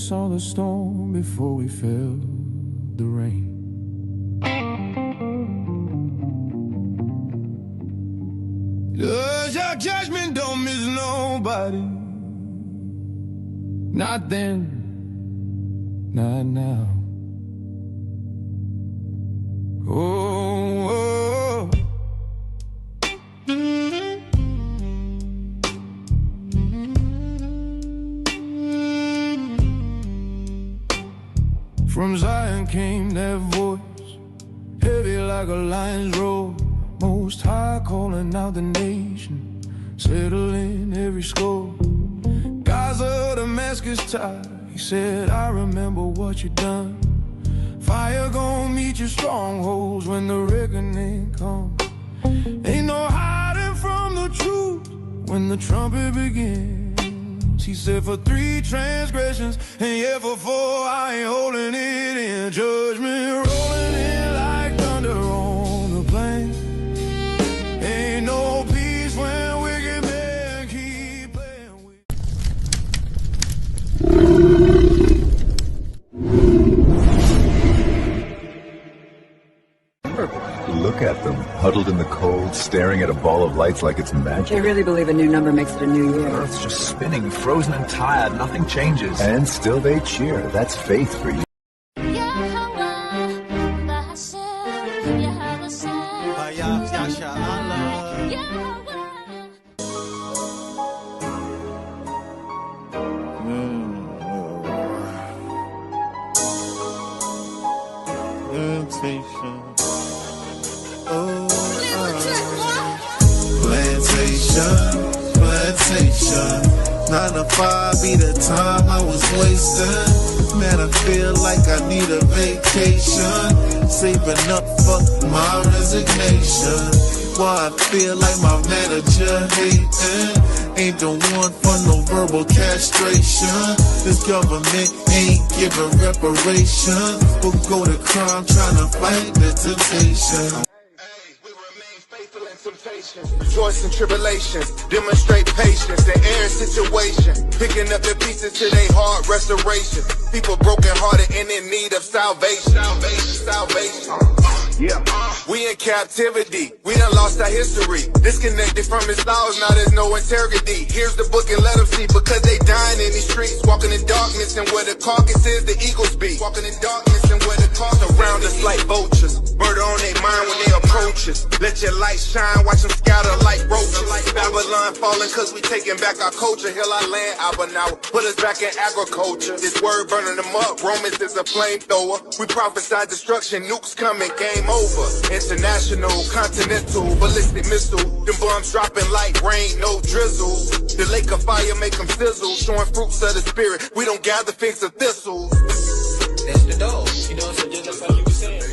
saw the storm before we felt the rain. Does your judgment don't miss nobody? Not then, not now. Oh, oh. From Zion came that voice, heavy like a lion's roar. Most High calling out the nation, settling every score. Gaza, Damascus tide, he said, I remember what you done. Fire gon' meet your strongholds when the reckoning comes. Ain't no hiding from the truth when the trumpet begins. He said, for 3 transgressions, and yeah, for 4 I ain't holding it in. Judgment rolling in like thunder on the plain. Ain't no peace when wicked men keep playing with. Look at them, huddled in the cold, staring at a ball of lights like it's magic. They really believe a new number makes it a new year. Earth's just spinning, frozen and tired, nothing changes. And still they cheer. That's faith for you. Plantation. 9 to 5 be the time I was wasting. Man, I feel like I need a vacation. Saving up for my resignation. Why I feel like my manager hating. Ain't the one for no verbal castration. This government ain't giving reparations. We'll go to crime trying to fight the temptation. Rejoice in tribulations, demonstrate patience in every situation, picking up the pieces to their heart restoration. People broken hearted and in need of salvation. Yeah. We in captivity, we done lost our history. Disconnected from his laws, now there's no integrity. Here's the book and let them see, because they dying in these streets. Walking in darkness and where the carcass is, the eagles be. Walking in darkness and where the carcass around us like vultures. Murder on their mind when they approach us. Let your light shine, watch them scatter like roaches. Babylon falling cause we taking back our culture. Heal our land, Abba now put us back in agriculture. This word burning them up, Romans is a flamethrower. We prophesy destruction, nukes coming, game over. International, continental, ballistic missile. Them bombs dropping like rain, no drizzle. The lake of fire make them sizzle. Showing fruits of the spirit, we don't gather figs of thistles. That's the dog, you know, so just like you were saying.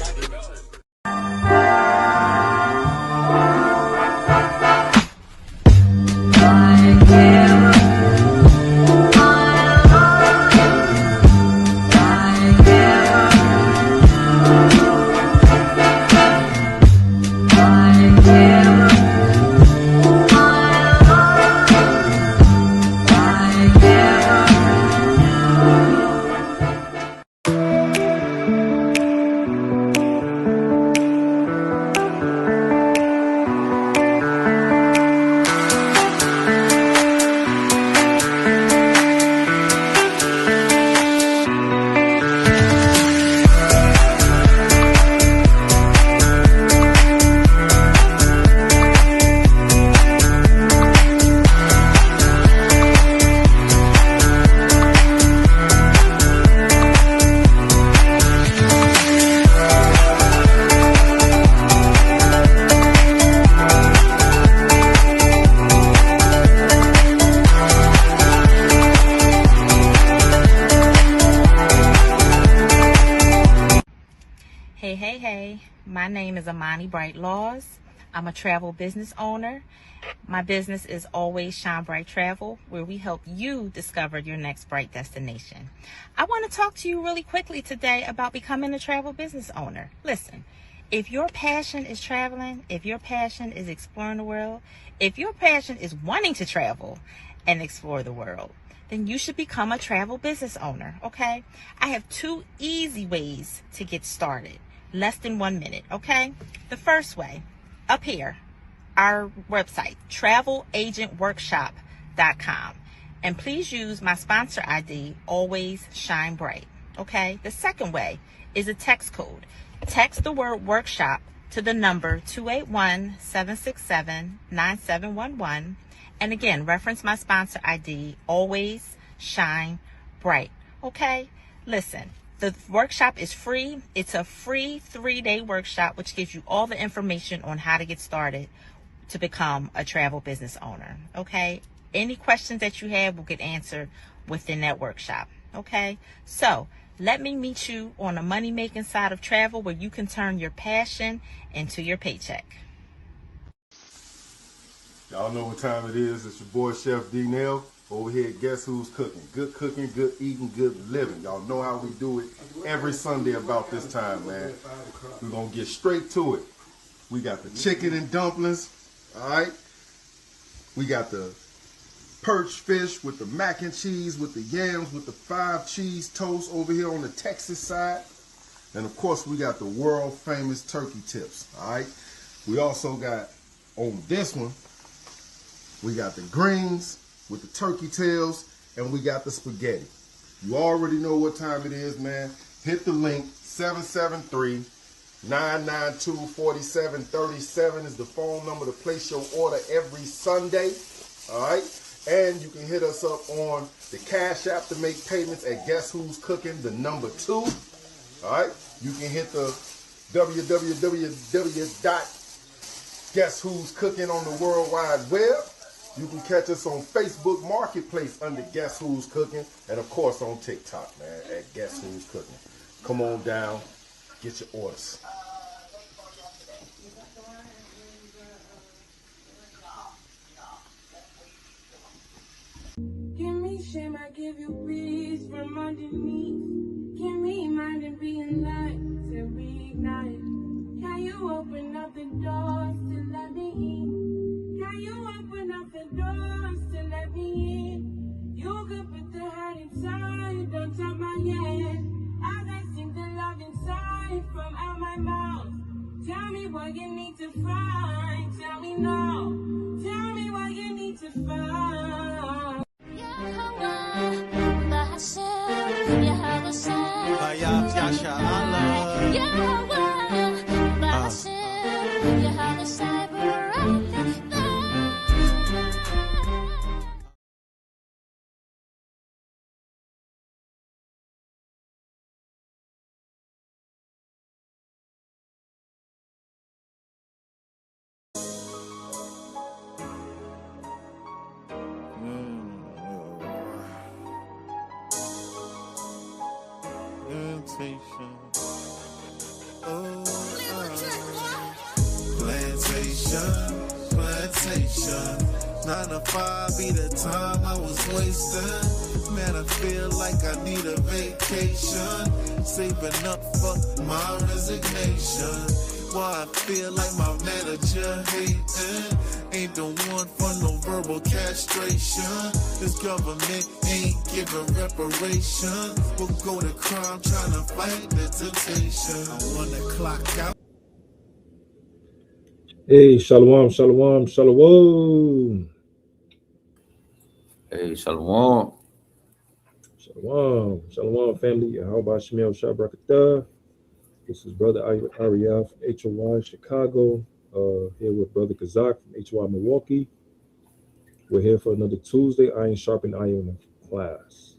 Hey, my name is Amani Bright Laws. I'm a travel business owner. My business is Always Shine Bright Travel, where we help you discover your next bright destination. I want to talk to you really quickly today about becoming a travel business owner. Listen, if your passion is traveling, if your passion is exploring the world, if your passion is wanting to travel and explore the world, then you should become a travel business owner, okay? I have 2 easy ways to get started, less than 1 minute, okay? The first way, up here, our website, travelagentworkshop.com. And please use my sponsor ID, Always Shine Bright, okay? The second way is a text code. Text the word workshop to the number 281-767-9711. And again, reference my sponsor ID, Always Shine Bright, okay? Listen, the workshop is free. It's a free 3-day workshop, which gives you all the information on how to get started to become a travel business owner, okay? Any questions that you have will get answered within that workshop, okay? So let me meet you on the money-making side of travel, where you can turn your passion into your paycheck. Y'all know what time it is. It's your boy, Chef D-Nail, over here at Guess Who's Cooking. Good cooking, good eating, good living. Y'all know how we do it every Sunday about this time, man. We're going to get straight to it. We got the chicken and dumplings, all right? We got the perch fish with the mac and cheese, with the yams, with the 5 cheese toast over here on the Texas side. And of course, we got the world famous turkey tips, all right? We also got, on this one, we got the greens with the turkey tails, and we got the spaghetti. You already know what time it is, man. Hit the link, 773-992-4737 is the phone number to place your order every Sunday, all right? And you can hit us up on the Cash App to make payments at Guess Who's Cooking, the number 2, all right? You can hit the www.guesswho'scooking on the World Wide Web. You can catch us on Facebook Marketplace under Guess Who's Cooking, and of course on TikTok, man, at Guess Who's Cooking. Come on down, get your orders. Give me shame, I give you peace from underneath. Give me mind and be in light to reignite. Can you open up the doors to let me in? Can you open up the doors to let me in? You could put the heart inside, don't tap my head. As I sing the love inside from out my mouth. Tell me what you need to find. Tell me now. Tell me what you need to find. Plantation. 9 to 5 be the time I was wasting. Man, I feel like I need a vacation. Saving up for my resignation. Why I feel like my manager hating. Ain't the one for no verbal castration. This government ain't giving reparation. We'll go to crime trying to fight the temptation. I wanna clock out. Hey, shalom, shalom, shalom. Hey, shalom. Shalom, shalom, family. How about Shemel Shabrakatah? This is Brother Ariel from HOY Chicago, here with Brother Kazak from HOY Milwaukee. We're here for another Tuesday Iron Sharpen Iron class.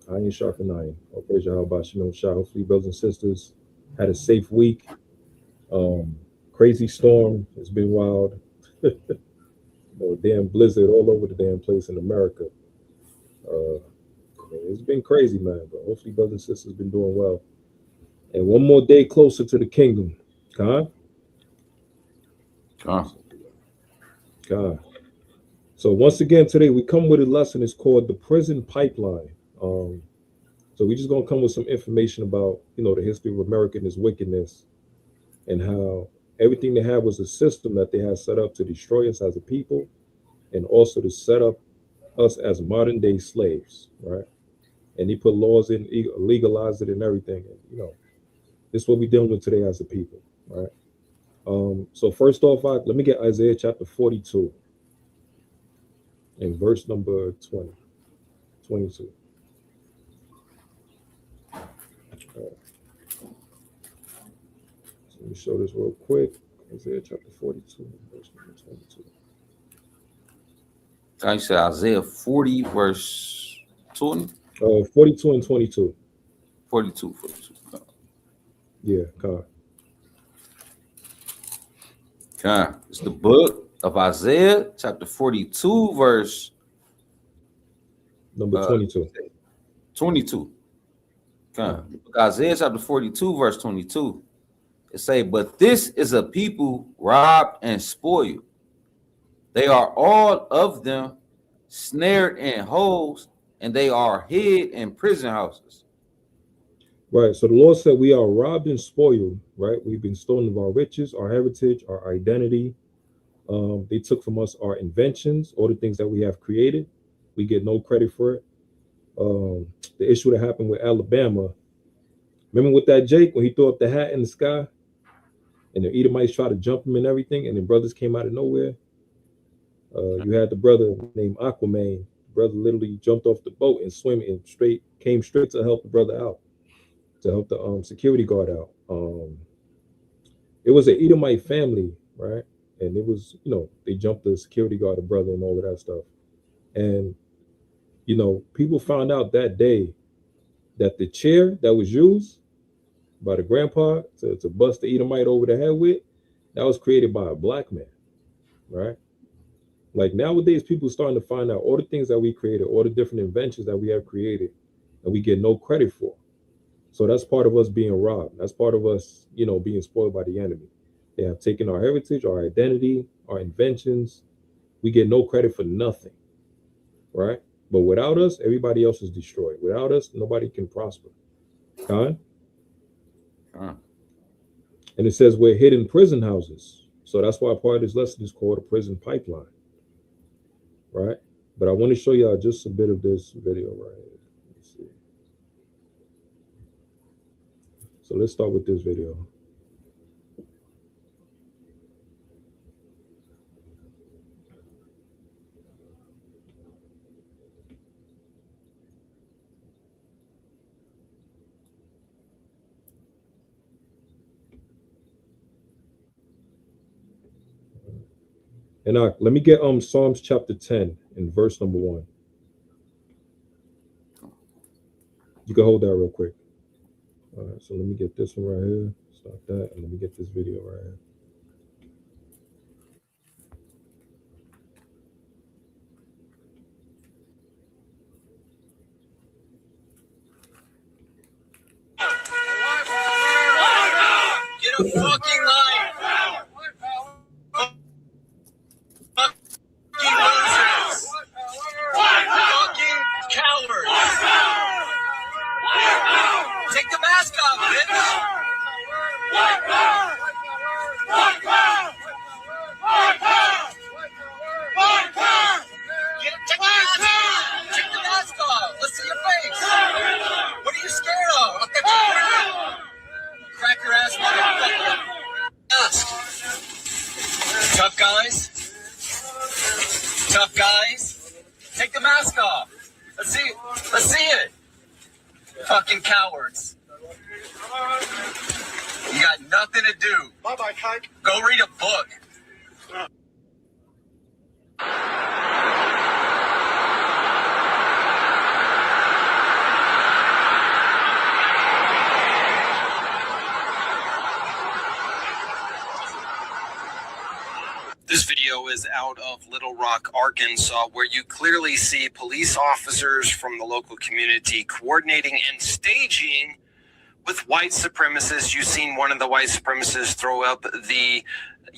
Iron Sharpen Iron. All praise Yahweh Shemel Shah. Hopefully, brothers and sisters had a safe week. Crazy storm. It's been wild. Damn blizzard all over the damn place in America. It's been crazy, man. But hopefully, brothers and sisters been doing well. And one more day closer to the kingdom. God. So once again, today we come with a lesson. It's called the prison pipeline. So we're just gonna come with some information about, the history of America and its wickedness, and how everything they had was a system that they had set up to destroy us as a people, and also to set up us as modern day slaves, right? And he put laws in, legalized it and everything. And, you know, this is what we're dealing with today as a people, right? So first off, let me get Isaiah chapter 42 and verse number 22. So let me show this real quick. Isaiah chapter 42, verse number 22. I said Isaiah 40, verse 20? 42 and 22. 42. Yeah, God. Okay. It's the book of Isaiah, chapter 42, verse number 22. 22. Okay. Isaiah chapter 42, verse 22. It say, but this is a people robbed and spoiled. They are all of them snared in holes, and they are hid in prison houses. Right. So the Lord said we are robbed and spoiled, right? We've been stolen of our riches, our heritage, our identity. They took from us our inventions, all the things that we have created. We get no credit for it. The issue that happened with Alabama, remember with that Jake, when he threw up the hat in the sky and the Edomites tried to jump him and everything, and the brothers came out of nowhere? You had the brother named Aquaman. The brother literally jumped off the boat and swam and came straight to help the brother out, to help the security guard out. It was an Edomite family, right? And it was, you know, they jumped the security guard, the brother, and all of that stuff. And, you know, people found out that day that the chair that was used by the grandpa to bust the Edomite over the head with, that was created by a black man, right? Like nowadays, people are starting to find out all the things that we created, all the different inventions that we have created, and we get no credit for. So that's part of us being robbed. That's part of us, you know, being spoiled by the enemy. They have taken our heritage, our identity, our inventions. We get no credit for nothing, right? But without us, everybody else is destroyed. Without us, nobody can prosper. God? And it says we're hid in prison houses. So that's why part of this lesson is called a prison pipeline, right? But I want to show y'all just a bit of this video right here. Let's see. So let's start with this video. And let me get Psalms chapter 10 and verse number 1. You can hold that real quick. All right, so let me get this one right here. Stop that, and let me get this video right here. Get a fucking life. Take the mask off, bitch! Take the mask off! Let's see your face! What are you scared of? I'll get you crack your ass, motherfucker! Tough guys? Tough guys? Take the mask off! Let's see it! Fucking cowards. You got nothing to do. Bye-bye, Kike. Go read a book. This video is out of Little Rock, Arkansas, where you clearly see police officers from the local community coordinating and staging with white supremacists. You've seen one of the white supremacists throw up the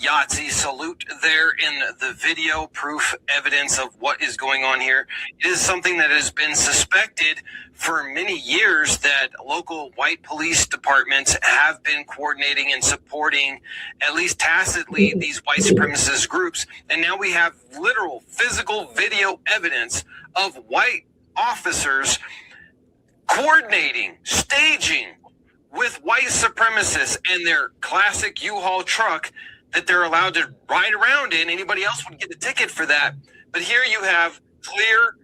Yahtzee salute there in the video, proof, evidence of what is going on here. It is something that has been suspected for many years, that local white police departments have been coordinating and supporting, at least tacitly, these white supremacist groups. And now we have literal physical video evidence of white officers coordinating, staging with white supremacists in their classic U-Haul truck that they're allowed to ride around in. Anybody else would get a ticket for that. But here you have clear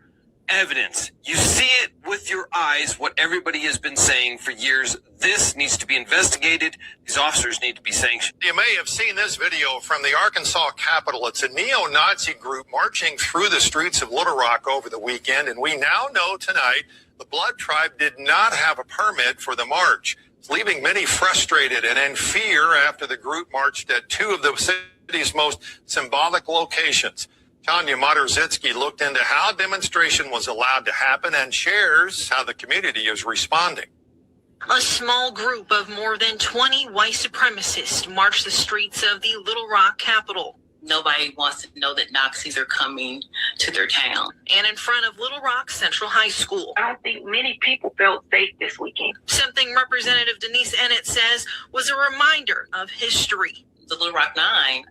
evidence. You see it with your eyes, what everybody has been saying for years. This needs to be investigated. These officers need to be sanctioned. You may have seen this video from the Arkansas Capitol. It's a neo-Nazi group marching through the streets of Little Rock over the weekend. And we now know tonight the Blood Tribe did not have a permit for the march, leaving many frustrated and in fear after the group marched at two of the city's most symbolic locations. Tanya Moderzitsky looked into how demonstration was allowed to happen and shares how the community is responding. A small group of more than 20 white supremacists marched the streets of the Little Rock Capitol. Nobody wants to know that Nazis are coming to their town. And in front of Little Rock Central High School. I don't think many people felt safe this weekend. Something Representative Denise Ennett says was a reminder of history. The Little Rock Nine,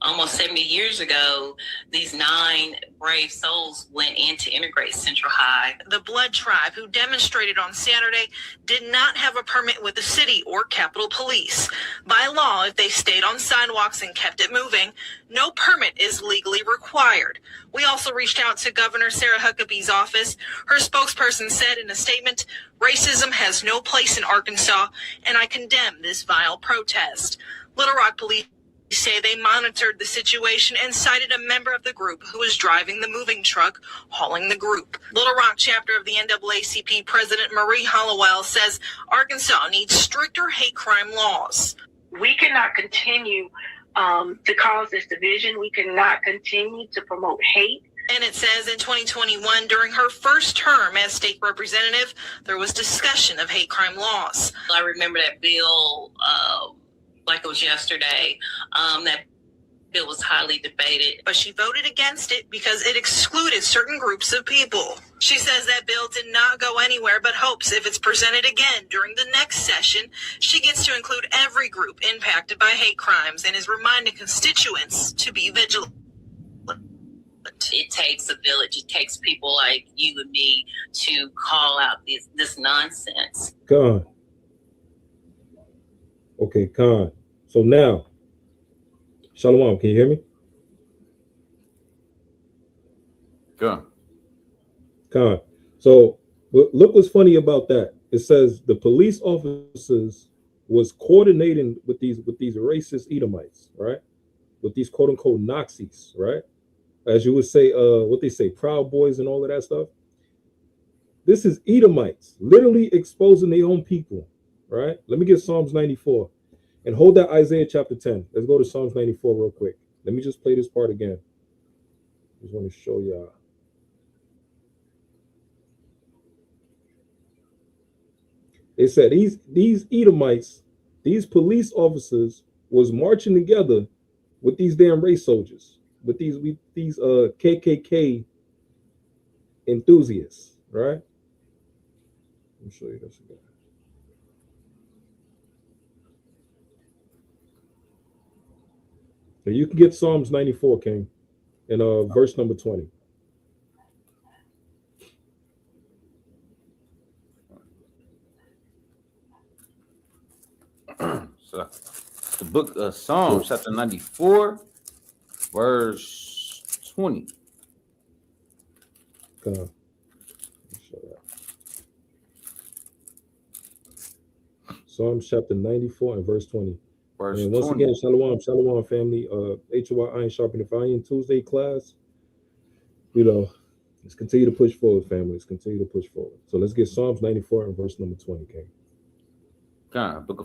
almost 70 years ago, these 9 brave souls went in to integrate Central High. The Blood Tribe, who demonstrated on Saturday, did not have a permit with the city or Capitol Police. By law, if they stayed on sidewalks and kept it moving, no permit is legally required. We also reached out to Governor Sarah Huckabee's office. Her spokesperson said in a statement, "Racism has no place in Arkansas, and I condemn this vile protest." Little Rock Police say they monitored the situation and cited a member of the group who was driving the moving truck hauling the group. Little Rock chapter of the NAACP President Marie Hollowell says Arkansas needs stricter hate crime laws. We cannot continue to cause this division. We cannot continue to promote hate. And it says in 2021, during her first term as state representative, there was discussion of hate crime laws. I remember that bill like it was yesterday. That bill was highly debated. But she voted against it because it excluded certain groups of people. She says that bill did not go anywhere, but hopes if it's presented again during the next session, she gets to include every group impacted by hate crimes and is reminding constituents to be vigilant. It takes a village. It takes people like you and me to call out this nonsense. Con. Okay, Con. So now, Shalom, can you hear me? Con. Con. So look what's funny about that. It says the police officers was coordinating with these racist Edomites, right? With these quote unquote Nazis, right? As you would say, what they say, Proud Boys and all of that stuff. This is Edomites literally exposing their own people, right? Let me get Psalms 94 and hold that Isaiah chapter 10. Let's go to Psalms 94 real quick. Let me just play this part again. Just want to show y'all. It said these Edomites, these police officers was marching together with these damn race soldiers, with these KKK enthusiasts, right? Let me show you this again. So you can get Psalms 94, King, and verse number 20. So the book of Psalms, chapter 94, verse 20. Psalms chapter 94 and verse 20. Verse and once 20. again, shalom, family. HOI Iron Sharpening Iron Tuesday class. You know, let's continue to push forward, family. Let's continue to push forward. So let's get Psalms 94 and verse number 20, King. Book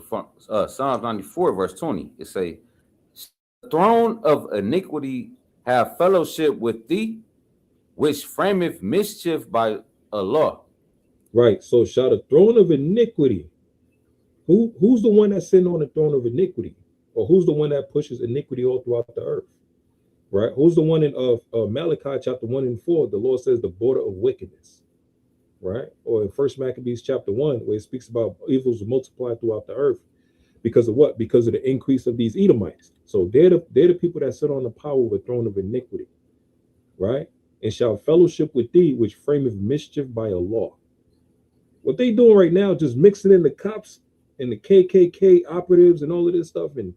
of Psalms 94, verse 20. It say, "Throne of iniquity have fellowship with thee, which frameth mischief by a law." Right. So shall the throne of iniquity Who's the one that's sitting on the throne of iniquity? Or who's the one that pushes iniquity all throughout the earth? Right? Who's the one in Malachi chapter 1 and 4? The Lord says the border of wickedness. Right? Or in First Maccabees chapter 1, where it speaks about evils multiplied throughout the earth. Because of what? Because of the increase of these Edomites. So they're the people that sit on the power of the throne of iniquity. Right? And shall fellowship with thee, which frameth mischief by a law. What they doing right now, just mixing in the cops and the KKK operatives and all of this stuff and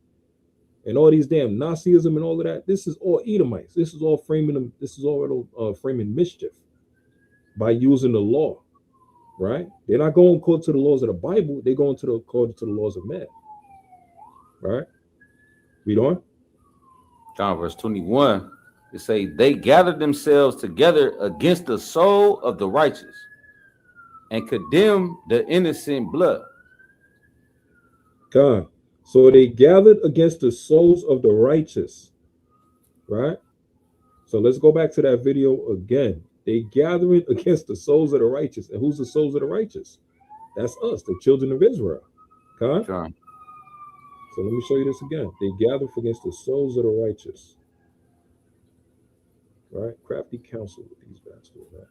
all these damn Nazism and all of that. This is all Edomites. This is all framing them. This is all framing mischief by using the law, right? They're not going according to the laws of the Bible. They're going according to the laws of man, right? Read on. John verse 21. It say they gathered themselves together against the soul of the righteous and condemn the innocent blood. God. So they gathered against the souls of the righteous, right? So let's go back to that video again. They gathering against the souls of the righteous. And who's the souls of the righteous? That's us, the children of Israel. Okay? John. So let me show you this again. They gather against the souls of the righteous. Right? Crafty counsel with these bastards, man.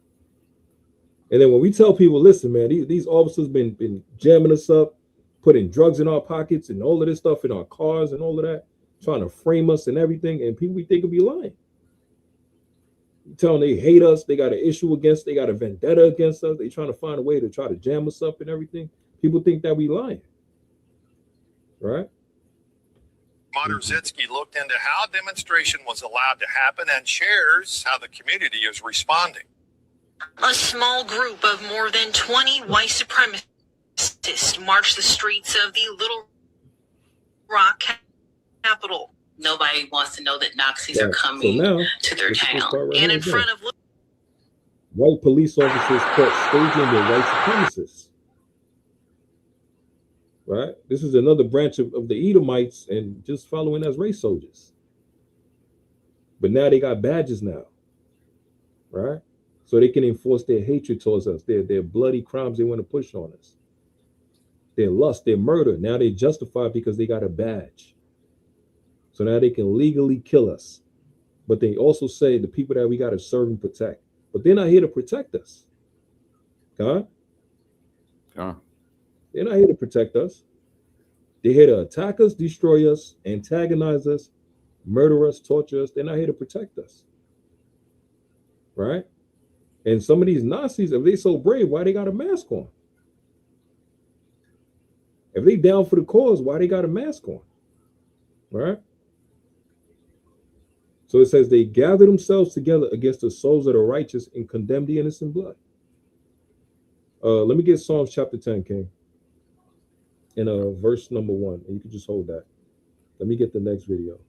And then when we tell people, listen, man, these officers been jamming us up, putting drugs in our pockets and all of this stuff in our cars and all of that, trying to frame us and everything, and people we think will be lying. You tell them they hate us, they got an issue against, they got a vendetta against us, they trying to find a way to try to jam us up and everything. People think that we lying, right? Moderzitsky looked into how demonstration was allowed to happen and shares how the community is responding. A small group of more than 20 white supremacists marched the streets of the Little Rock capital. Nobody wants to know that Nazis are coming to their town. And in front of white police officers caught staging their white supremacists. Right? This is another branch of the Edomites and just following as race soldiers. But now they got badges now. Right? So they can enforce their hatred towards us, their bloody crimes they want to push on us. Their lust, their murder. Now they justify because they got a badge. So now they can legally kill us. But they also say the people that we got to serve and protect. But they're not here to protect us. Huh? They're not here to protect us. They're here to attack us, destroy us, antagonize us, murder us, torture us. They're not here to protect us. Right? And some of these Nazis, if they so brave, why they got a mask on? If they down for the cause, why they got a mask on? Right? So it says they gather themselves together against the souls of the righteous and condemn the innocent blood. Let me get Psalms chapter 10, King. In verse number 1. And you can just hold that. Let me get the next video.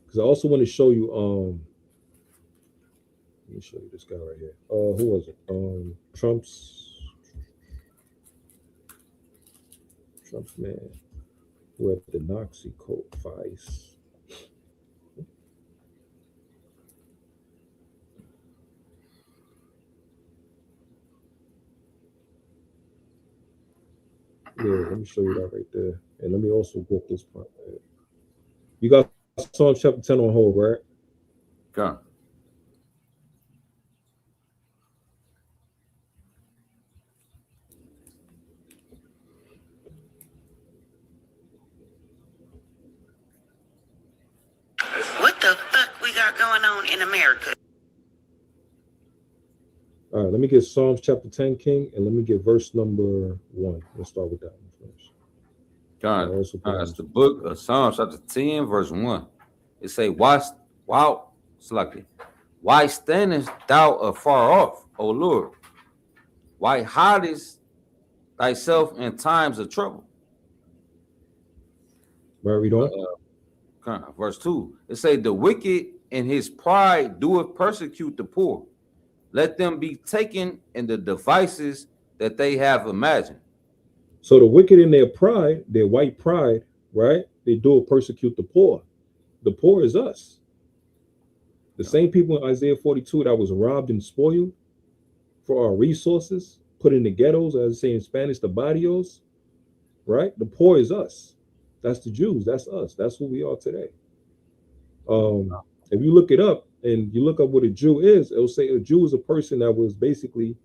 Because I also want to show you let me show you this guy right here. Who was it? Trump's man who had the Nazi coat, Vice. Yeah, let me show you that right there. And let me also get this part. You got Psalm chapter 10 on hold, right? Go. What the fuck we got going on in America? All right, let me get Psalms chapter 10, King, and let me get verse number 1. Let's start with that one first. God, that's the book of Psalms chapter 10, verse 1. It say, why standest thou afar off, O Lord? Why hidest thyself in times of trouble? Where are we doing? Verse 2. It say, the wicked in his pride doeth persecute the poor. Let them be taken in the devices that they have imagined. So the wicked in their pride, their white pride, right? They do persecute the poor. The poor is us. The same people in Isaiah 42 that was robbed and spoiled for our resources, put in the ghettos, as I say in Spanish, the barrios, right? The poor is us. That's the Jews. That's us. That's who we are today. If you look it up and you look up what a Jew is, it'll say a Jew is a person that was basically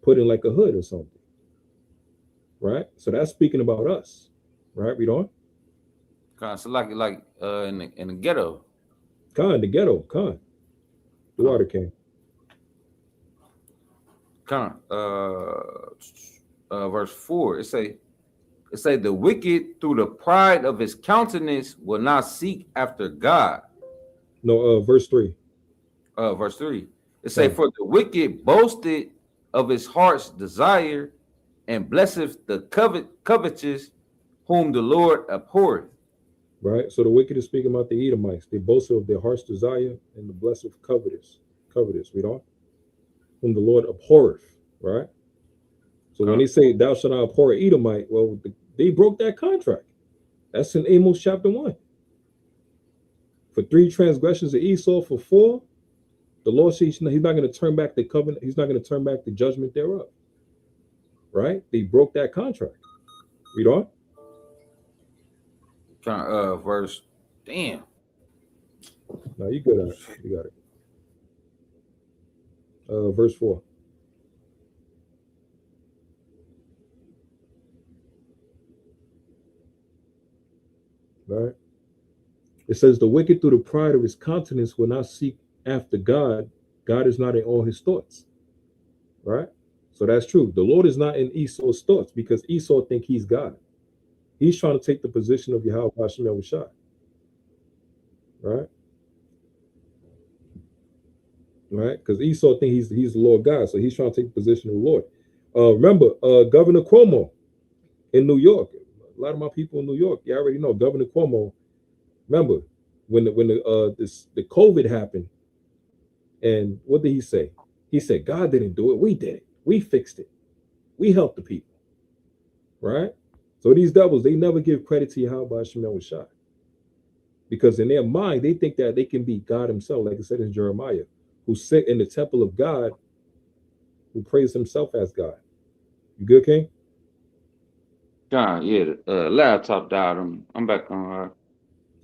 put in like a hood or something, right? So that's speaking about us, right? Read on. So like in the ghetto. The ghetto. The water came. Verse 4. It say the wicked through the pride of his countenance will not seek after God. No, verse 3. Verse 3. It say, for the wicked boasted of his heart's desire, and blesseth the covetous, whom the Lord abhorreth. Right. So the wicked is speaking about the Edomites. They boasted of their heart's desire, and the blessed of covetous. Read on. Whom the Lord abhorreth. Right. So when they say thou shalt not abhor an Edomite, well, they broke that contract. That's in Amos chapter 1. For 3 transgressions of Esau, for 4, the Lord says he's not going to turn back the covenant. He's not going to turn back the judgment thereof. Right? They broke that contract. Read on. Verse. Damn. No, you good at it. You got it. Verse 4. Right. It says the wicked through the pride of his countenance will not seek after God. God is not in all his thoughts. Right. So that's true. The Lord is not in Esau's thoughts because Esau think he's God. He's trying to take the position of Yahweh Hashem Yahushua. Right. Right. Because Esau think he's the Lord God. So he's trying to take the position of the Lord. Remember, Governor Cuomo in New York. A lot of my people in New York, you already know Governor Cuomo. Remember when the COVID happened, and what did he say? He said, God didn't do it. We did it. We fixed it. We helped the people. Right? So these devils, they never give credit to Yahweh Hashem Yahushua. Because in their mind, they think that they can be God himself, like it said in Jeremiah, who sit in the temple of God, who praised himself as God. You good, King? Yeah, the laptop died. I'm back on.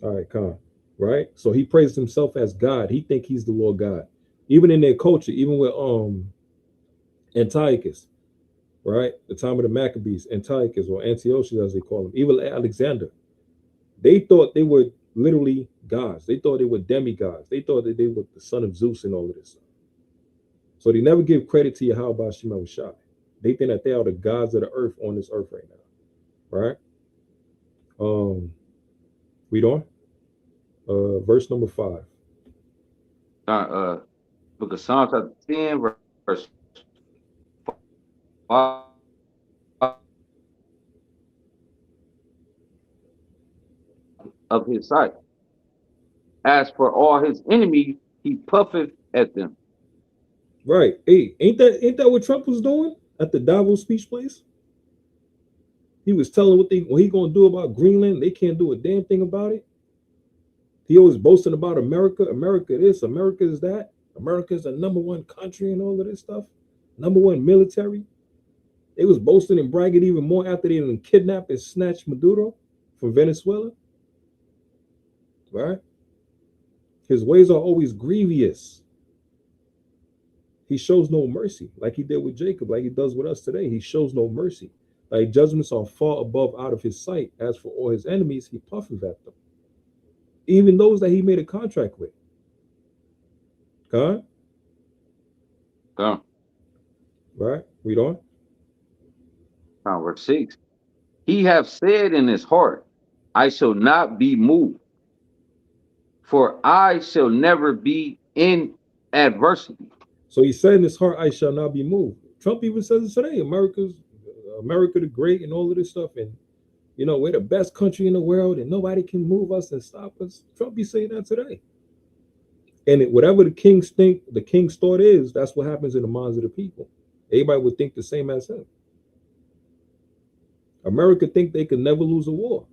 All right, come. Right? So he praised himself as God. He think he's the Lord God. Even in their culture, even with Antiochus, right? The time of the Maccabees, Antiochus or Antiochus as they call him, even Alexander, they thought they were literally gods. They thought they were demigods. They thought that they were the son of Zeus and all of this stuff. So they never give credit to Yahweh Hashem Yahushua. They think that they are the gods of the earth on this earth right now. Right? Read on. Verse number 5. Book of Psalms chapter 10, verse 5. Of his sight. As for all his enemies, he puffeth at them. Right. Hey, ain't that what Trump was doing at the Davos speech place? He was telling what he gonna do about Greenland. They can't do a damn thing about it. He always boasting about America. America this, America is that. America is the #1 country and all of this stuff. #1 military. They was boasting and bragging even more after they done kidnapped and snatched Maduro from Venezuela. Right? His ways are always grievous. He shows no mercy, like he did with Jacob, like he does with us today. He shows no mercy. Like judgments are far above out of his sight. As for all his enemies, he puffeth at them. Even those that he made a contract with. God? Come. Right? Read on. Verse 6. He hath said in his heart, I shall not be moved, for I shall never be in adversity. So he said in his heart, I shall not be moved. Trump even says it today. America the Great and all of this stuff. And, you know, we're the best country in the world and nobody can move us and stop us. Trump be saying that today. And whatever the kings think, the king's thought is, that's what happens in the minds of the people. Everybody would think the same as him. America think they could never lose a war.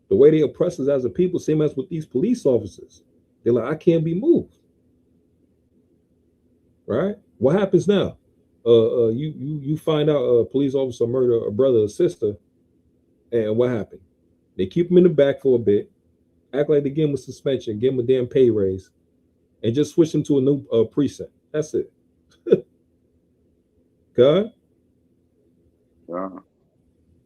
The way they oppress us as a people, same as with these police officers. They're like, I can't be moved. Right? What happens now? You find out a police officer murder a brother or sister, And what happened? They keep him in the back for a bit, act like they give him a suspension, give him a damn pay raise, and just switch him to a new precinct. That's it. God?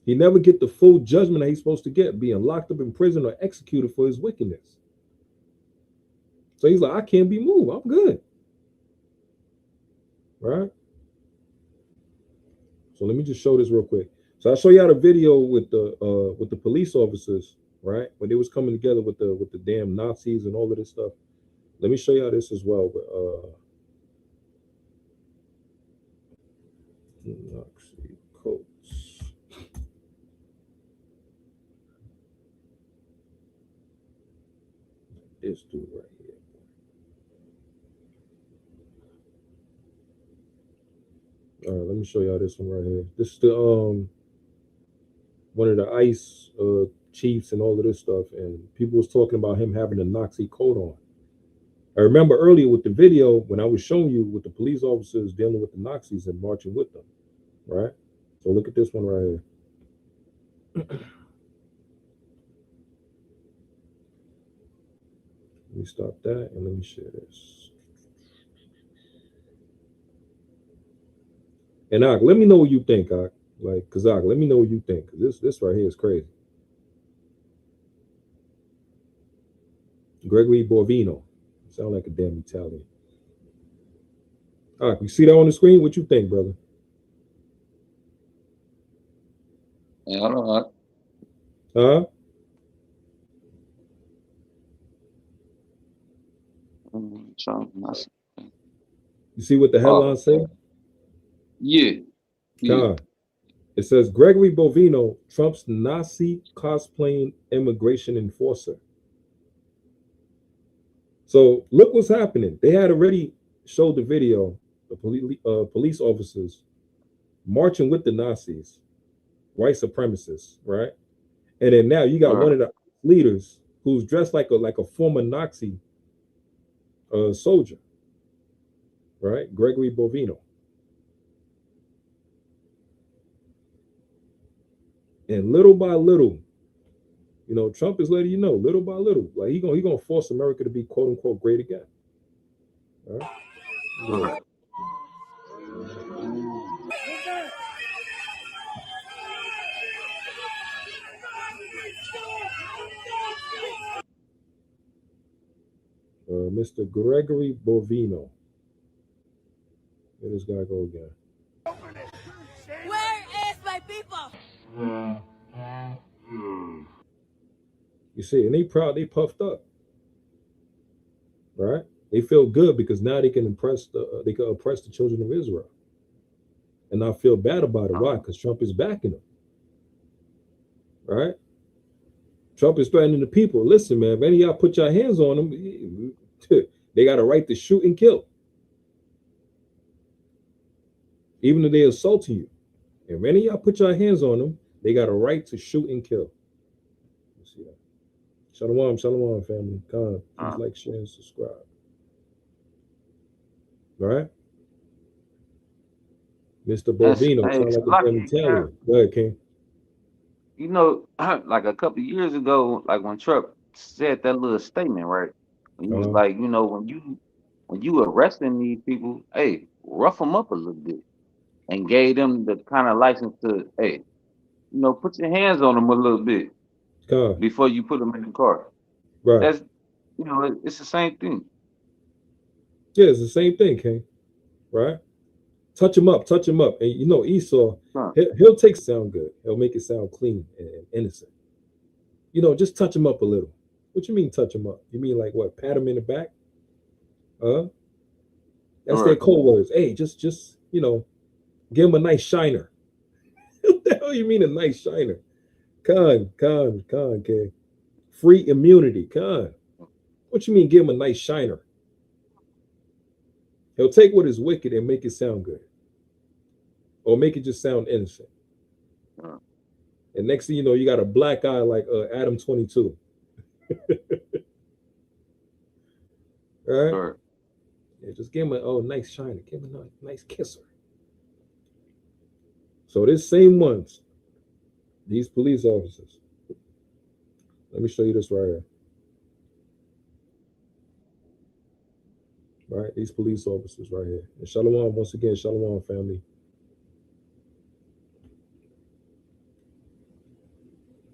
He never get the full judgment that he's supposed to get, being locked up in prison or executed for his wickedness. So he's like, I can't be moved. I'm good. Right? So let me just show this real quick. So I'll show you how the video with the police officers, right? When they was coming together with the damn Nazis and all of this stuff. Let me show you how this as well. But Nazi coats. This dude right here. All right, let me show y'all this one right here. This is the one of the ICE chiefs and all of this stuff, and people was talking about him having a Nazi coat on. I remember earlier with the video when I was showing you with the police officers dealing with the Nazis and marching with them, right? So look at this one right here. Let me stop that and let me share this. And Ak, let me know what you think, Ak. Like Kazak, let me know what you think, because this right here is crazy. Gregory Bovino. Sound like a damn Italian. Ak, you see that on the screen? What you think, brother? Yeah, I don't know. Huh? You see what the headline say? Yeah. God. It says Gregory Bovino, Trump's Nazi cosplaying immigration enforcer. So look what's happening. They had already showed the video, the police officers marching with the Nazis, white supremacists, right? And then now you got one of the leaders who's dressed like a former Nazi soldier, right? Gregory Bovino. And little by little, you know, Trump is letting you know, little by little, like he gonna force America to be quote unquote great again. All right? Yeah. Mr. Gregory Bovino. Where this guy go again? Where is my people? You see, and they proud, they puffed up, right? They feel good because now they can oppress the children of Israel, and I feel bad about it. Why? Because Trump is backing them, right? Trump is threatening the people. Listen, man, if any of y'all put your hands on them, they got a right to shoot and kill, even if they're assaulting you. If any of y'all put your hands on them, they got a right to shoot and kill. Let's see that. Shalom, shalom, family. Please like, share, and subscribe. All right? Mr. Bovino, sound like a Italian. Go ahead, King. You know, like a couple of years ago, like when Trump said that little statement, right? He was like, you know, when you arresting these people, hey, rough them up a little bit, and gave them the kind of license to, hey, you know, put your hands on them a little bit before you put them in the car. Right. That's, you know, it's the same thing. Yeah, it's the same thing, King. Right? Touch him up. And you know, Esau, he'll take it sound good. He'll make it sound clean and innocent. You know, just touch him up a little. What you mean touch him up? You mean like what? Pat him in the back? That's their code words. Hey, just you know, give him a nice shiner. What the hell you mean a nice shiner? Con, King. Free immunity, con. What you mean give him a nice shiner? He'll take what is wicked and make it sound good. Or make it just sound innocent. And next thing you know, you got a black eye like Adam 22. Right? Yeah, just give him a nice shiner. Give him a nice kisser. So this same ones These police officers. Let me show you this right here. Right, these police officers right here. And Shalom, once again, Shalom, family.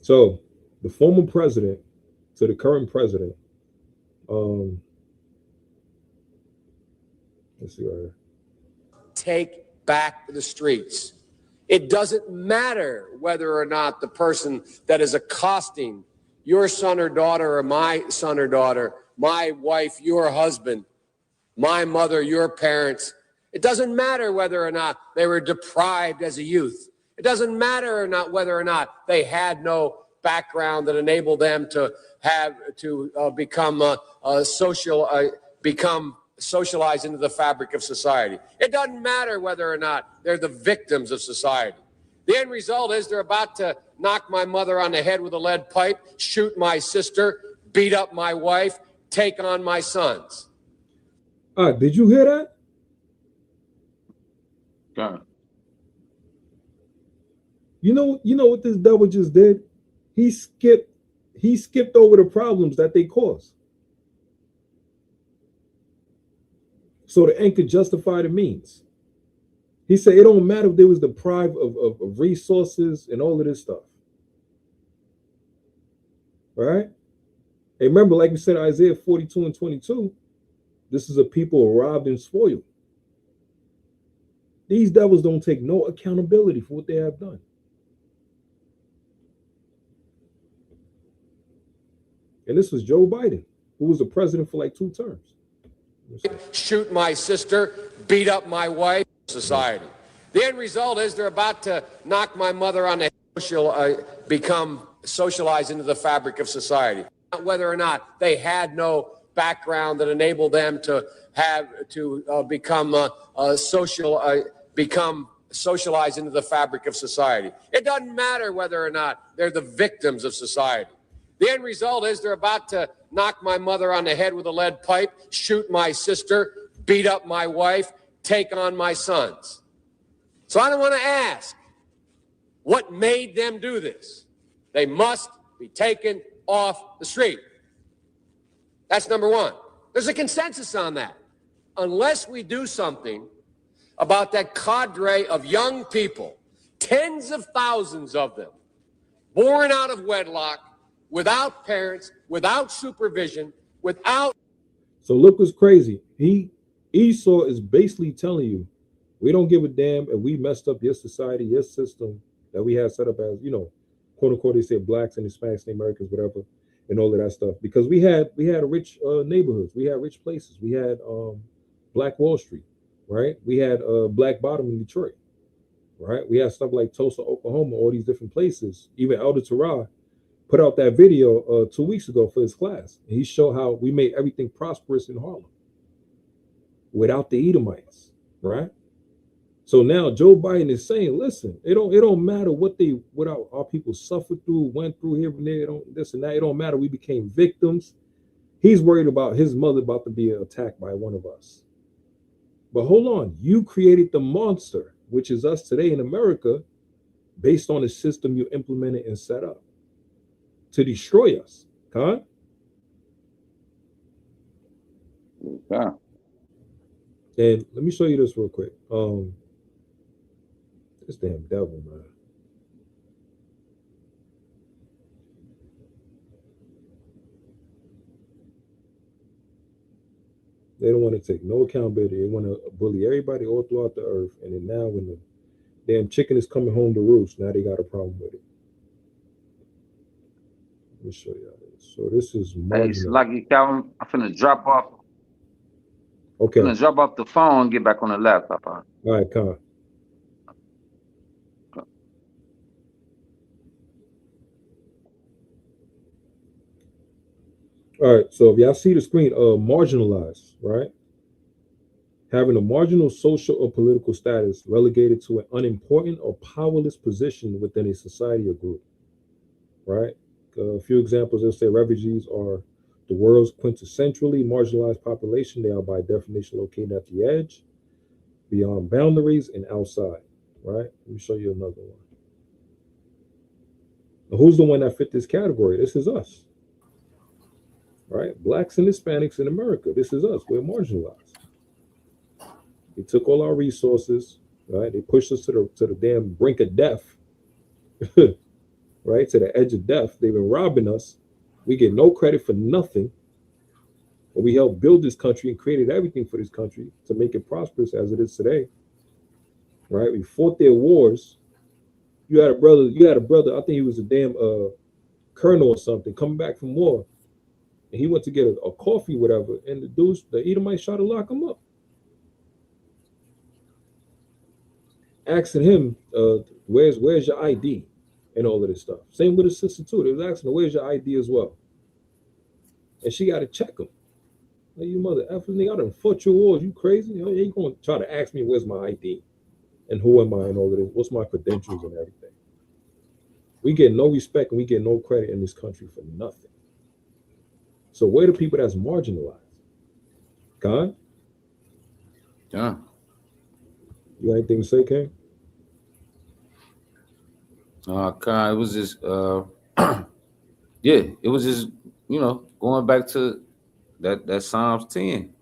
So, the former president to the current president, let's see right here. Take back the streets. It doesn't matter whether or not the person that is accosting your son or daughter or my son or daughter, my wife, your husband, my mother, your parents. It doesn't matter whether or not they were deprived as a youth. It doesn't matter or not whether or not they had no background that enabled them to become socialized into the fabric of society. It doesn't matter whether or not they're the victims of society. The end result is they're about to knock my mother on the head with a lead pipe, shoot my sister, beat up my wife, take on my sons. Did you hear that? God. You know what this devil just did? He skipped over the problems that they caused. So the end could justify the means. He said it don't matter if they was deprived of resources and all of this stuff. Right? And remember, like we said, Isaiah 42 and 22, this is a people robbed and spoiled. These devils don't take no accountability for what they have done. And this was Joe Biden, who was the president for like 2 terms. Shoot my sister, beat up my wife, society. The end result is they're about to knock my mother on the head, become socialized into the fabric of society. Whether or not they had no background that enabled them to become socialized into the fabric of society. It doesn't matter whether or not they're the victims of society. The end result is they're about to knock my mother on the head with a lead pipe, shoot my sister, beat up my wife, take on my sons. So I don't want to ask what made them do this. They must be taken off the street. That's number one. There's a consensus on that. Unless we do something about that cadre of young people, tens of thousands of them, born out of wedlock, without parents, without supervision, without. So look what's crazy. Esau is basically telling you, we don't give a damn if we messed up your society, your system that we have set up as, quote unquote, they say blacks and Hispanics and Americans, whatever, and all of that stuff. Because we had rich neighborhoods, we had rich places, we had Black Wall Street, right? We had Black Bottom in Detroit, right? We had stuff like Tulsa, Oklahoma, all these different places. Even Elder Terah put out that video 2 weeks ago for his class. And he showed how we made everything prosperous in Harlem without the Edomites, right? So now Joe Biden is saying, listen, it don't matter what our people suffered through, went through here and there, this and that. It don't matter. We became victims. He's worried about his mother about to be attacked by one of us. But hold on, you created the monster, which is us today in America, based on the system you implemented and set up to destroy us. Huh? Yeah. And let me show you this real quick. This damn devil, man. They don't want to take no accountability. They want to bully everybody all throughout the earth. And then now when the damn chicken is coming home to roost, now they got a problem with it. Let me show you this. So this is Hey, Lucky Calvin, I'm finna drop off. Okay. I'm finna drop off the phone and get back on the laptop. Huh? All right, come. All right, so if y'all see the screen, marginalized, right? Having a marginal social or political status relegated to an unimportant or powerless position within a society or group, right? A few examples, let's say refugees are the world's quintessentially marginalized population. They are by definition located at the edge, beyond boundaries, and outside, right? Let me show you another one. And who's the one that fit this category? This is us. Right? Blacks and Hispanics in America. This is us. We're marginalized. They took all our resources, right? They pushed us to the damn brink of death, right? To the edge of death. They've been robbing us. We get no credit for nothing. But we helped build this country and created everything for this country to make it prosperous as it is today. Right? We fought their wars. You had a brother, I think he was a damn colonel or something, coming back from war. And he went to get a coffee, whatever, and the Edomites tried to lock him up. Asking him, where's your ID and all of this stuff. Same with his sister too. They was asking her, where's your ID as well? And she got to check him. Like, you mother effing nigga, I done fought your wars. You crazy? You ain't gonna try to ask me where's my ID and who am I and all of this. What's my credentials and everything? We get no respect and we get no credit in this country for nothing. So where are the people that's marginalized? God? Yeah. You got anything to say, King? God, it was just yeah, it was just, you know, going back to that Psalms 10.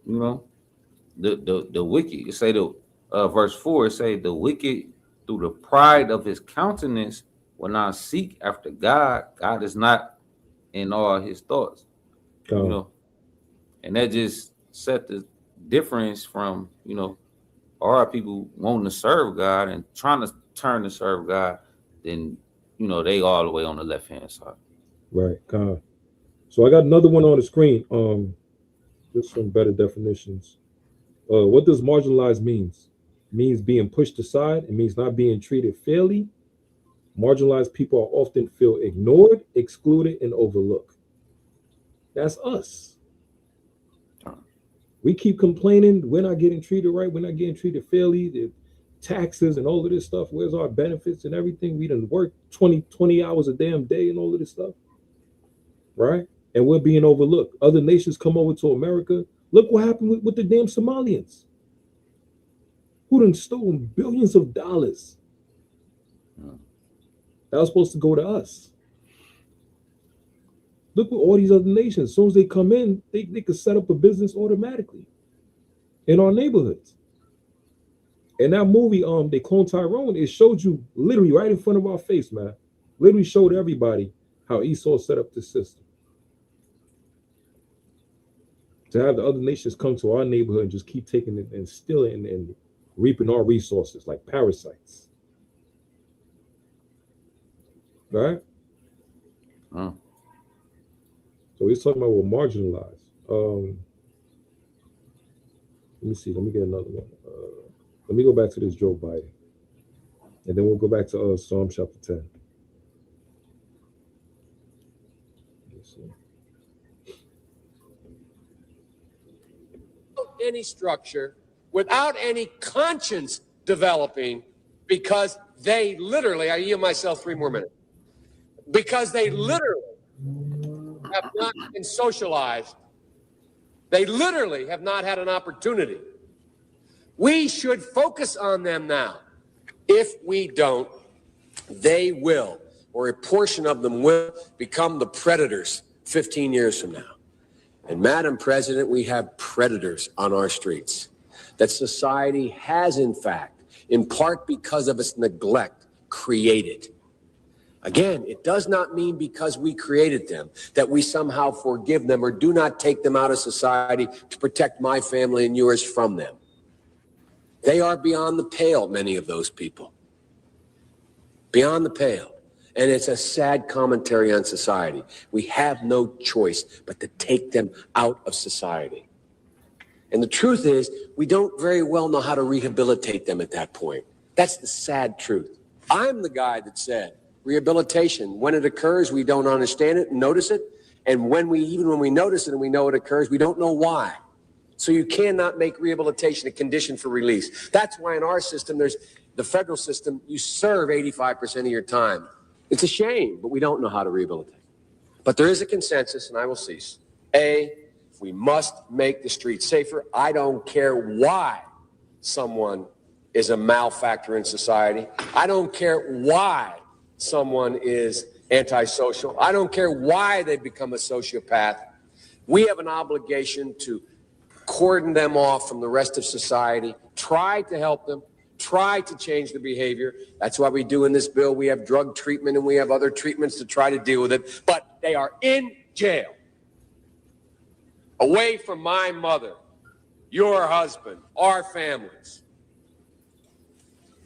You know, the wicked, it say the verse 4, it say the wicked through the pride of his countenance will not seek after God. God is not in all his thoughts. You know, and that just set the difference from, you know, all our people wanting to serve God and trying to turn to serve God, then, you know, they all the way on the left hand side. Right. So I got another one on the screen. Just some better definitions. What does marginalized means? It means being pushed aside. It means not being treated fairly. Marginalized people are often feel ignored, excluded, and overlooked. That's us. We keep complaining we're not getting treated right, we're not getting treated fairly, the taxes and all of this stuff. Where's our benefits and everything? We done work 20 hours a damn day and all of this stuff. Right? And we're being overlooked. Other nations come over to America. Look what happened with the damn Somalians, who done stolen billions of dollars. That was supposed to go to us. Look at all these other nations. As soon as they come in, they could set up a business automatically in our neighborhoods. And that movie, they cloned Tyrone, it showed you literally right in front of our face, man. Literally showed everybody how Esau set up this system. To have the other nations come to our neighborhood and just keep taking it and stealing and reaping our resources like parasites. Right? So he's talking about we're marginalized. Let me see. Let me get another one. Let me go back to this Joe Biden. And then we'll go back to Psalm chapter 10. Let's see. Without any structure, without any conscience developing, because they literally, I yield myself 3 more minutes, because they literally have not been socialized. They literally have not had an opportunity. We should focus on them now. If we don't, they will, or a portion of them will, become the predators 15 years from now. And Madam President, we have predators on our streets that society has, in fact, in part because of its neglect, created. Again, it does not mean because we created them that we somehow forgive them or do not take them out of society to protect my family and yours from them. They are beyond the pale, many of those people. Beyond the pale. And it's a sad commentary on society. We have no choice but to take them out of society. And the truth is, we don't very well know how to rehabilitate them at that point. That's the sad truth. I'm the guy that said, rehabilitation, when it occurs, we don't understand it and notice it. And when we notice it and we know it occurs, we don't know why. So you cannot make rehabilitation a condition for release. That's why in our system, there's the federal system, you serve 85% of your time. It's a shame, but we don't know how to rehabilitate. But there is a consensus, and I will cease. We must make the streets safer. I don't care why someone is a malfactor in society. I don't care why someone is antisocial. I don't care why they become a sociopath. We have an obligation to cordon them off from the rest of society, try to help them, try to change the behavior. That's why we do in this bill. We have drug treatment and we have other treatments to try to deal with it. But they are in jail, away from my mother, your husband, our families.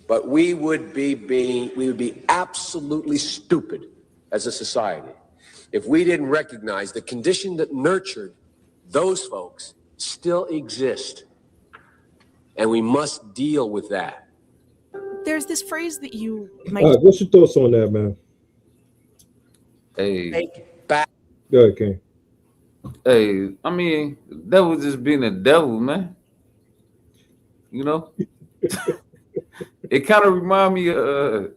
But we would be absolutely stupid as a society if we didn't recognize the condition that nurtured those folks still exist. And we must deal with that. There's this phrase that you All right, what's your thoughts on that, man? Hey, Go ahead, King. hey, I mean, that was just being a devil, man. You know, it kind of remind me of,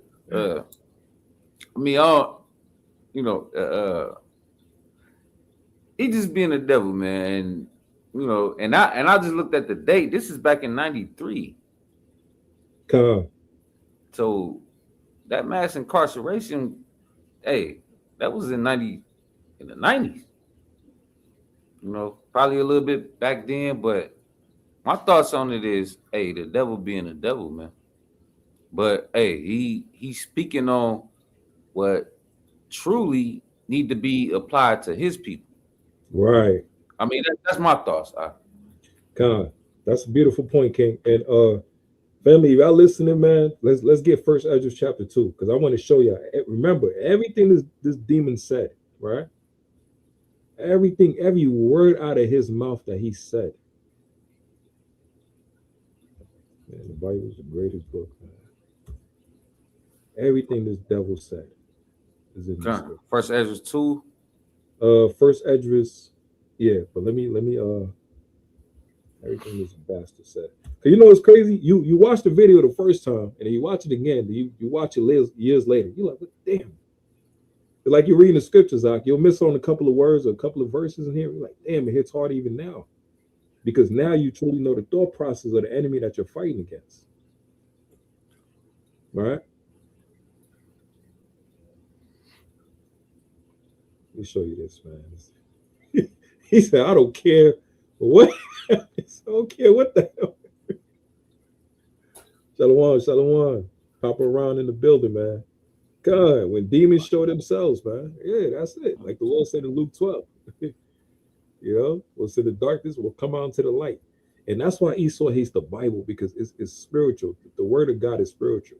he just being a devil, man. And, you know, and I just looked at the date. This is back in '93. So that mass incarceration, hey, that was in the 90s. You know, probably a little bit back then, but my thoughts on it is, hey, the devil being a devil, man. But hey, he's speaking on what truly need to be applied to his people. Right. I mean, that's my thoughts. God, that's a beautiful point, King. And family, if y'all listening, man, let's get First Ezra chapter 2, because I want to show y'all. Remember, everything this demon said, right? Everything, every word out of his mouth that he said. Man, the Bible is the greatest book, man. Everything this devil said is in this book. First Ezra 2. First Ezra, yeah, but let me everything this bastard said. Cause you know what's crazy? You watch the video the first time and then you watch it again, you watch it years later. You're like, damn. It's like you're reading the scriptures, Zach. You'll miss on a couple of words or a couple of verses in here. You're like, damn, it hits hard even now. Because now you truly know the thought process of the enemy that you're fighting against. Right? Let me show you this, man. He said, I don't care what. I don't care what the hell. Shalom. Pop around in the building, man. God, when demons show themselves, man. Yeah, that's it. Like the Lord said in Luke 12. You know, what's in the darkness will come out to the light. And that's why Esau hates the Bible, because it's spiritual. The word of God is spiritual.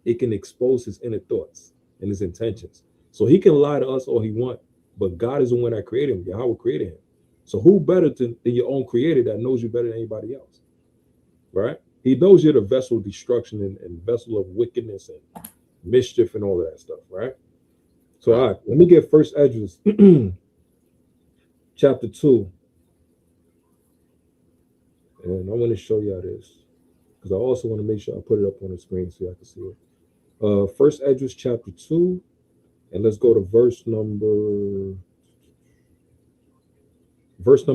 It can expose his inner thoughts and his intentions. So he can lie to us all he wants, but God is the one that created him. Yahweh created him. So who better than your own creator that knows you better than anybody else? Right? He knows you're the vessel of destruction and vessel of wickedness and mischief and all of that stuff, right? So all right, let me get First Ezra chapter 2. And I want to show y'all this, because I also want to make sure I put it up on the screen so y'all can see it. First Ezra chapter 2, and let's go to verse number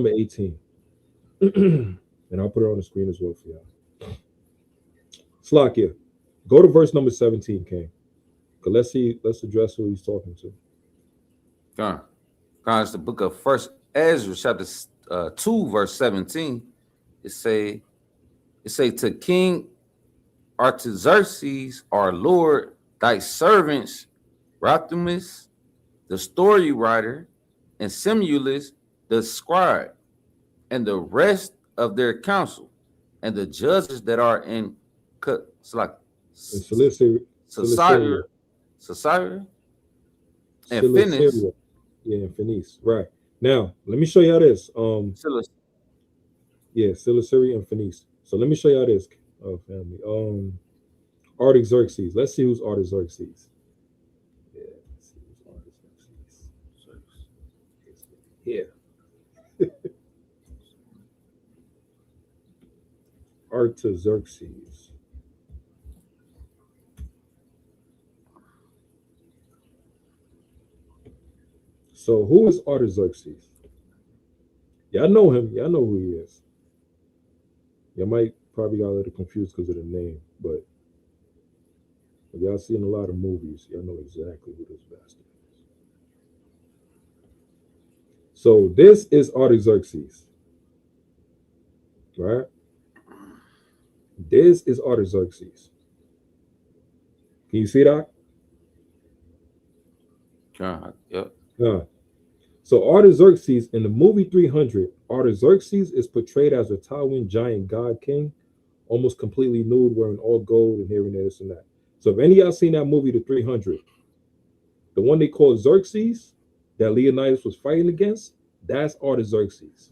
18. And I'll put it on the screen as well for y'all. Slakia, go to verse number 17, King. Let's address who he's talking to. God, it's the book of First Ezra, chapter 2, verse 17. It say to King Artaxerxes, our Lord, thy servants, Rathumus, the story writer, and Simulus, the scribe, and the rest of their council, and the judges that are in Caesarea and Phineas. Yeah, and Phineas. Right. Now, let me show y'all this. Caesarea and Phineas. So let me show y'all this, family. Artaxerxes. Let's see who's Artaxerxes. Yeah, let's see who's Artaxerxes. Yeah. Artaxerxes. So who is Artaxerxes? Y'all know him. Y'all know who he is. Y'all might probably got a little confused because of the name, but If y'all seen a lot of movies, y'all know exactly who this bastard is. So this is Artaxerxes, right? This is Artaxerxes. Can you see that? Yep. So Artaxerxes in the movie 300, Artaxerxes is portrayed as a towering giant god king, almost completely nude, wearing all gold and here and there, this and that. So if any of y'all seen that movie, the 300, the one they call Xerxes, that Leonidas was fighting against, that's Artaxerxes.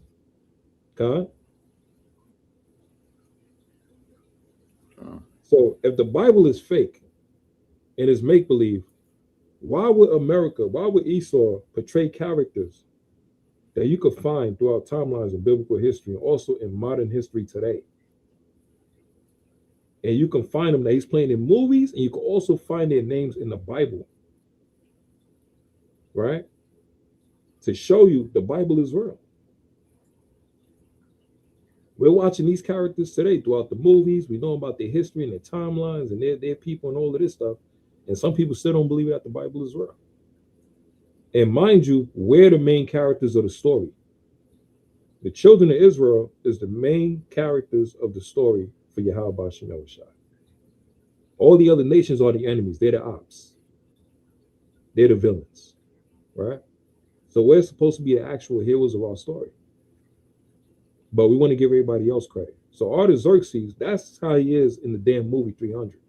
Okay? So if the Bible is fake and is make-believe, why would Esau portray characters that you could find throughout timelines in biblical history and also in modern history today? And you can find them that he's playing in movies, and you can also find their names in the Bible, right? To show you the Bible is real. We're watching these characters today throughout the movies. We know about their history and their timelines and their people and all of this stuff. And some people still don't believe that the Bible is real. And mind you, we're the main characters of the story. The children of Israel is the main characters of the story for Yahweh Shem Yahushua. All the other nations are the enemies. They're the ops. They're the villains, right? So we're supposed to be the actual heroes of our story. But we want to give everybody else credit. So Artaxerxes, that's how he is in the damn movie 300.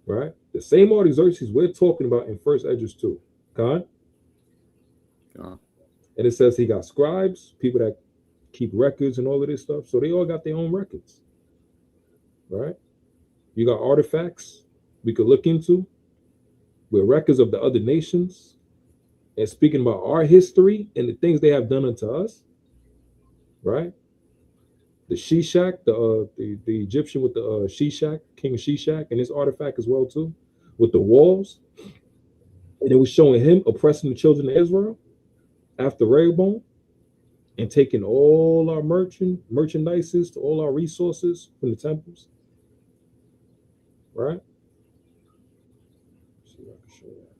Right? The same Artaxerxes we're talking about in 1 Esdras 2. And it says he got scribes, people that keep records and all of this stuff. So they all got their own records. Right? You got artifacts we could look into with records of the other nations and speaking about our history and the things they have done unto us. Right? The Shishak, the Egyptian with the Shishak, King Shishak, and his artifact as well too, with the walls. And it was showing him oppressing the children of Israel after Rehoboam and taking all our merchandises to all our resources from the temples. Right? Let's see if I can show that.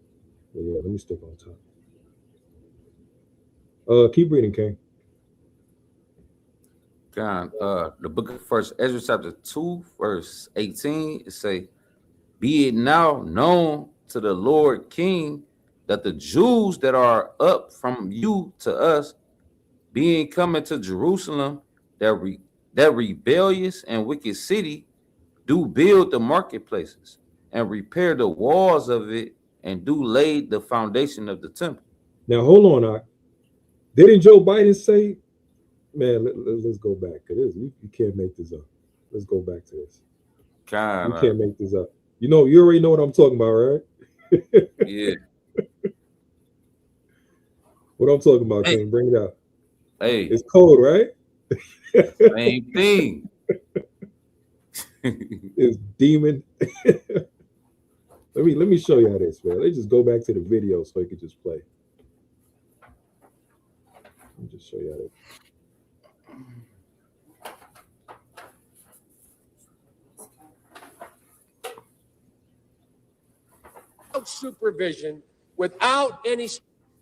But yeah, let me stick on top. Keep reading, King. The book of 1 Esdras chapter 2 verse 18, it say, be it now known to the Lord King that the Jews that are up from you to us, being coming to Jerusalem, that rebellious and wicked city, do build the marketplaces and repair the walls of it and do lay the foundation of the temple. Now hold on, didn't Joe Biden say, man, let's go back to this. You can't make this up. Let's go back to this. You can't make this up. You already know what I'm talking about, right? Yeah. What I'm talking about, King, bring it up. Hey. It's cold, right? Same thing. It's demon. Let me show you how this, man. Let's just go back to the video so I could just play. Let me just show you how this. Supervision, without any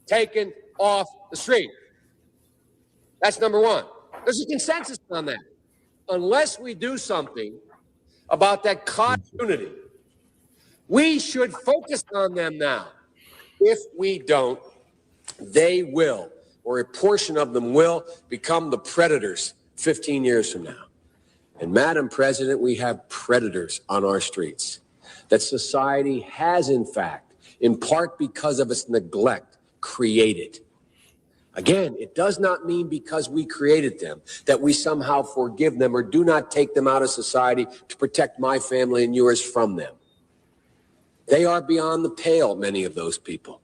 taken off the street. That's number one. There's a consensus on that. Unless we do something about that community, we should focus on them now. If we don't, they will, or a portion of them will, become the predators 15 years from now. And Madam President, we have predators on our streets that society has, in fact, in part because of its neglect, created. Again, it does not mean because we created them that we somehow forgive them or do not take them out of society to protect my family and yours from them. They are beyond the pale, many of those people.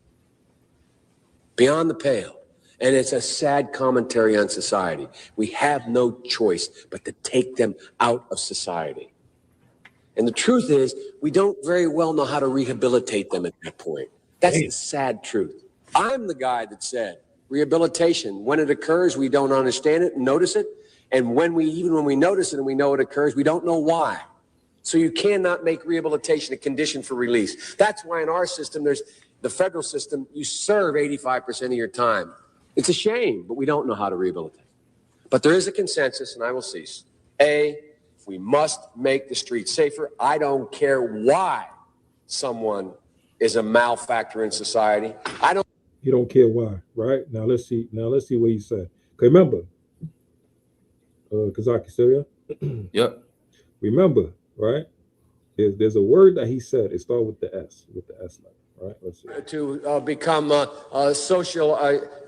Beyond the pale. And it's a sad commentary on society. We have no choice but to take them out of society. And the truth is, we don't very well know how to rehabilitate them at that point. That's the sad truth. I'm the guy that said rehabilitation, when it occurs, we don't understand it and notice it. And when we notice it and we know it occurs, we don't know why. So you cannot make rehabilitation a condition for release. That's why in our system, there's the federal system, you serve 85% of your time. It's a shame, but we don't know how to rehabilitate. But there is a consensus, and I will cease. A, we must make the streets safer. I don't care why someone is a malfactor in society. You don't care why, right? Now let's see what he said. Okay, remember, Kazaki, still there? Yep. Remember, right? There's a word that he said. It starts with the S letter, right? Let's see. To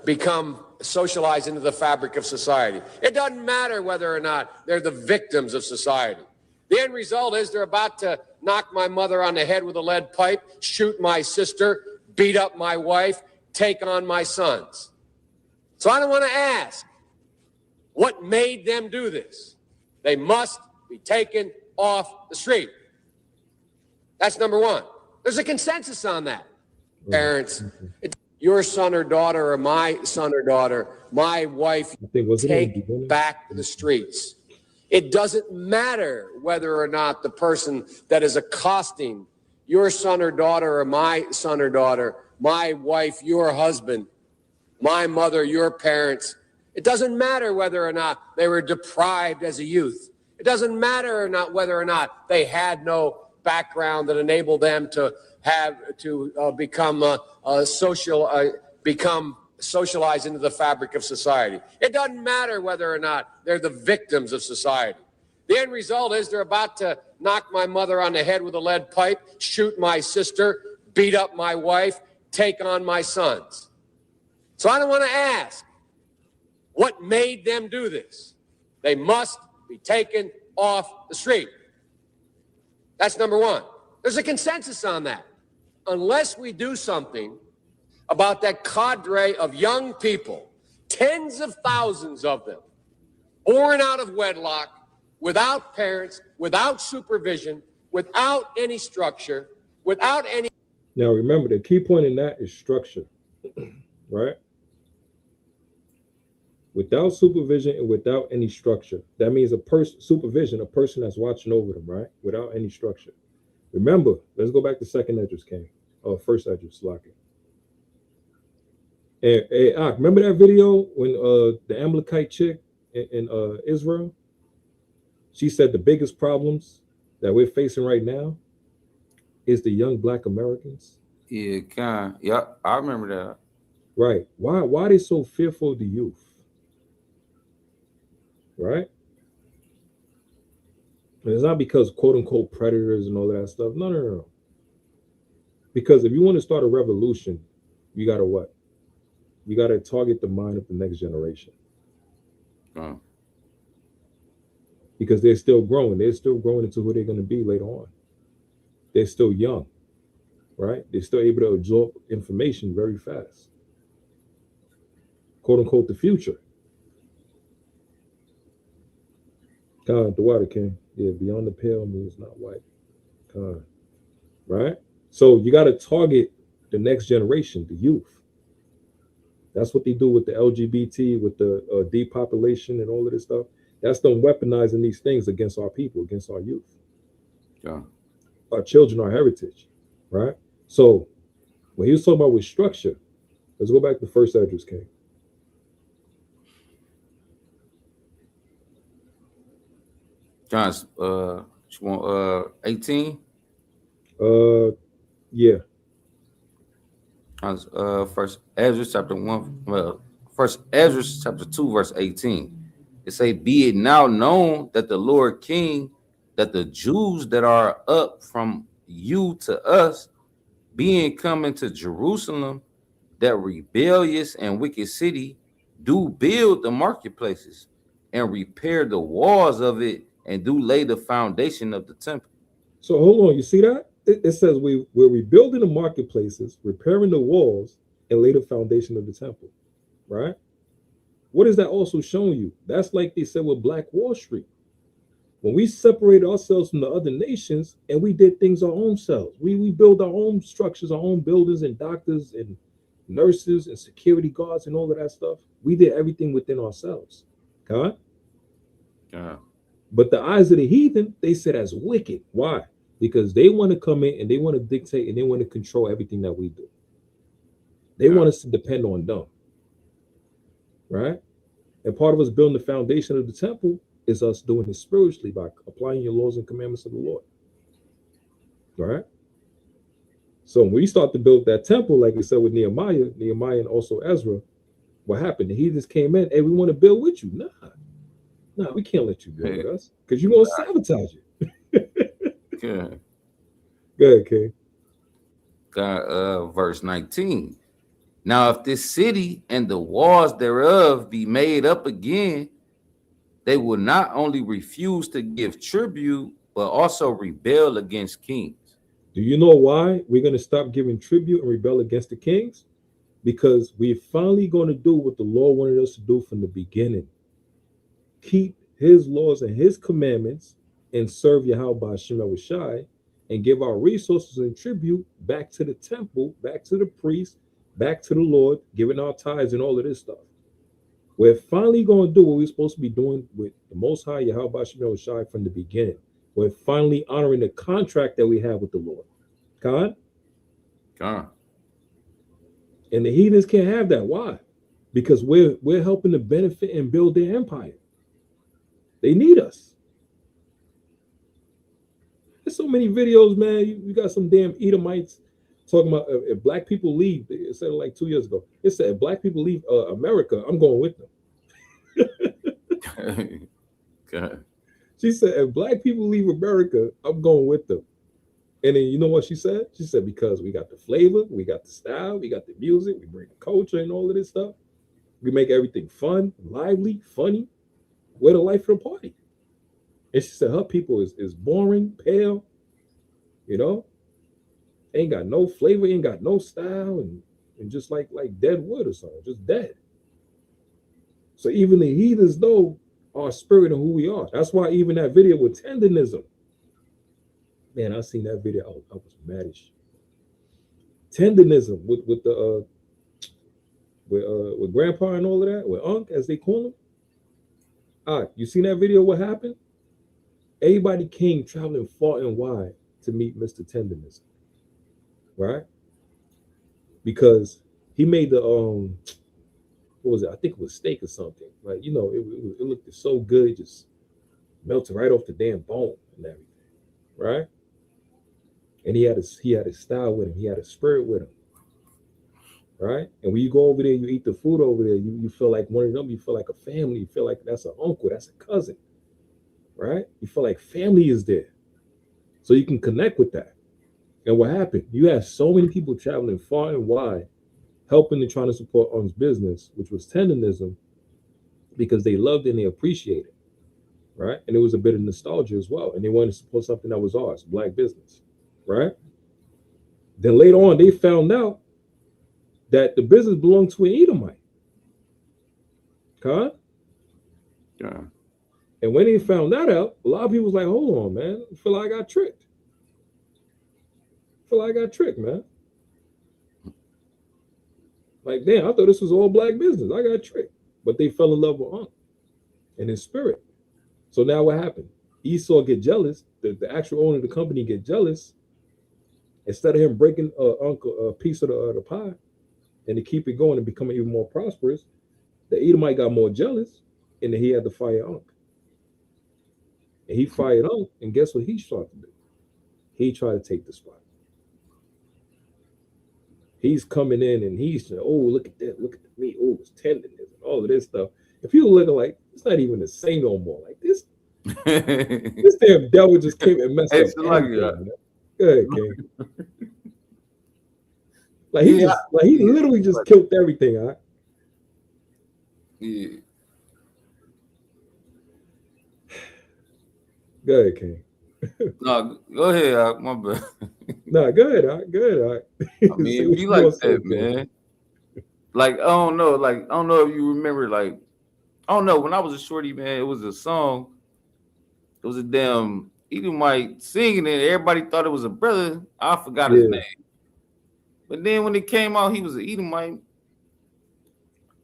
become socialized into the fabric of society. It doesn't matter whether or not they're the victims of society. The end result is they're about to knock my mother on the head with a lead pipe, shoot my sister, beat up my wife, take on my sons. So I don't want to ask what made them do this. They must be taken off the street. That's number one. There's a consensus on that. Parents, your son or daughter or my son or daughter, my wife, take back to the streets. It doesn't matter whether or not the person that is accosting your son or daughter or my son or daughter, my wife, your husband, my mother, your parents. It doesn't matter whether or not they were deprived as a youth. It doesn't matter or not whether or not they had no background that enabled them to become socialized into the fabric of society. It doesn't matter whether or not they're the victims of society. The end result is they're about to knock my mother on the head with a lead pipe, shoot my sister, beat up my wife, take on my sons. So I don't want to ask what made them do this. They must be taken off the street. That's number one. There's a consensus on that. Unless we do something about that cadre of young people, tens of thousands of them, born out of wedlock, without parents, without supervision, without any structure, without any... Now remember, the key point in that is structure, right? Without supervision and without any structure. That means a person that's watching over them, right? Without any structure. Remember, let's go back to second Esdras came, first Esdras, Slaki. And remember that video when the Amalekite chick in Israel, she said the biggest problems that we're facing right now is the young Black Americans. Yeah, I remember that. Right. Why are they so fearful of the youth? Right? And it's not because quote unquote predators and all that stuff. No. Because if you want to start a revolution, you gotta what? You gotta target the mind of the next generation. Because they're still growing. They're still growing into who they're gonna be later on. They're still young, right? They're still able to absorb information very fast. Quote unquote the future. God, the water king. Yeah, beyond the pale means not white. God. Right? So you got to target the next generation, the youth. That's what they do with the LGBT, with the depopulation and all of this stuff. That's them weaponizing these things against our people, against our youth. Yeah. Our children, our heritage. Right? So when he was talking about with structure, let's go back to first Esdras came. John's you want 18? Yeah. John's first Esdras chapter 1. Well, first Esdras chapter 2, verse 18. It say, be it now known that the Lord King, that the Jews that are up from you to us, being come into Jerusalem, that rebellious and wicked city, do build the marketplaces and repair the walls of it, and do lay the foundation of the temple. So hold on, you see that? It says we're rebuilding the marketplaces, repairing the walls, and lay the foundation of the temple, right? What is that also showing you? That's like they said with Black Wall Street. When we separated ourselves from the other nations and we did things our own selves, we build our own structures, our own buildings and doctors and nurses and security guards and all of that stuff. We did everything within ourselves. God? Yeah. But the eyes of the heathen, they said as wicked. Why? Because they want to come in and they want to dictate and they want to control everything that we do. They want us to depend on them. Right? And part of us building the foundation of the temple is us doing it spiritually by applying your laws and commandments of the Lord. Right? So when we start to build that temple, like we said with Nehemiah and also Ezra, what happened? The heathens came in, hey, we want to build with you. Nah, we can't let you build with us because you're going to sabotage it. Good. Go ahead, King. Verse 19. Now, if this city and the walls thereof be made up again, they will not only refuse to give tribute, but also rebel against kings. Do you know why we're going to stop giving tribute and rebel against the kings? Because we're finally going to do what the Lord wanted us to do from the beginning. Keep his laws and his commandments and serve Yahweh Hashem Yahushai and give our resources and tribute back to the temple, back to the priest, back to the Lord, giving our tithes and all of this stuff. We're finally going to do what we're supposed to be doing with the Most High Yahweh Hashem Yahushai from the beginning. We're finally honoring the contract that we have with the Lord. God? And the heathens can't have that. Why? Because we're helping to benefit and build their empire. They need us. There's so many videos, man. You got some damn Edomites talking about if black people leave. It said it like 2 years ago. It said if black people leave America, I'm going with them. God. She said, if black people leave America, I'm going with them. And then you know what she said? She said, because we got the flavor, we got the style, we got the music, we bring the culture and all of this stuff. We make everything fun, lively, funny. We're the life of the party. And she said her people is boring, pale, you know, ain't got no flavor, ain't got no style, and just like dead wood or something, just dead. So even the heathens know our spirit and who we are. That's why even that video with tendonism, man, I seen that video. I was mad as shit. Tendonism with grandpa and all of that, with Unc, as they call him. All right, you seen that video? What happened? Everybody came traveling far and wide to meet Mr. Tendonism, right? Because he made the what was it? I think it was steak or something. Like, you know, it looked so good, it just melted right off the damn bone and everything, right? And he had a style with him. He had a spirit with him, right? And when you go over there, you eat the food over there, you feel like one of them. You feel like a family. You feel like that's an uncle, that's a cousin, right? You feel like family is there, so you can connect with that. And what happened? You had so many people traveling far and wide, helping and trying to support Unc's business, which was tendonism, because they loved it and they appreciated it, right? And it was a bit of nostalgia as well. And they wanted to support something that was ours, black business, right? Then later on, they found out that the business belonged to an Edomite. Huh? Yeah. And when they found that out, a lot of people was like, hold on, man. I feel like I got tricked. Man. Like, damn, I thought this was all black business. I got tricked. But they fell in love with Unc and his spirit. So now what happened? Esau get jealous. The actual owner of the company get jealous. Instead of him breaking Unc a piece of the pie and to keep it going and becoming even more prosperous, the Edomite got more jealous, and then he had to fire Unc. And he fired Unc, and guess what he tried to do? He tried to take the spot. He's coming in and he's saying, oh, look at that, look at the meat, oh, it's tenderness and all of this stuff. And people looking like it's not even the same no more. Like this, this damn devil just came and messed up. Go ahead, King. Like he literally just killed everything, huh? Yeah. Go ahead, King. No, go ahead, my bad. No, go ahead. I mean, it be like that, man. Like, I don't know if you remember, like, I don't know, when I was a shorty, man, it was a song. It was a damn Edomite singing it. Everybody thought it was a brother. I forgot his name. But then when it came out, he was an Edomite.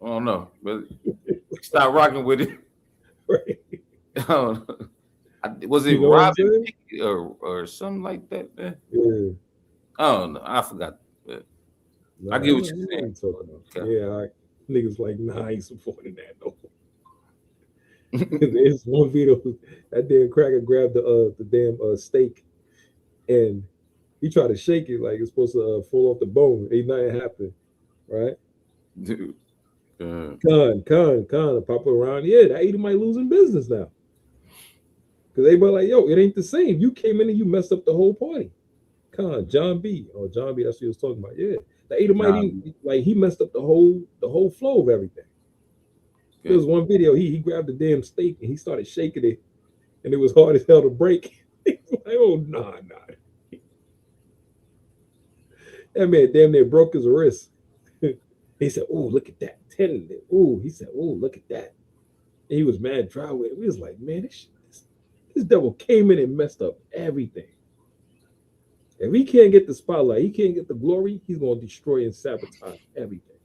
I don't know, but stop rocking with it. Right. I don't know. Was it You know what I'm Robin saying? Picke or something like that, man? Yeah. Oh no, I forgot. But Nah, I get what I you're know saying. what you're talking about. Okay. Yeah, niggas like, nah, I ain't supporting that no. There's one video that damn cracker grabbed the damn steak and he tried to shake it like it's supposed to fall off the bone. Ain't nothing happened, right? Dude. Con, pop around. Yeah, that Edomite losing business now. Because everybody like, yo, it ain't the same. You came in and you messed up the whole party. John B. Oh, John B. That's what he was talking about. Yeah, the Edomite, he messed up the whole flow of everything. There was one video. He grabbed the damn steak and he started shaking it, and it was hard as hell to break. He's like, oh nah. That man damn near broke his wrist. He said, "Oh, look at that tendon." Oh, he said, "Oh, look at that." And he was mad dry with it. We was like, man, this devil came in and messed up everything. If he can't get the spotlight, he can't get the glory, he's gonna destroy and sabotage everything.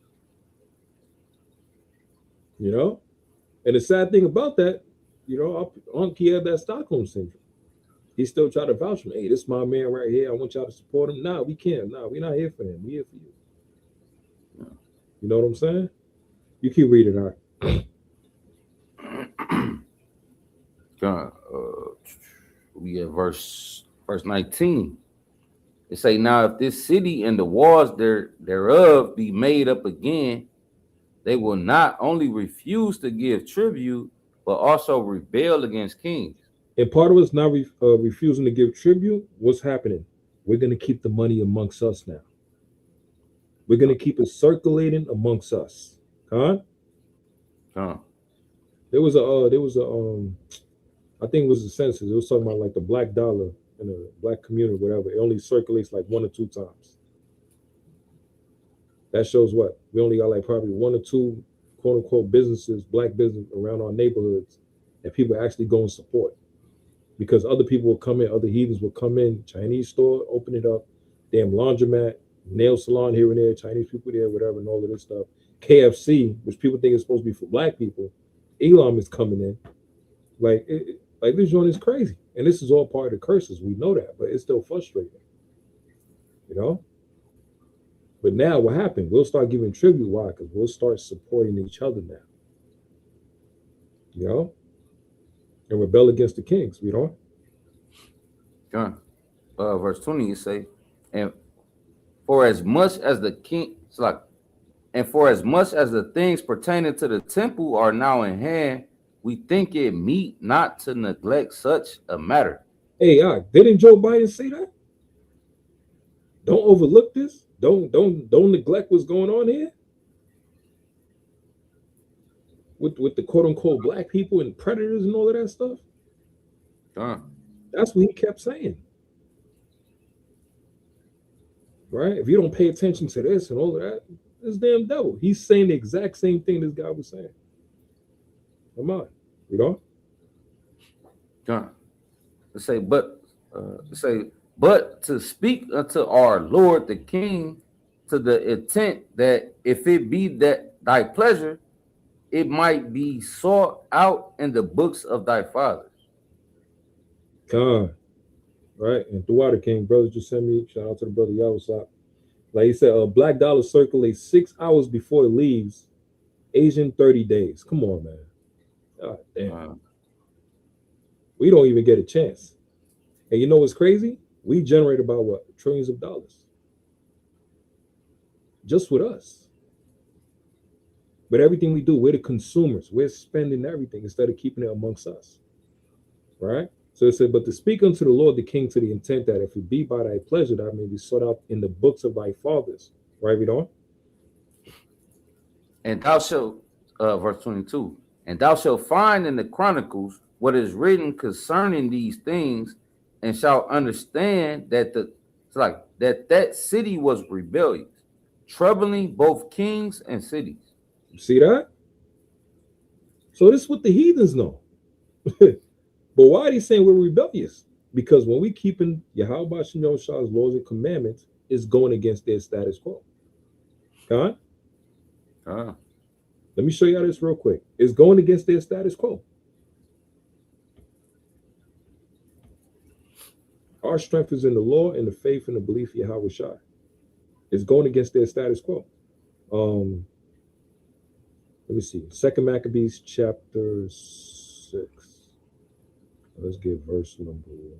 You know? And the sad thing about that, you know, Unc had that Stockholm syndrome. He still tried to vouch for me. Hey, this is my man right here. I want y'all to support him. Nah, we can't. Nah, we're not here for him. We're here for you. You know what I'm saying? You keep reading, all right. We at verse 19. It say, now if this city and the walls thereof be made up again, they will not only refuse to give tribute, but also rebel against kings. And part of us now refusing to give tribute, what's happening? We're going to keep the money amongst us now. We're going to keep it circulating amongst us. There was a I think it was the census. It was talking about like the black dollar in the black community, whatever. It only circulates like 1 or 2 times. That shows what? We only got like probably 1 or 2 quote unquote businesses, black business around our neighborhoods that people actually go and support. Because other people will come in, other heathens will come in, Chinese store, open it up, damn laundromat, nail salon here and there, Chinese people there, whatever, and all of this stuff. KFC, which people think is supposed to be for black people, Elam is coming in. Like this joint is crazy. And this is all part of the curses. We know that, but it's still frustrating. You know? But now what happened? We'll start giving tribute. Why? Because we'll start supporting each other now. You know? And rebel against the kings, you know? Verse 20, you say, and for as much as the king, it's like, and for as much as the things pertaining to the temple are now in hand, we think it meet not to neglect such a matter. Hey, didn't Joe Biden say that? Don't overlook this. Don't neglect what's going on here with the quote unquote black people and predators and all of that stuff. That's what he kept saying. Right? If you don't pay attention to this and all of that, this damn devil. He's saying the exact same thing this guy was saying. Come on, you know? But to speak unto our Lord the King to the intent that if it be that thy pleasure, it might be sought out in the books of thy fathers. God, right? And throughout the King, brothers just sent me, shout out to the brother Yawasop. Like he said, a black dollar circulates 6 hours before it leaves, Asian 30 days. Come on, man. God damn. We don't even get a chance. And you know what's crazy? We generate about what? Trillions of dollars. Just with us. But everything we do, we're the consumers. We're spending everything instead of keeping it amongst us. Right? So it said, but to speak unto the Lord the King to the intent that if it be by thy pleasure, that may be sought out in the books of thy fathers. Right, read on. And thou shalt, verse 22, and thou shalt find in the Chronicles what is written concerning these things, and shalt understand that that city was rebellious, troubling both kings and cities. You see that? So this is what the heathens know. But why are they saying we're rebellious? Because when we keeping Yahweh Shem Shah's laws and commandments, it's going against their status quo. Let me show y'all this real quick. It's going against their status quo. Our strength is in the law and the faith and the belief in Yahweh Shai. It's going against their status quo. Let me see. 2 Maccabees chapter 6. Let's get verse number 1.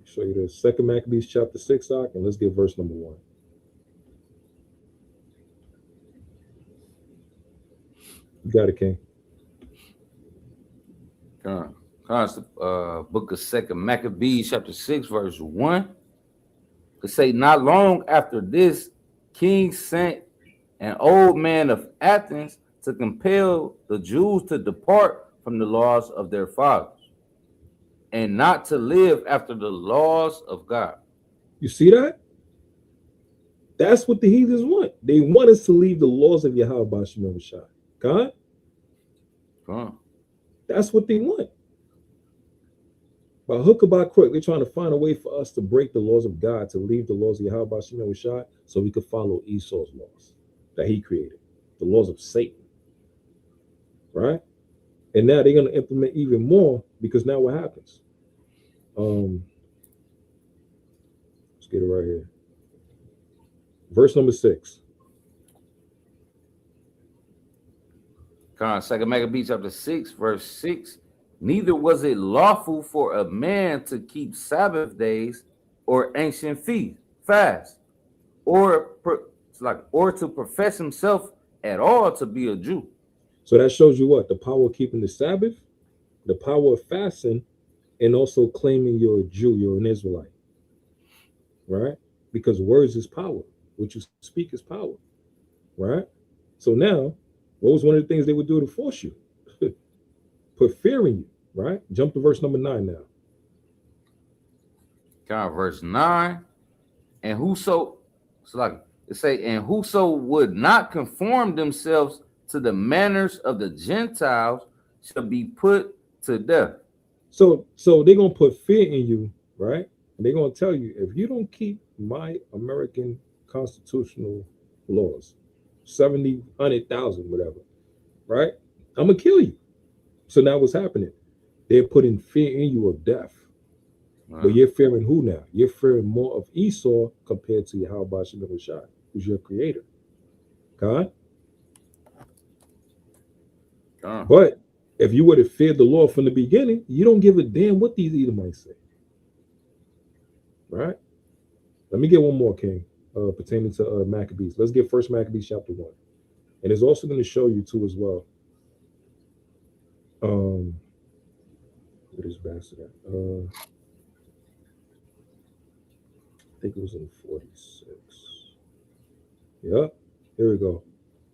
Show you this. 2 Maccabees chapter 6, and let's get verse number 1. You got it, King. Book of 2 Maccabees chapter 6, verse 1. To say, not long after this, King sent an old man of Athens to compel the Jews to depart from the laws of their fathers and not to live after the laws of God. You see that? That's what the heathens want. They want us to leave the laws of Yahweh B'Shem Shai. God? That's what they want. By hook or by crook, they're trying to find a way for us to break the laws of God, to leave the laws of Yahweh B'Shem Shai, so we could follow Esau's laws that he created, the laws of Satan. Right? And now they're going to implement even more, because now what happens? Let's get it right here. Verse number 6. 2 Maccabees chapter 6, verse 6. Neither was it lawful for a man to keep Sabbath days or ancient fasts, or to profess himself at all to be a Jew. So that shows you what? The power of keeping the Sabbath, the power of fasting, and also claiming you're a Jew, you're an Israelite. Right? Because words is power. What you speak is power. Right? So now, what was one of the things they would do to force you? Put fear in you, right? Jump to verse number 9 now. Verse 9. And whoso would not conform themselves to the manners of the Gentiles shall be put to death. So they're gonna put fear in you, right? And they're gonna tell you, if you don't keep my American constitutional laws, 70, 100,000, whatever, right? I'm gonna kill you. So now what's happening? They're putting fear in you of death. Right. But you're fearing who now? You're fearing more of Esau compared to Yahweh B'Shem Shai, who's your creator. God? But if you would have feared the Lord from the beginning, you don't give a damn what these Edomites say. Right? Let me get one more, King, pertaining to Maccabees. Let's get 1 Maccabees chapter 1. And it's also going to show you too as well. What is bastard at? I think it was in 46. Yeah, here we go.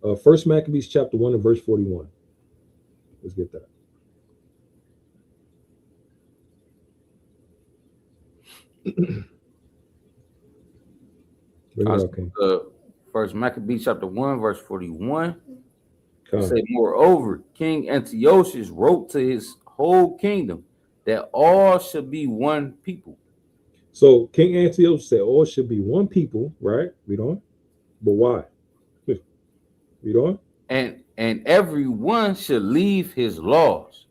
1 Maccabees chapter 1 and verse 41. Let's get that. First Maccabees chapter 1, verse 41. Say, moreover, King Antiochus wrote to his whole kingdom that all should be one people. So King Antiochus said all should be one people, right? Read on. But why? Read on. And everyone should leave his laws,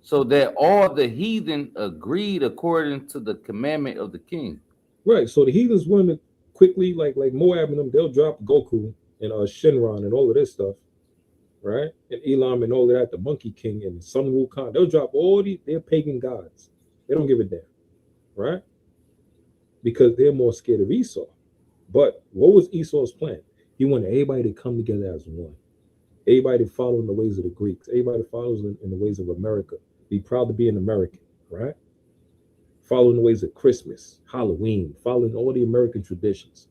so that all the heathen agreed according to the commandment of the king. Right. So the heathens want to quickly, like Moab and them, they'll drop Goku and Shinron and all of this stuff. Right? And Elam and all of that, the Monkey King and Sun Wukong, they'll drop all their pagan gods. They don't give a damn. Right? Because they're more scared of Esau. But what was Esau's plan? He wanted everybody to come together as one. Everybody to follow in the ways of the Greeks. Everybody follows in the ways of America. Be proud to be an American, right? Following the ways of Christmas, Halloween, following all the American traditions.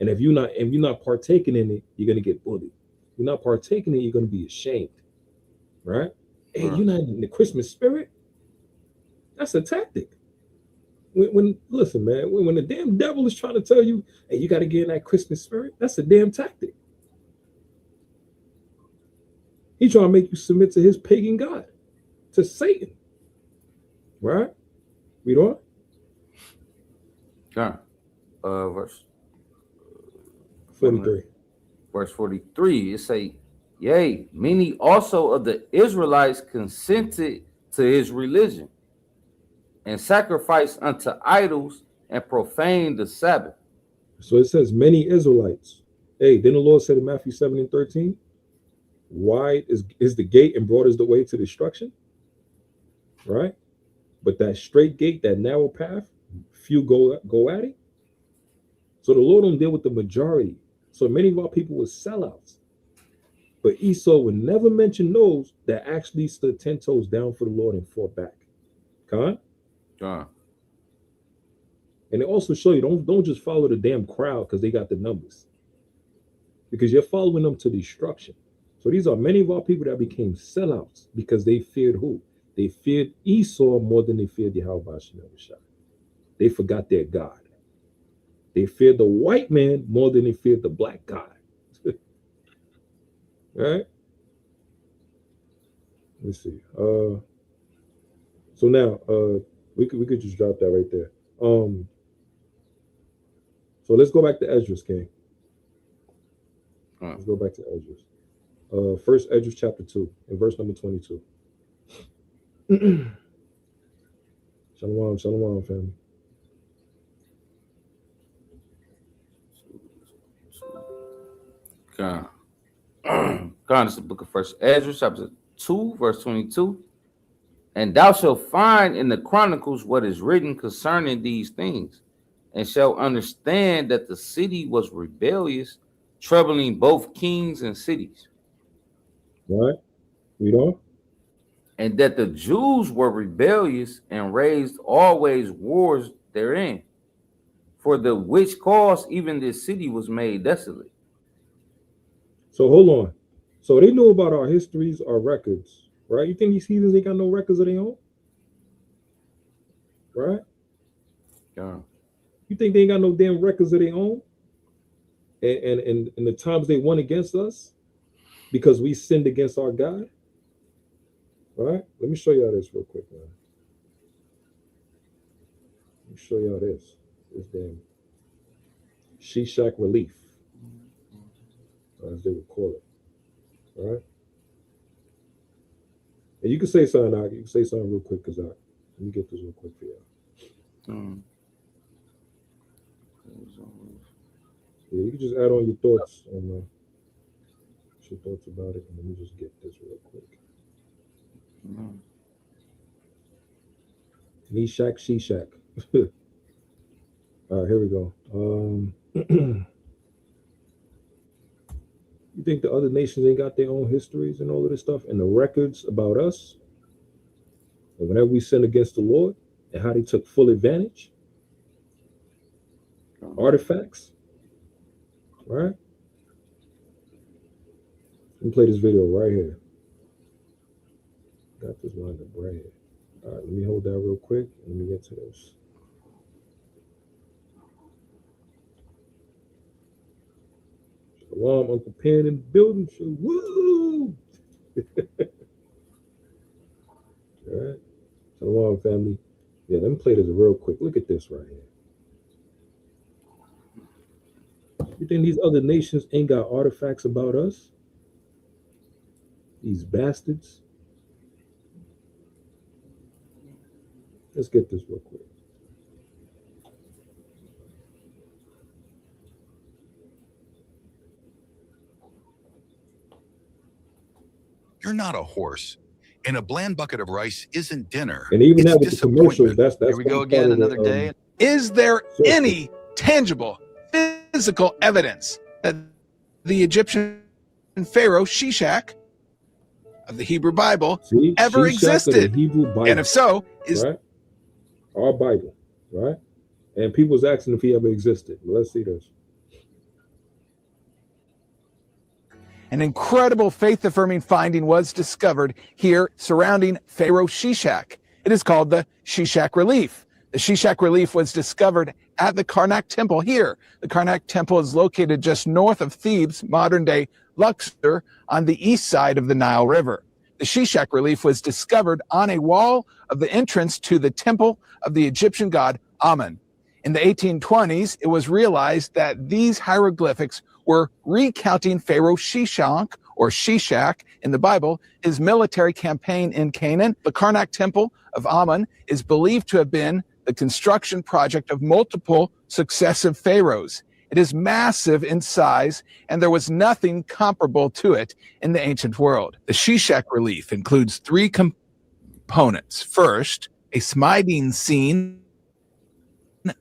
And if you're not partaking in it, you're gonna get bullied. You're not partaking in it, you're gonna be ashamed, right? Hey, you're not in the Christmas spirit. That's a tactic. Listen, man, when the damn devil is trying to tell you, hey, you got to get in that Christmas spirit, that's a damn tactic. He's trying to make you submit to his pagan god, to Satan. Right? Read on. Verse 43. Verse 43, it say, yea, many also of the Israelites consented to his religion, and sacrificed unto idols, and profaned the Sabbath. So it says many Israelites. Hey, didn't the Lord say in Matthew 7:13, wide is the gate and broad is the way to destruction? Right? But that straight gate, that narrow path, few go at it. So the Lord don't deal with the majority. So many of our people were sellouts. But Esau would never mention those that actually stood 10 toes down for the Lord and fought back. Con? Con. And it also show you, don't just follow the damn crowd because they got the numbers. Because you're following them to destruction. So these are many of our people that became sellouts because they feared who? They feared Esau more than they feared Yahweh Shem Shah. They forgot their God. They feared the white man more than they feared the black God. Right? Let's see. So now we could just drop that right there. So let's go back to Esdras, King. Let's go back to Esdras. First Esdras chapter 2 and verse number 22. Shalom, shalom, family. God, it's the book of First Esdras, chapter 2, verse 22. And thou shalt find in the Chronicles what is written concerning these things, and shall understand that the city was rebellious, troubling both kings and cities. Right? Read on. And that the Jews were rebellious and raised always wars therein, for the which cause even this city was made desolate. So hold on. So they know about our histories, our records, right? You think these heathens ain't got no records of their own? Right? Yeah. You think they ain't got no damn records of their own? And the times they won against us because we sinned against our God? Right? Let me show y'all this real quick, man. Let me show y'all this. This damn Shishak relief, as they would call it. Right? And you can say something out. You can say something real quick, because let me get this real quick for y'all. Yeah, you can just add on your thoughts and your thoughts about it, and let me just get this real quick. Meshach, Shishak. All right, here we go. You think the other nations ain't got their own histories and all of this stuff and the records about us? And whenever we sin against the Lord and how they took full advantage? Artifacts? Right? Let me play this video right here. Got this lined up right here. All right, let me hold that real quick. Let me get to this. Shalom, Uncle Pen in the building. Woo! All right. Shalom, family. Yeah, let me play this real quick. Look at this right here. You think these other nations ain't got artifacts about us? These bastards. Let's get this real quick. You're not a horse, and a bland bucket of rice isn't dinner. And even it's that with the commercials, that's Here we go again, another day. Is there any tangible, physical evidence that the Egyptian Pharaoh Shishak of the Hebrew Bible ever existed? And if so, is right? Our Bible, right? And people was asking if he ever existed. Let's see this. An incredible faith-affirming finding was discovered here surrounding Pharaoh Shishak. It is called the Shishak Relief. The Shishak Relief was discovered at the Karnak Temple here. The Karnak Temple is located just north of Thebes, modern-day Luxor, on the east side of the Nile River. The Shishak Relief was discovered on a wall of the entrance to the temple of the Egyptian god Amun. In the 1820s, it was realized that these hieroglyphics were recounting Pharaoh Shishak, or Shishak in the Bible, his military campaign in Canaan. The Karnak Temple of Amun is believed to have been the construction project of multiple successive pharaohs. It is massive in size, and there was nothing comparable to it in the ancient world. The Shishak relief includes three components. First, a smiting scene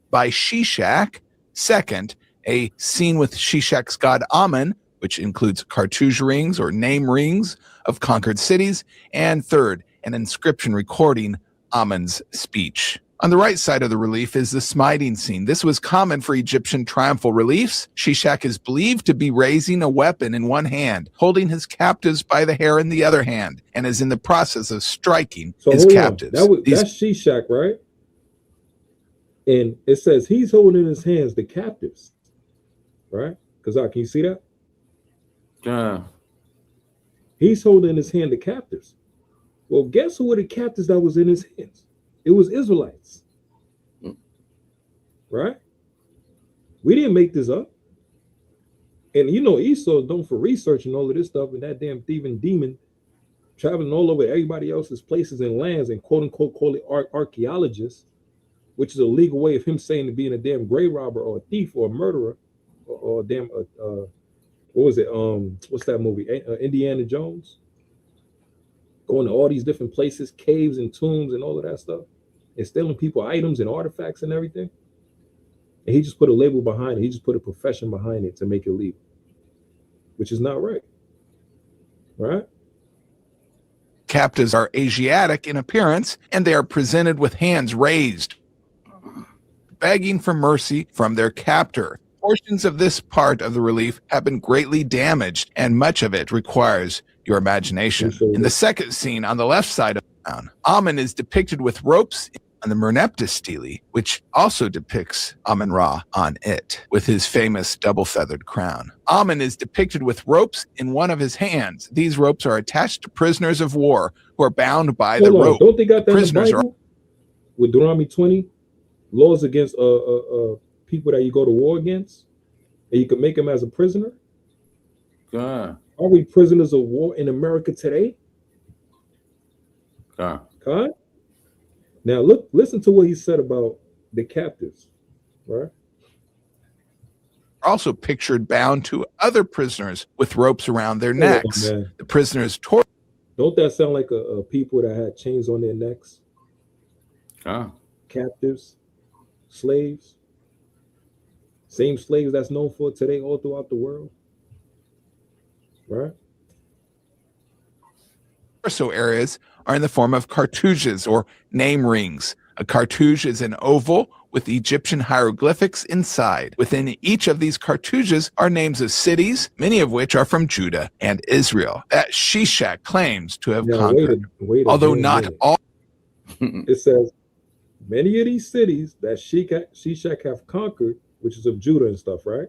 by Shishak. Second, a scene with Shishak's god Amun, which includes cartouche rings or name rings of conquered cities. And third, an inscription recording Amun's speech. On the right side of the relief is the smiting scene. This was common for Egyptian triumphal reliefs. Shishak is believed to be raising a weapon in one hand, holding his captives by the hair in the other hand, and is in the process of striking his captives. That's Shishak, right? And it says he's holding in his hands the captives, right? Kazak, can you see that? Yeah. He's holding in his hand the captives. Well, guess who were the captives that was in his hands? It was Israelites, right? We didn't make this up. And you know, Esau's known for researching all of this stuff, and that damn thieving demon traveling all over everybody else's places and lands and quote unquote call it archaeologists, which is a legal way of him saying to being a damn grave robber or a thief or a murderer or damn what was it? What's that movie? Indiana Jones. Going to all these different places, caves and tombs and all of that stuff, and stealing people items and artifacts and everything. And he just put a label behind it. He just put a profession behind it to make it legal, which is not right. Right? Captives are Asiatic in appearance, and they are presented with hands raised, begging for mercy from their captor. Portions of this part of the relief have been greatly damaged, and much of it requires your imagination. In the second scene on the left side of the town, Amun is depicted with ropes on the Merneptah stele, which also depicts Amun-Ra on it, with his famous double-feathered crown. Amun is depicted with ropes in one of his hands. These ropes are attached to prisoners of war who are bound by the rope. Don't they got that prisoners in the Bible? With Deuteronomy 20, laws against people that you go to war against, and you can make them as a prisoner? God. Are we prisoners of war in America today? God. Now listen to what he said about the captives, right? Also pictured bound to other prisoners with ropes around their necks. The prisoners tore. Don't that sound like a people that had chains on their necks? Captives, slaves, same slaves that's known for today all throughout the world. Right. Torso areas are in the form of cartouches or name rings. A cartouche is an oval with Egyptian hieroglyphics inside. Within each of these cartouches are names of cities, many of which are from Judah and Israel, that Shishak claims to have conquered. Although not all. It says many of these cities that Shishak have conquered, which is of Judah and stuff, right?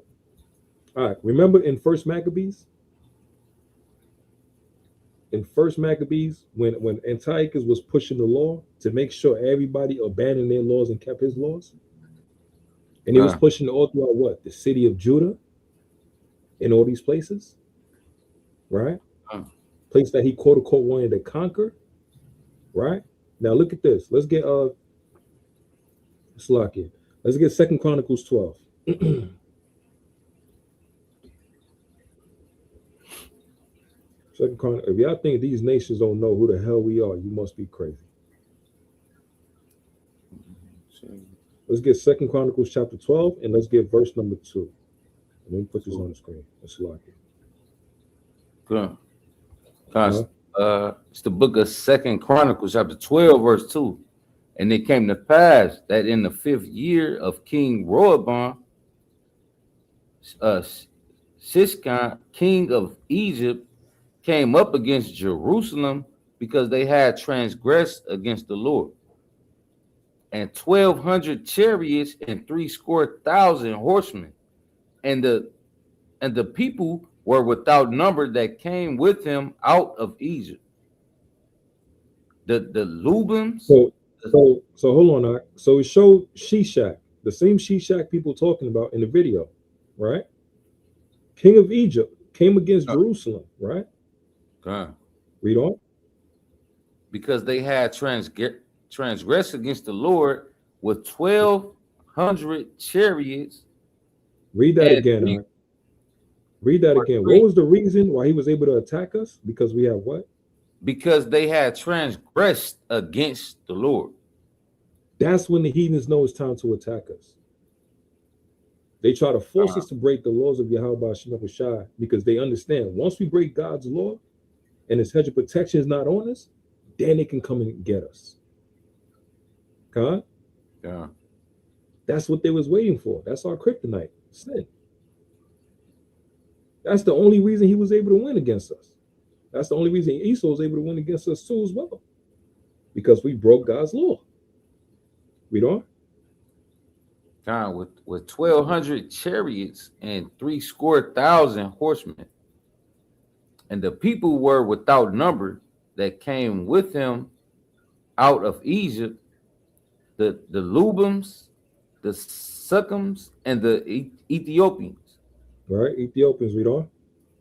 All right. Remember in First Maccabees? In First Maccabees, when Antiochus was pushing the law to make sure everybody abandoned their laws and kept his laws, and he was pushing all throughout what? The city of Judah and all these places, right? Place that he quote unquote wanted to conquer, right? Now look at this. Let's get Let's get 2 Chronicles 12. If y'all think these nations don't know who the hell we are, you must be crazy. Let's get 2 Chronicles chapter 12, and let's get verse number 2. Let me put this on the screen. Let's lock it. Good. It's the book of 2 Chronicles chapter 12, verse 2. And it came to pass that in the 5th year of King Rehoboam, Shishak, king of Egypt, came up against Jerusalem because they had transgressed against the Lord. And 1,200 chariots and 70,000 horsemen. And the people were without number that came with him out of Egypt. The Lubims. So hold on. So it showed Shishak, the same Shishak people talking about in the video, right? King of Egypt, came against Jerusalem, right? God. Read on. Because they had transgressed against the Lord with 1,200 chariots. Read that again. Read that again. What was the reason why he was able to attack us? Because we have what? Because they had transgressed against the Lord. That's when the heathens know it's time to attack us. They try to force us to break the laws of Yahweh Shai because they understand once we break God's law and his hedge of protection is not on us, then they can come and get us. God? Yeah. That's what they was waiting for. That's our kryptonite, sin. That's the only reason he was able to win against us. That's the only reason Esau was able to win against us too as well. Because we broke God's law. Read on. God, with 1,200 chariots and 7,000 horsemen. And the people were without number that came with him out of Egypt, the Lubims, the Succums, and the Ethiopians. Right, Ethiopians, read on.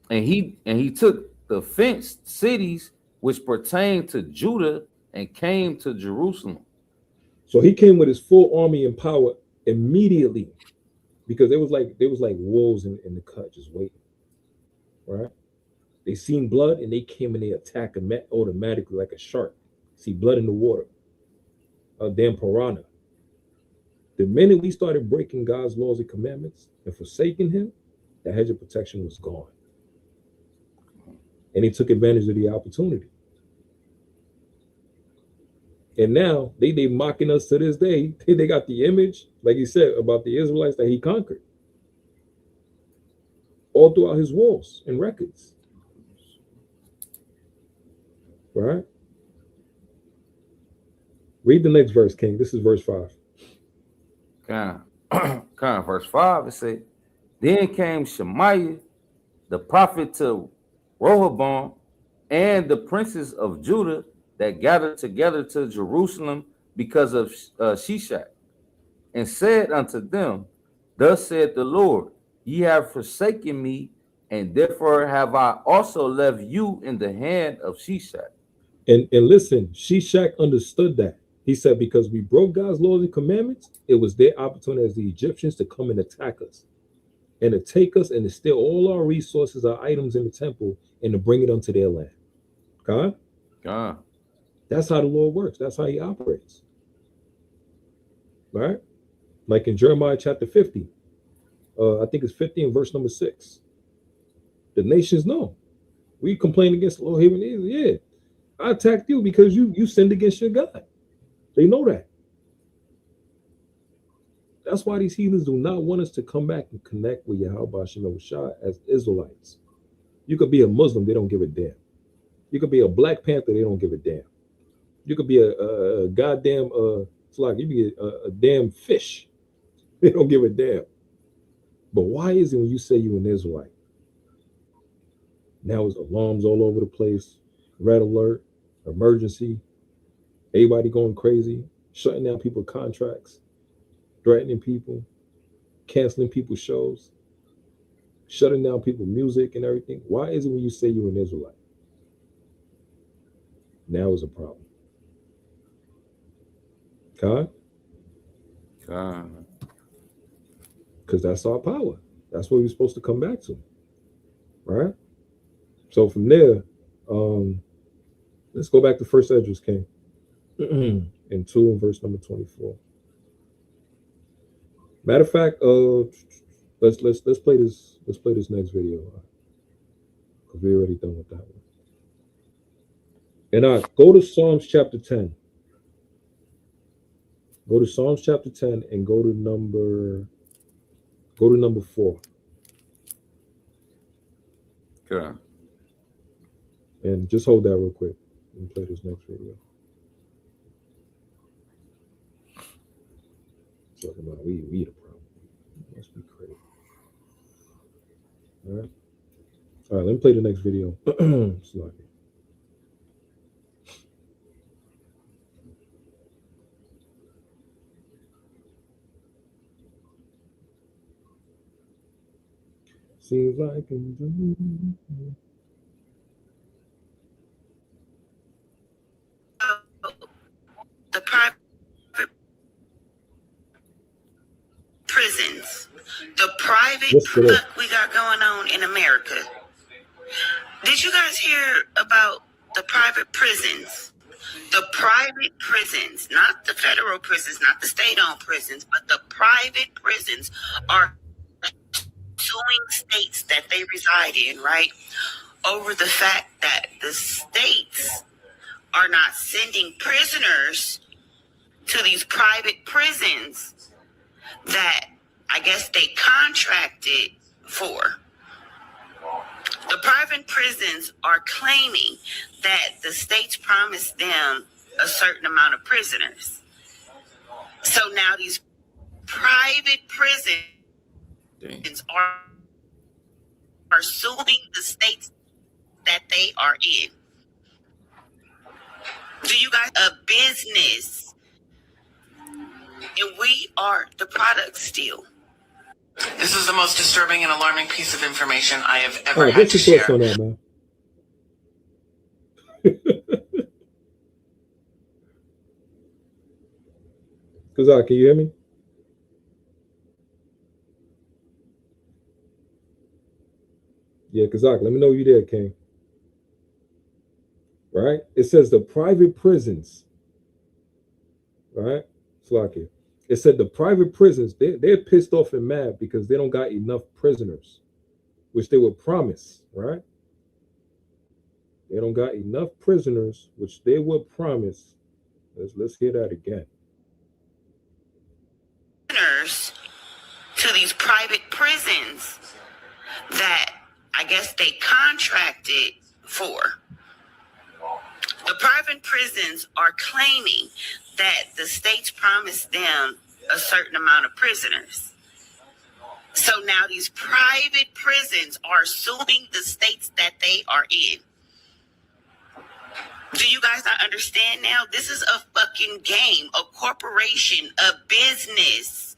And he took the fenced cities which pertained to Judah and came to Jerusalem. So he came with his full army and power immediately, because there was like wolves in the cut just waiting. Right? They seen blood and they came and they attacked automatically like a shark. See blood in the water. A damn piranha. The minute we started breaking God's laws and commandments and forsaking him, the hedge of protection was gone. And he took advantage of the opportunity. And now they mocking us to this day. They got the image, like he said, about the Israelites that he conquered. All throughout his walls and records. Right? Read the next verse, King. This is verse 5. Verse 5, it said, then came Shemaiah, the prophet, to Rehoboam, and the princes of Judah that gathered together to Jerusalem because of Shishak, and said unto them, thus said the Lord, ye have forsaken me, and therefore have I also left you in the hand of Shishak. And listen, Shishak understood that. He said, because we broke God's laws and commandments, it was their opportunity as the Egyptians to come and attack us and to take us and to steal all our resources, our items in the temple, and to bring it unto their land. God? God. That's how the Lord works. That's how he operates. Right? Like in Jeremiah chapter 50. I think it's 50 and verse number 6. The nations know. We complain against the Lord here in Israel. Yeah. I attacked you because you sinned against your God. They know that. That's why these heathens do not want us to come back and connect with Yahweh Shem Shai as Israelites. You could be a Muslim, they don't give a damn. You could be a Black Panther, they don't give a damn. You could be a goddamn it's like you be a damn fish. They don't give a damn. But why is it when you say you're an Israelite? Now it's alarms all over the place, red alert, emergency, everybody going crazy, shutting down people's contracts, threatening people, canceling people's shows, shutting down people's music and everything. Why is it when you say you're an Israelite? Now is a problem. God? God. Because that's our power. That's what we're supposed to come back to. Right? So from there, let's go back to First Esdras, King. In 2 and verse number 24. Matter of fact, let's play this next video. Because we're already done with that one. And go to Psalms chapter 10. Go to Psalms chapter 10 and go to number 4. Okay. And just hold that real quick and play this next video. Talking about we the problem. Must be crazy. All right, let me play the next video. Sloppy. Seems like a dream. The private prisons, the private fuck we got going on in America. Did you guys hear about the private prisons? The private prisons, not the federal prisons, not the state-owned prisons, but the private prisons are suing states that they reside in, right? Over the fact that the states are not sending prisoners to these private prisons that I guess they contracted for. The private prisons are claiming that the states promised them a certain amount of prisoners. So now these private prisons are suing the states that they are in. Do you guys a business? And we are the product still. This is the most disturbing and alarming piece of information I have All ever right, had what's to your thoughts share. on that, man? Kazak, can you hear me? Yeah, Kazak, let me know you there, King. Right? It says the private prisons. Right? Slakia. It said the private prisons, they're pissed off and mad because they don't got enough prisoners, which they were promised, right? They don't got enough prisoners, which they were promised. Let's hear that again. Prisoners to these private prisons that I guess they contracted for. The private prisons are claiming that the states promised them a certain amount of prisoners. So now these private prisons are suing the states that they are in. Do you guys not understand now? This is a fucking game, a corporation, a business.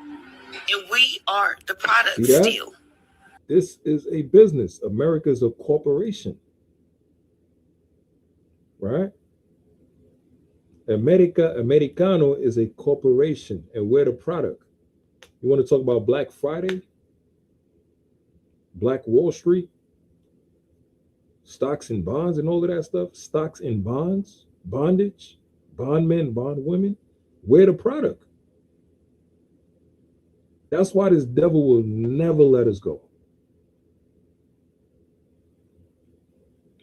And we are the product See that? still. This is a business. America's a corporation. Right? Americano is a corporation, and we're the product. You want to talk about Black Friday? Black Wall Street? Stocks and bonds and all of that stuff? Stocks and bonds? Bondage? Bondmen, bondwomen? We're the product. That's why this devil will never let us go.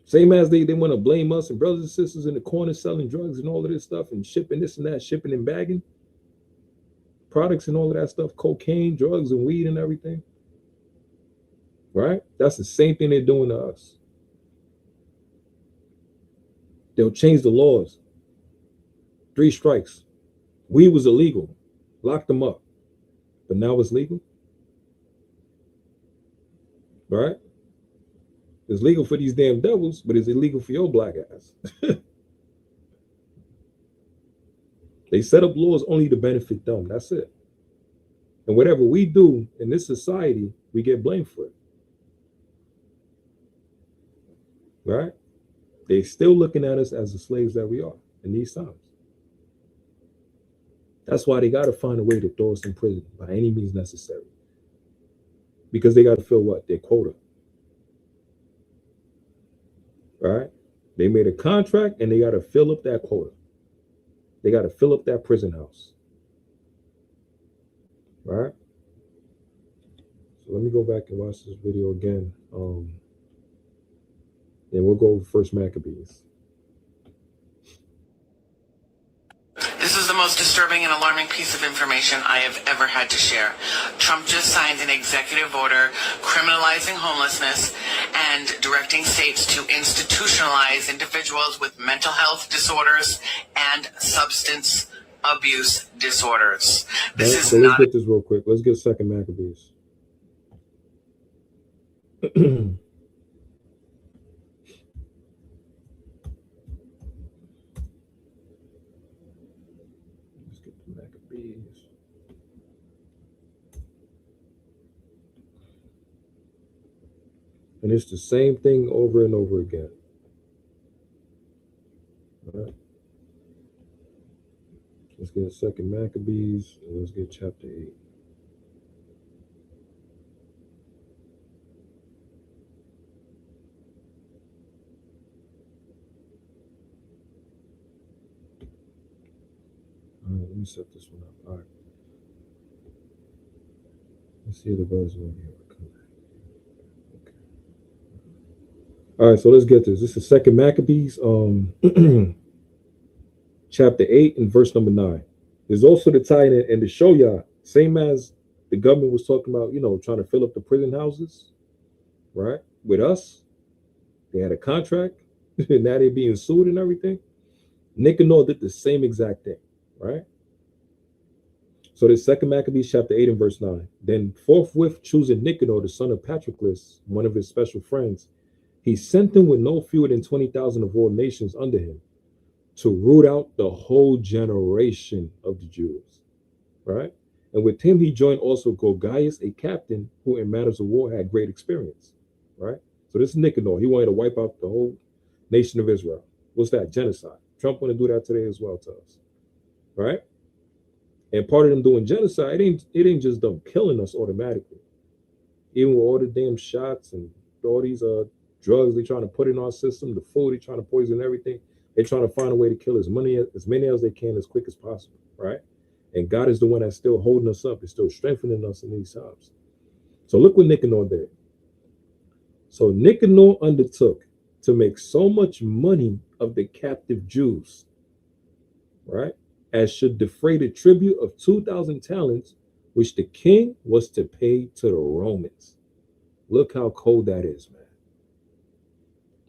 Same as they want to blame us and brothers and sisters in the corner selling drugs and all of this stuff and shipping this and that, shipping and bagging products and all of that stuff, cocaine, drugs and weed and everything. Right? That's the same thing they're doing to us. They'll change the laws. 3 strikes. Weed was illegal. Locked them up. But now it's legal. Right? It's legal for these damn devils, but it's illegal for your black ass. They set up laws only to benefit them. That's it. And whatever we do in this society, we get blamed for it. Right? They're still looking at us as the slaves that we are in these times. That's why they got to find a way to throw us in prison by any means necessary. Because they got to fill what? Their quota. Right? They made a contract and they got to fill up that quota. They got to fill up that prison house. Right? So let me go back and watch this video again. And we'll go over First Maccabees. This is the most disturbing and alarming piece of information I have ever had to share. Trump just signed an executive order criminalizing homelessness and directing states to institutionalize individuals with mental health disorders and substance abuse disorders. This is so not... let's get this real quick. Let's get Second Maccabees. And it's the same thing over and over again. All right. Let's get 2 Maccabees, and let's get chapter 8. All right, let me set this one up. All right. Let's see if the brothers want here. Okay. All right, so let's get this. This is 2 Maccabees, chapter 8 and verse number 9. There's also the tie in and to show y'all, same as the government was talking about, trying to fill up the prison houses, right? With us, they had a contract, and now they're being sued and everything. Nicanor did the same exact thing, right? So this 2 Maccabees chapter 8 and verse 9. Then forthwith choosing Nicanor, the son of Patroclus, one of his special friends, he sent him with no fewer than 20,000 of all nations under him to root out the whole generation of the Jews, right? And with him he joined also Gorgias, a captain who in matters of war had great experience, right? So this is Nicanor. He wanted to wipe out the whole nation of Israel. What's that? Genocide. Trump want to do that today as well to us, right? And part of them doing genocide, it ain't just them killing us automatically. Even with all the damn shots and all these drugs they trying to put in our system, the food they trying to poison everything. They're trying to find a way to kill as many as they can as quick as possible, right? And God is the one that's still holding us up. It's still strengthening us in these times. So look what Nicanor did. So Nicanor undertook to make so much money of the captive Jews, right, as should defray the tribute of 2,000 talents, which the king was to pay to the Romans. Look how cold that is, man.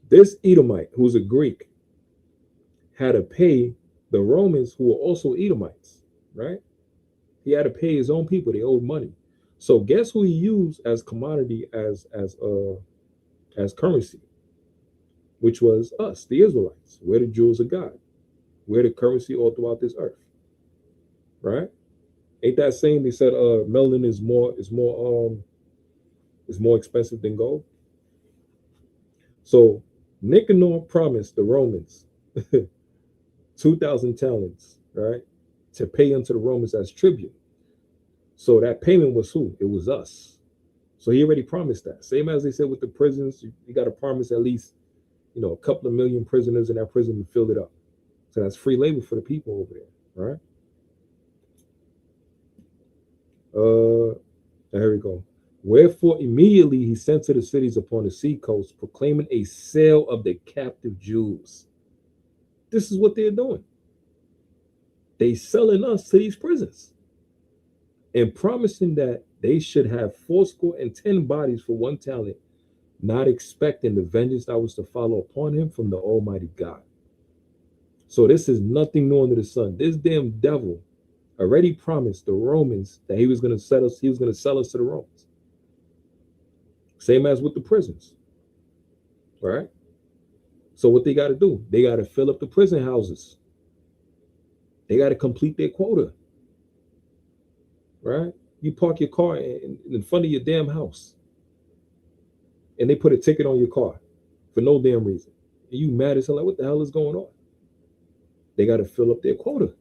This Edomite, who's a Greek, had to pay the Romans, who were also Edomites, right? He had to pay his own people. They owed money. So guess who he used as commodity, as currency, which was us, the Israelites. We're the jewels of God. We're the currency all throughout this earth, right? Ain't that saying they said melanin is more expensive than gold? So Nicanor promised the Romans 2,000 talents, right, to pay unto the Romans as tribute. So that payment was who? It was us. So he already promised that. Same as they said with the prisons, you got to promise at least, a couple of million prisoners in that prison to fill it up. So that's free labor for the people over there, right? Here we go. Wherefore immediately he sent to the cities upon the sea coast, proclaiming a sale of the captive Jews. This is what they're doing. They selling us to these prisons and promising that they should have 80 bodies for 1 talent, not expecting the vengeance that was to follow upon him from the Almighty God. So this is nothing new under the sun. This damn devil already promised the Romans that he was going to sell us to the Romans. Same as with the prisons, right? So what they got to do? They got to fill up the prison houses. They got to complete their quota, right? You park your car in front of your damn house, and they put a ticket on your car for no damn reason. And you mad as hell, like, what the hell is going on? They got to fill up their quota.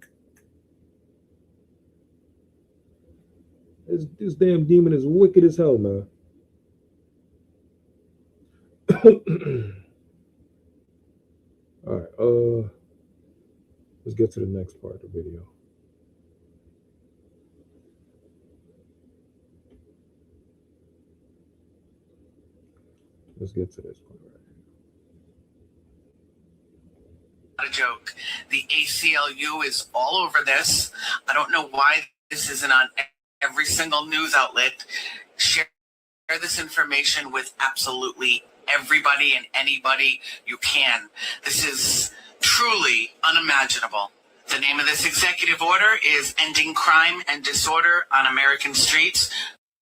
This damn demon is wicked as hell, man. All right, let's get to the next part of the video. Let's get to this part right here. Not a joke. The ACLU is all over this. I don't know why this isn't on every single news outlet. Share this information with absolutely everybody and anybody you can. This is truly unimaginable. The name of this executive order is Ending Crime and Disorder on American Streets.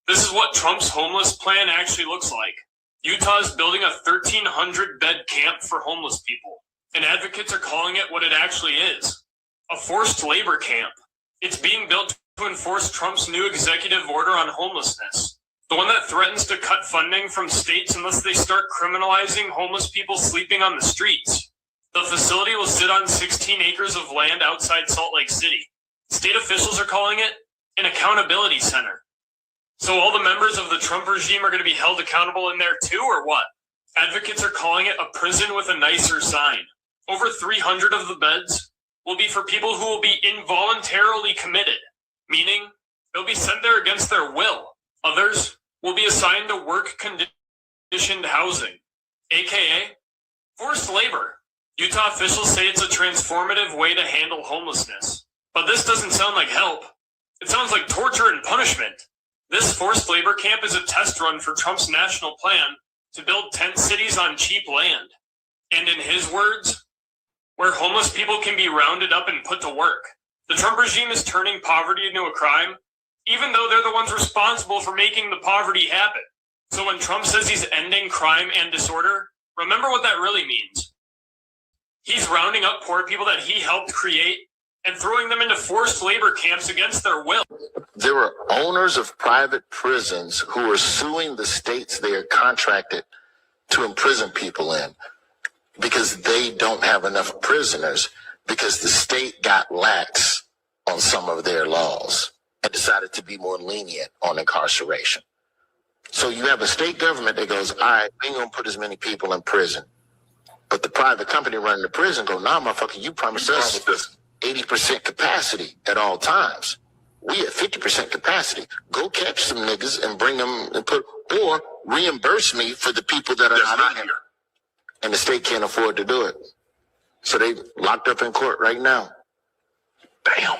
This is what Trump's homeless plan actually looks like. Utah's building a 1,300-bed camp for homeless people, and advocates are calling it what it actually is, a forced labor camp. It's being built to enforce Trump's new executive order on homelessness. The one that threatens to cut funding from states unless they start criminalizing homeless people sleeping on the streets. The facility will sit on 16 acres of land outside Salt Lake City. State officials are calling it an accountability center. So all the members of the Trump regime are going to be held accountable in there too, or what? Advocates are calling it a prison with a nicer sign. Over 300 of the beds will be for people who will be involuntarily committed, meaning they'll be sent there against their will. Others will be assigned to work-conditioned housing, aka forced labor. Utah officials say it's a transformative way to handle homelessness. But this doesn't sound like help. It sounds like torture and punishment. This forced labor camp is a test run for Trump's national plan to build tent cities on cheap land. And in his words, where homeless people can be rounded up and put to work. The Trump regime is turning poverty into a crime, even though they're the ones responsible for making the poverty happen. So when Trump says he's ending crime and disorder, remember what that really means. He's rounding up poor people that he helped create and throwing them into forced labor camps against their will. There were owners of private prisons who were suing the states they are contracted to imprison people in because they don't have enough prisoners because the state got lax on some of their laws and decided to be more lenient on incarceration. So you have a state government that goes, all right, we ain't gonna put as many people in prison. But the private company running the prison go, nah, motherfucker, you promised us 80% capacity at all times. We at 50% capacity. Go catch some niggas and bring them and or reimburse me for the people that are not here. And the state can't afford to do it. So they locked up in court right now. Bam.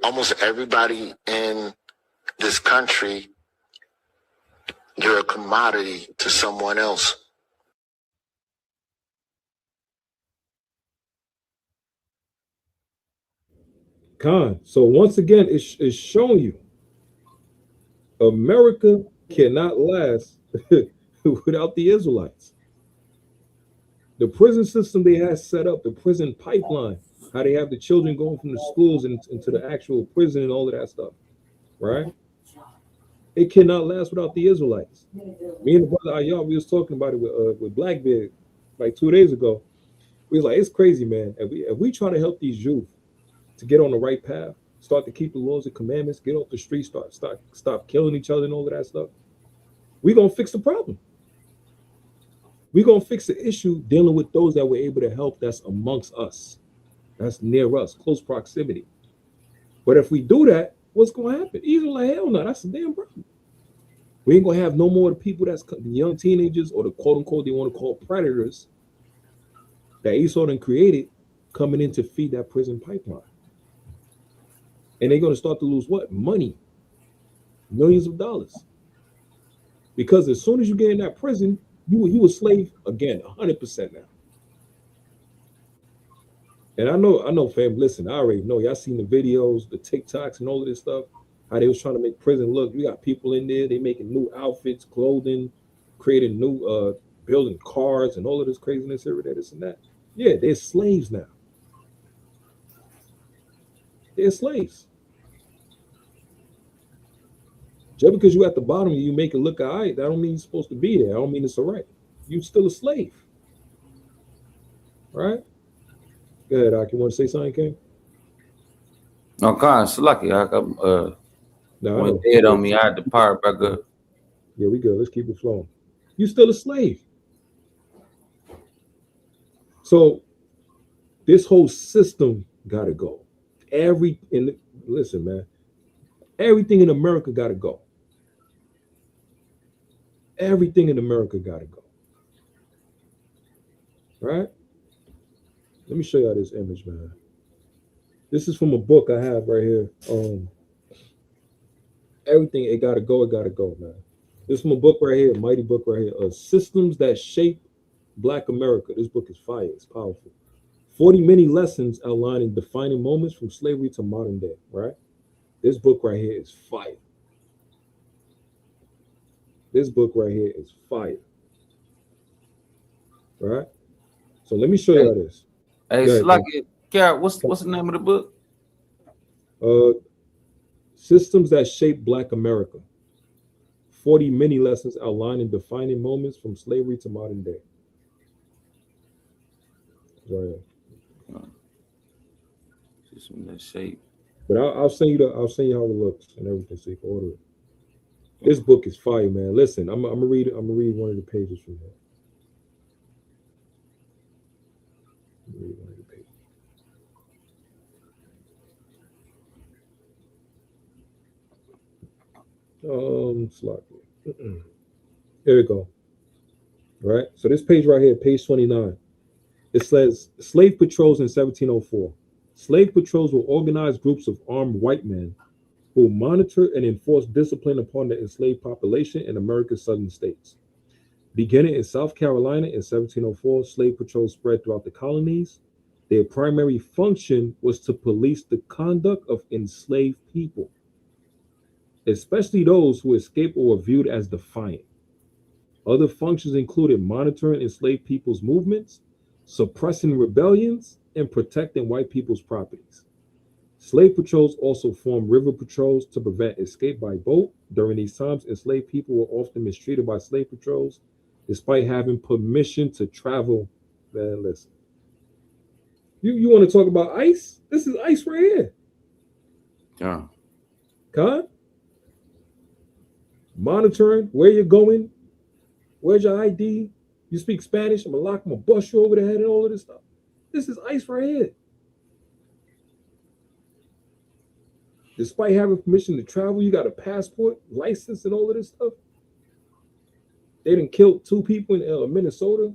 Almost everybody in this country, you're a commodity to someone else. Con. So once again, it's showing you America cannot last without the Israelites. The prison system they have set up, the prison pipeline, how they have the children going from the schools into the actual prison and all of that stuff, right? It cannot last without the Israelites. Me and the brother Ayah, we was talking about it with Blackbeard like 2 days ago. We was like, it's crazy, man. If we try to help these youth to get on the right path, start to keep the laws and commandments, get off the streets, stop killing each other and all of that stuff, we're going to fix the problem. We're going to fix the issue dealing with those that we're able to help that's amongst us, that's near us, close proximity. But if we do that, what's going to happen? Either like, hell no, that's a damn problem. We ain't going to have no more of the people that's the young teenagers or the quote unquote they want to call predators that Esau done created coming in to feed that prison pipeline. And they're going to start to lose what? Money. Millions of dollars. Because as soon as you get in that prison, you a slave again, 100% now. And I know, fam, listen, I already know. Y'all seen the videos, the TikToks and all of this stuff, how they was trying to make prison look. You got people in there, they making new outfits, clothing, creating new, building cars and all of this craziness, every day, this and that. Yeah, they're slaves now. They're slaves. Just because you at the bottom, you make it look all right, that don't mean you're supposed to be there. I don't mean it's all right. You're still a slave. All right? Go ahead, Ak. You want to say something, King? No, God, it's lucky. I went dead on me. I had to power back up. Yeah, we good. Let's keep it flowing. You still a slave. So this whole system gotta go. Listen, man. Everything in America gotta go. Everything in America gotta go. Right? Let me show y'all this image, man. This is from a book I have right here. Everything, it gotta go, man. This is from a book right here, a mighty book right here. Systems That Shape Black America. This book is fire, it's powerful. 40 many lessons outlining defining moments from slavery to modern day, right? This book right here is fire. This book right here is fire. Right? So let me show y'all this. Hey, it's like it. Garrett, what's the name of the book? Systems that shaped Black America. 40 mini lessons outlining defining moments from slavery to modern day. Right. System that shape. But I'll send you how it looks and everything so you can order it. This book is fire, man. Listen, I'm gonna read one of the pages from here. Read one of the pages. Here we go. All right. So this page right here, page 29. It says slave patrols in 1704. Slave patrols were organized groups of armed white men who monitored and enforced discipline upon the enslaved population in America's southern states. Beginning in South Carolina in 1704, slave patrols spread throughout the colonies. Their primary function was to police the conduct of enslaved people, especially those who escaped or were viewed as defiant. Other functions included monitoring enslaved people's movements, suppressing rebellions, and protecting white people's properties. Slave patrols also formed river patrols to prevent escape by boat. During these times, enslaved people were often mistreated by slave patrols, despite having permission to travel. Man, listen. You want to talk about ICE? This is ICE right here. Yeah. Con? Monitoring where you're going. Where's your ID? You speak Spanish? I'm gonna bust you over the head and all of this stuff. This is ICE right here. Despite having permission to travel, you got a passport, license, and all of this stuff. They done killed 2 people in Minnesota,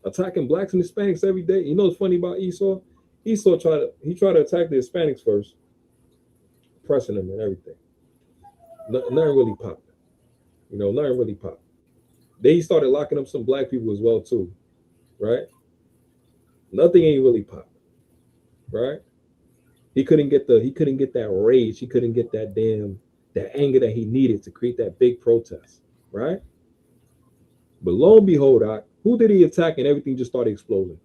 attacking blacks and Hispanics every day. You know what's funny about Esau? Esau tried to attack the Hispanics first, pressing them and everything. Nothing really popped. Nothing really popped. They started locking up some black people as well too, right? Nothing ain't really popped, right? He couldn't get that rage. He couldn't get that anger that he needed to create that big protest, right? But lo and behold, who did he attack and everything just started exploding?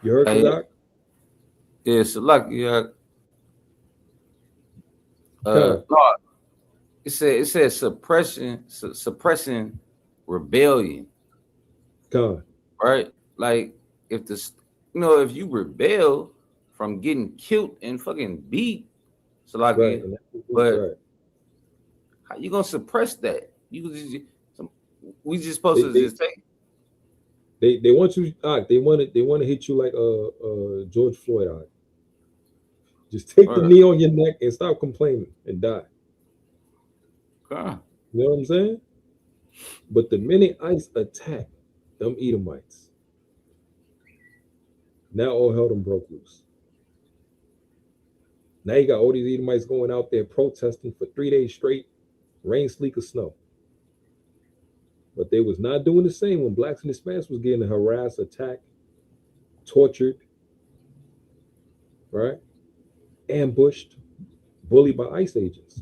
You heard that? Yeah, Salakia. It said suppressing rebellion. God. Right? Like if you rebel from getting killed and fucking beat, Salakia, Right. but how you gonna suppress that? We just supposed to just take. They want you. They want to hit you like George Floyd. Just take the knee on your neck and stop complaining and die. Okay. You know what I'm saying? But the minute ICE attacked them Edomites, now all hell done broke loose. Now you got all these Edomites going out there protesting for 3 days straight, rain, sleet, or snow. But they was not doing the same when blacks and Hispanics was getting harassed, attacked, tortured, right? Ambushed, bullied by ICE agents.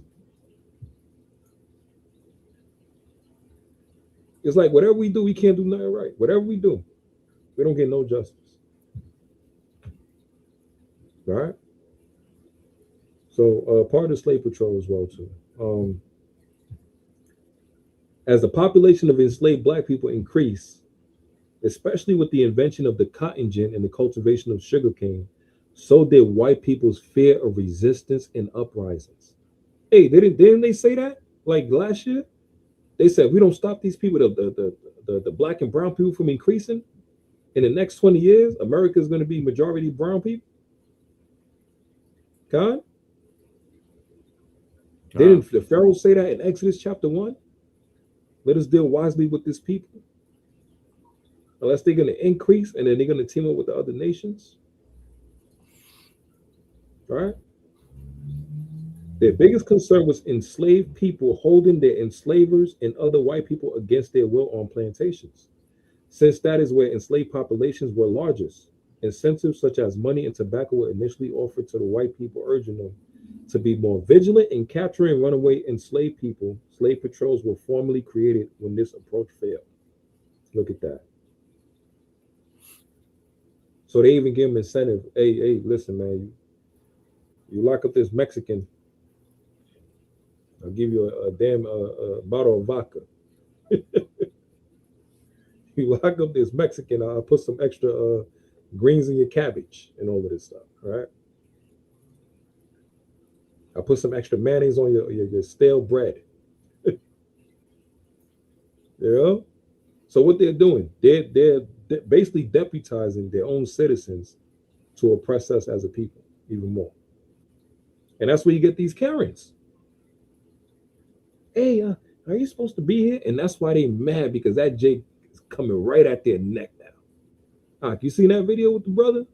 It's like whatever we do, we can't do nothing right. Whatever we do, we don't get no justice. All right? So part of the slave patrol as well too. As the population of enslaved black people increased, especially with the invention of the cotton gin and the cultivation of sugarcane, so did white people's fear of resistance and uprisings. Hey, didn't they say that? Like last year? They said, we don't stop these people, the black and brown people from increasing, in the next 20 years, America is going to be majority brown people. God? Didn't the Pharaoh say that in Exodus chapter 1? Let us deal wisely with this people. Unless they're going to increase and then they're going to team up with the other nations. All right? Their biggest concern was enslaved people holding their enslavers and other white people against their will on plantations. Since that is where enslaved populations were largest, incentives such as money and tobacco were initially offered to the white people, urging them to be more vigilant in capturing runaway enslaved people. Slave patrols were formally created when this approach failed. Look at that. So they even give them incentive. Hey, listen, man, you lock up this Mexican, I'll give you a damn bottle of vodka. You lock up this Mexican, I'll put some extra greens in your cabbage and all of this stuff, right? I'll put some extra mayonnaise on your stale bread. You know? So what they're doing, they're basically deputizing their own citizens to oppress us as a people even more. And that's where you get these Karens. Hey, are you supposed to be here? And that's why they mad, because that Jake is coming right at their neck now. You seen that video with the brother?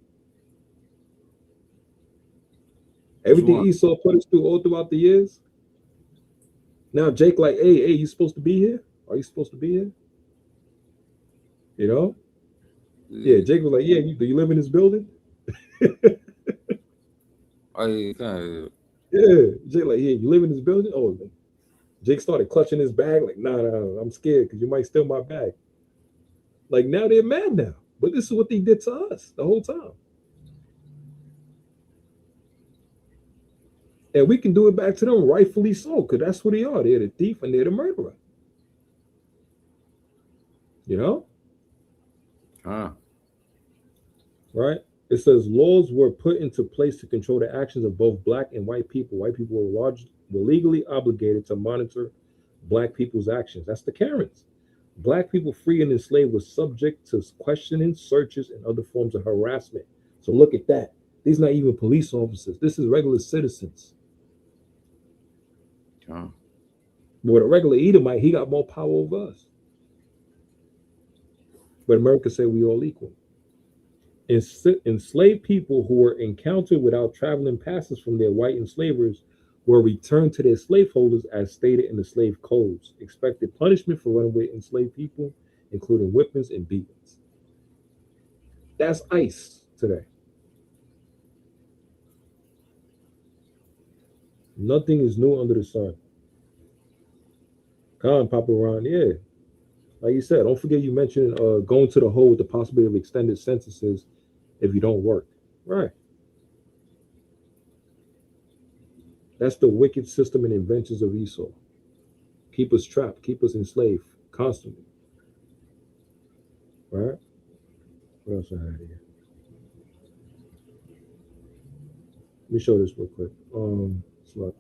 Everything Esau put us through all throughout the years. Now Jake like, hey, you supposed to be here? Are you supposed to be here? You know? Yeah, Jake was like, yeah, do you live in this building? Yeah, Jake like, yeah, you live in this building? Oh, Jake started clutching his bag like, nah, I'm scared because you might steal my bag. Like, now they're mad now. But this is what they did to us the whole time. And we can do it back to them, rightfully so, because that's who they are. They're the thief and they're the murderer. You know? Right? It says laws were put into place to control the actions of both black and white people. White people were legally obligated to monitor black people's actions. That's the Karens. Black people free and enslaved were subject to questioning, searches, and other forms of harassment. So look at that. These not even police officers. This is regular citizens. But a regular Edomite, he got more power over us. But America said we all equal. Enslaved people who were encountered without traveling passes from their white enslavers were returned to their slaveholders as stated in the slave codes. Expected punishment for running with enslaved people, including whippings and beatings. That's ICE today. Nothing is new under the sun. Papa Ron, yeah. Like you said, don't forget you mentioned going to the hole with the possibility of extended sentences if you don't work. Right. That's the wicked system and inventions of Esau. Keep us trapped, keep us enslaved constantly. Right? What else I had here? Let me show this real quick. Slide.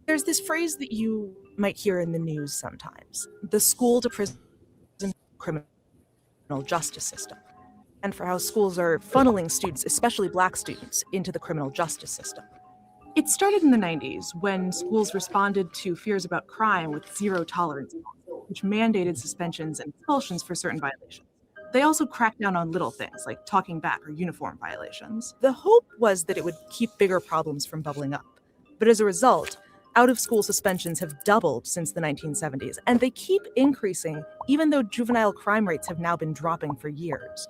There's this phrase that you might hear in the news sometimes: the school to prison criminal justice system, and for how schools are funneling students, especially black students, into the criminal justice system. It started in the 90s when schools responded to fears about crime with zero tolerance, which mandated suspensions and expulsions for certain violations. They also cracked down on little things like talking back or uniform violations. The hope was that it would keep bigger problems from bubbling up. But as a result, out-of-school suspensions have doubled since the 1970s, and they keep increasing even though juvenile crime rates have now been dropping for years.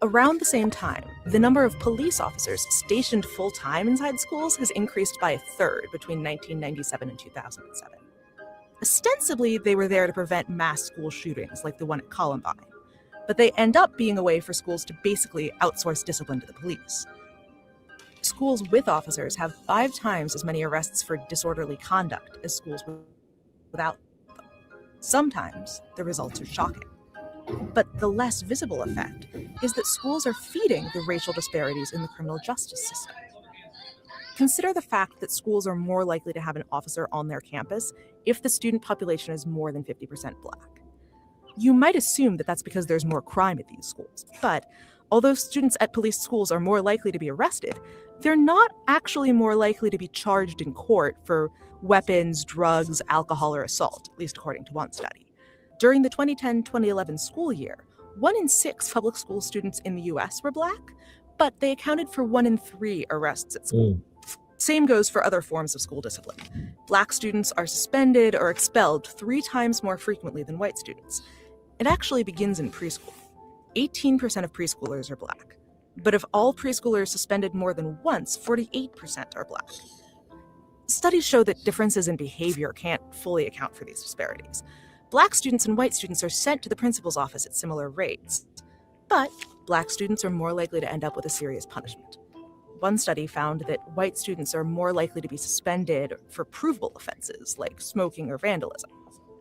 Around the same time, the number of police officers stationed full-time inside schools has increased by a third between 1997 and 2007. Ostensibly, they were there to prevent mass school shootings like the one at Columbine, but they end up being a way for schools to basically outsource discipline to the police. Schools with officers have 5 times as many arrests for disorderly conduct as schools without them. Sometimes the results are shocking. But the less visible effect is that schools are feeding the racial disparities in the criminal justice system. Consider the fact that schools are more likely to have an officer on their campus if the student population is more than 50% black. You might assume that that's because there's more crime at these schools, but although students at police schools are more likely to be arrested, they're not actually more likely to be charged in court for weapons, drugs, alcohol, or assault, at least according to one study. During the 2010-2011 school year, 1 in 6 public school students in the US were black, but they accounted for 1 in 3 arrests at school. Same goes for other forms of school discipline. Black students are suspended or expelled 3 times more frequently than white students. It actually begins in preschool. 18% of preschoolers are black. But if all preschoolers suspended more than once, 48% are Black. Studies show that differences in behavior can't fully account for these disparities. Black students and white students are sent to the principal's office at similar rates, but Black students are more likely to end up with a serious punishment. One study found that white students are more likely to be suspended for provable offenses like smoking or vandalism.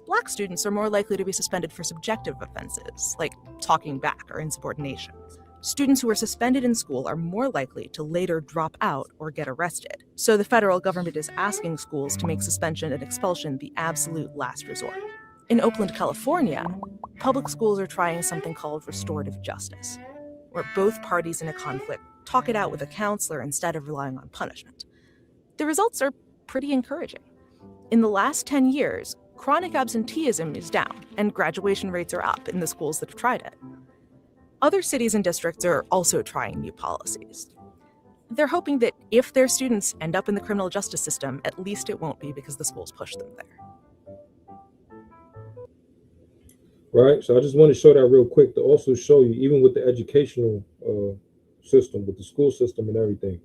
Black students are more likely to be suspended for subjective offenses like talking back or insubordination. Students who are suspended in school are more likely to later drop out or get arrested. So the federal government is asking schools to make suspension and expulsion the absolute last resort. In Oakland, California, public schools are trying something called restorative justice, where both parties in a conflict talk it out with a counselor instead of relying on punishment. The results are pretty encouraging. In the last 10 years, chronic absenteeism is down and graduation rates are up in the schools that have tried it. Other cities and districts are also trying new policies. They're hoping that if their students end up in the criminal justice system, at least it won't be because the schools pushed them there. Right, so I just want to show that real quick to also show you, even with the educational system, with the school system and everything,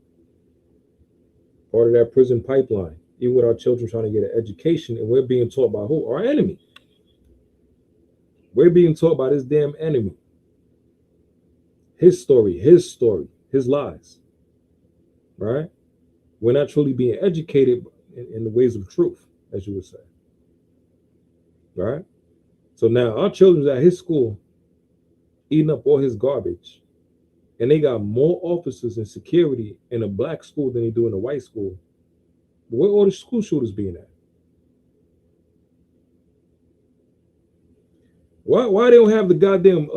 part of that prison pipeline, even with our children trying to get an education, and we're being taught by who? Our enemy. We're being taught by this damn enemy. His story, his lies, right? We're not truly being educated in the ways of truth, as you would say, right? So now our children's at his school eating up all his garbage, and they got more officers and security in a Black school than they do in a white school. But where all the school shooters being at? Why they don't have the goddamn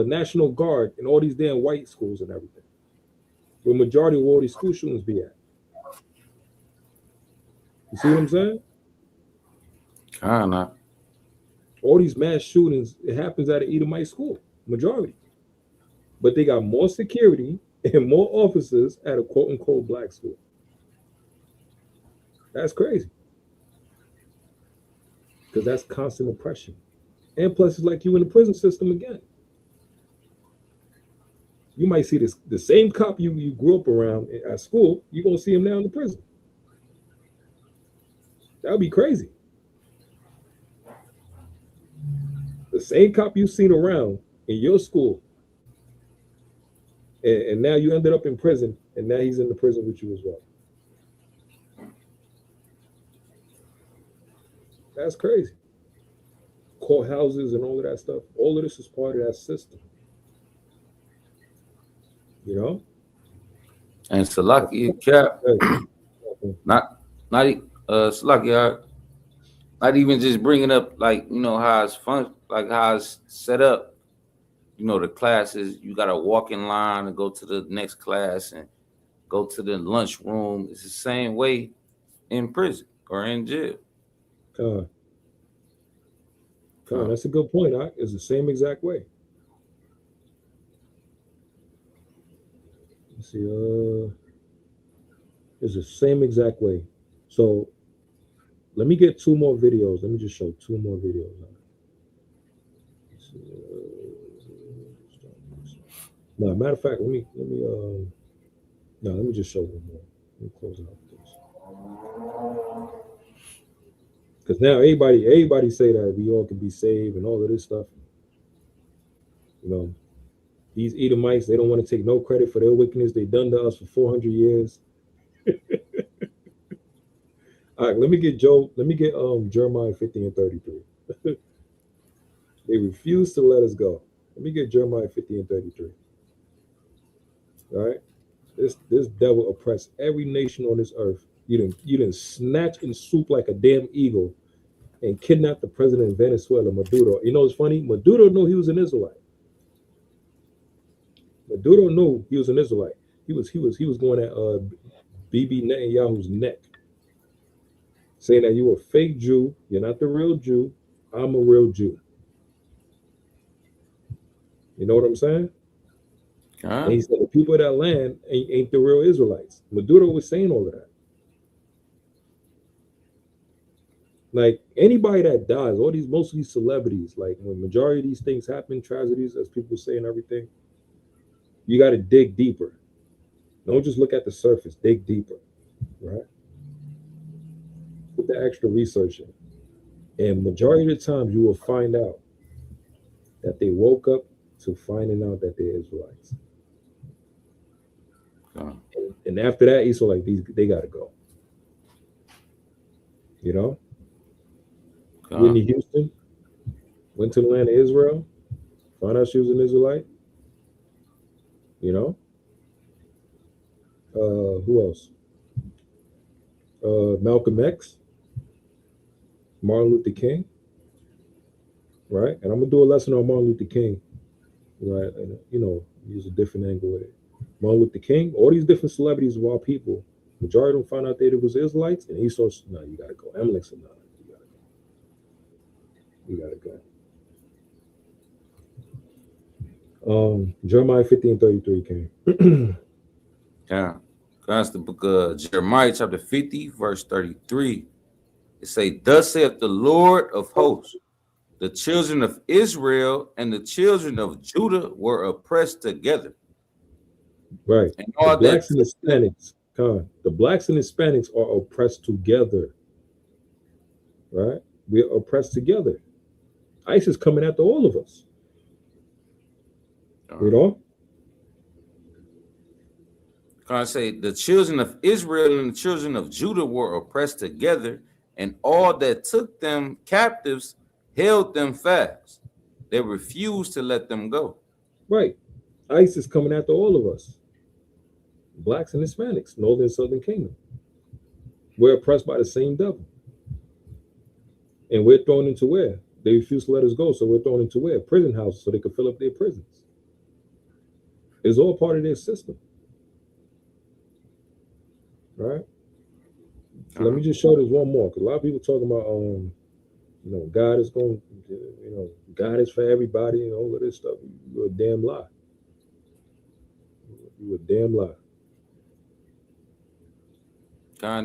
National Guard in all these damn white schools and everything, where majority of all these school shootings be at? You see what I'm saying? Kinda. All these mass shootings, it happens at an Edomite school, majority. But they got more security and more officers at a quote unquote Black school. That's crazy. Because that's constant oppression. And plus, it's like you in the prison system again. You might see the same cop you grew up around at school, you're going to see him now in the prison. That would be crazy. The same cop you've seen around in your school, and now you ended up in prison, and now he's in the prison with you as well. That's crazy. Courthouses and all of that stuff. All of this is part of that system. You know? And Salaki Cap, Salaki, not even just bringing up, like, you know, how it's fun, like how it's set up. You know, the classes, you got to walk in line and go to the next class and go to the lunch room. It's the same way in prison or in jail. That's a good point. It's the same exact way. Let's see, it's the same exact way. So let me get two more videos. Let me just show two more videos. No, matter of fact, let me just show one more. Let me close out this. Because now everybody say that we all can be saved and all of this stuff. You know, these Edomites, they don't want to take no credit for their wickedness they done to us for 400 years. All right, let me get Jeremiah 50 and 33. They refuse to let us go. Let me get Jeremiah 50 and 33. All right, this devil oppressed every nation on this earth. You didn't snatch and swoop like a damn eagle and kidnap the president of Venezuela, Maduro. You know what's funny? Maduro knew he was an Israelite. Maduro knew he was an Israelite. He was going at Bibi Netanyahu's neck, saying that you're a fake Jew, you're not the real Jew, I'm a real Jew. You know what I'm saying? And he said the people of that land ain't the real Israelites. Maduro was saying all of that. Like anybody that dies, most of these celebrities, like when majority of these things happen, tragedies, as people say and everything, You got to dig deeper. Don't just look at the surface. Dig deeper, right? Put the extra research in. And majority of the times you will find out that they woke up to finding out that they're Israelites. And after that, Esau like they gotta go. You know? Whitney Houston went to the land of Israel, found out she was an Israelite. You know? Who else? Malcolm X, Martin Luther King, right? And I'm gonna do a lesson on Martin Luther King, right? And you know, use a different angle with it. Martin Luther King, all these different celebrities of all people, majority of them found out that it was Israelites, and he saw, no, you gotta go. Emmerich said, no, you gotta go. Jeremiah 15:33 came. Yeah. That's the book of Jeremiah, chapter 50, verse 33. It say, thus saith the Lord of hosts, the children of Israel and the children of Judah were oppressed together. Right. And all the blacks and Hispanics, the blacks and Hispanics are oppressed together. Right? We're oppressed together. ICE is coming after all of us. You know? I say the children of Israel and the children of Judah were oppressed together, and all that took them captives held them fast. They refused to let them go. Right. ICE is coming after all of us. Blacks and Hispanics, Northern and Southern Kingdom. We're oppressed by the same devil. And we're thrown into where? They refuse to let us go, so we're thrown into where? Prison houses, so they can fill up their prisons. It's all part of their system. Right? Let me just show this one more, because a lot of people talking about, you know, God is going, you know, God is for everybody and all of this stuff. You're a damn lie. You're a damn lie.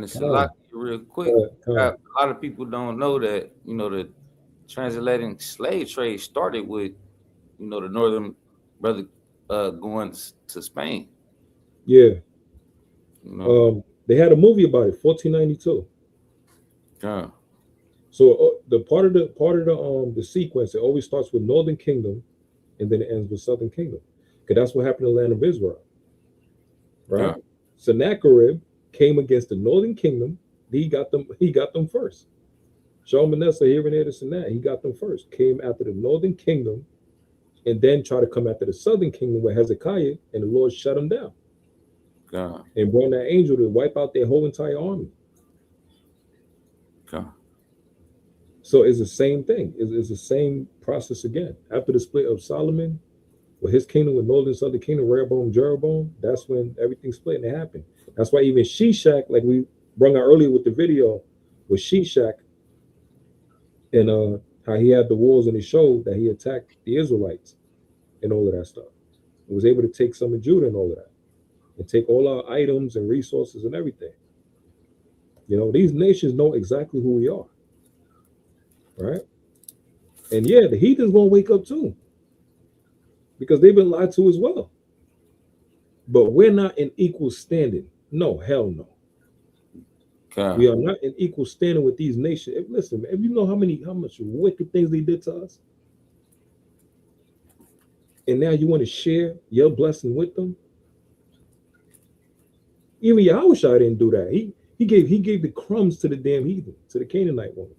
It's a lot real quick. A lot of people don't know that, you know, the transatlantic slave trade started with, you know, the northern brother going to Spain. Yeah. You know? They had a movie about it, 1492. Yeah. So the part of the sequence, it always starts with Northern Kingdom, and then it ends with Southern Kingdom, because that's what happened in the land of Israel. Right. Yeah. Sennacherib came against the Northern Kingdom. He got them first. Shalmaneser here and there, this and that. He got them first. Came after the Northern Kingdom, and then tried to come after the Southern Kingdom with Hezekiah, and the Lord shut him down. God. And brought that angel to wipe out their whole entire army. God. So it's the same thing. It's the same process again. After the split of Solomon, with his kingdom, with Northern and Southern Kingdom, Rehoboam, Jeroboam, that's when everything split and it happened. That's why even Shishak, like we brought out earlier with the video, with Shishak, and how he had the wars, and he showed that he attacked the Israelites and all of that stuff. He was able to take some of Judah and all of that, and take all our items and resources and everything. You know, these nations know exactly who we are, right? And yeah, the heathens won't wake up too, because they've been lied to as well. But we're not in equal standing. No, hell no. God. We are not in equal standing with these nations. Listen, if you know how much wicked things they did to us, and now you want to share your blessing with them. Even Yahushua didn't do that. He gave the crumbs to the damn heathen, to the Canaanite woman.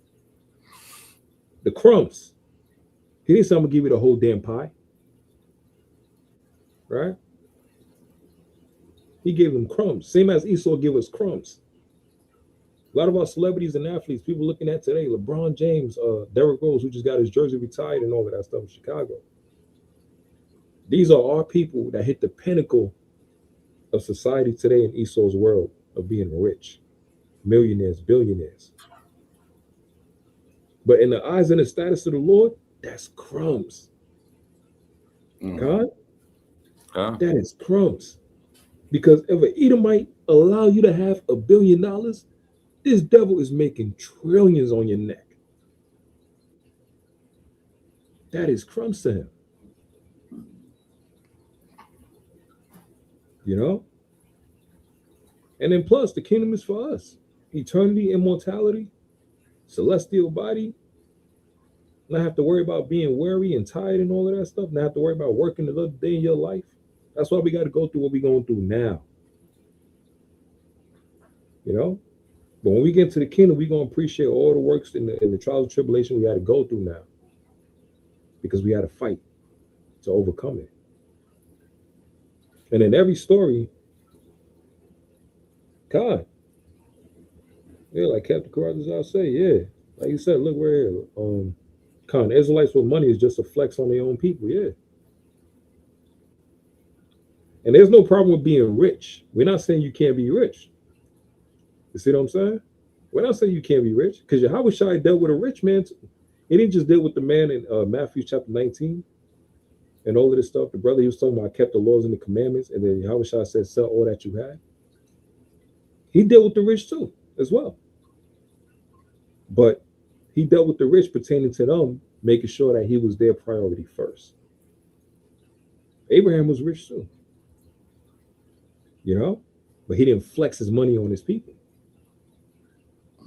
The crumbs. He didn't say, I'm gonna give you the whole damn pie. Right? He gave them crumbs. Same as Esau gave us crumbs. A lot of our celebrities and athletes, people looking at today, LeBron James, Derrick Rose, who just got his jersey retired and all of that stuff in Chicago. These are our people that hit the pinnacle of society today in Esau's world of being rich, millionaires, billionaires. But in the eyes and the status of the Lord, that's crumbs. God, that is crumbs. Because if an Edomite allow you to have $1 billion, this devil is making trillions on your neck. That is crumbs to him. You know? And then plus, the kingdom is for us. Eternity, immortality, celestial body. Not have to worry about being weary and tired and all of that stuff. Not have to worry about working another day in your life. That's why we got to go through what we're going through now. You know? But when we get into the kingdom, we're going to appreciate all the works in the trials and tribulation we had to go through now. Because we had to fight to overcome it. And in every story, God, yeah, like Captain Carruthers say, yeah, like you said, look, we're here. The Israelites with money is just a flex on their own people, yeah. And there's no problem with being rich. We're not saying you can't be rich. You see what I'm saying? We're not saying you can't be rich, because Yahweh dealt with a rich man. He didn't just deal with the man in Matthew chapter 19 and all of this stuff. The brother he was talking about kept the laws and the commandments, and then Yahweh said, sell all that you had. He dealt with the rich too, as well. But he dealt with the rich pertaining to them, making sure that he was their priority first. Abraham was rich too. You know? But he didn't flex his money on his people.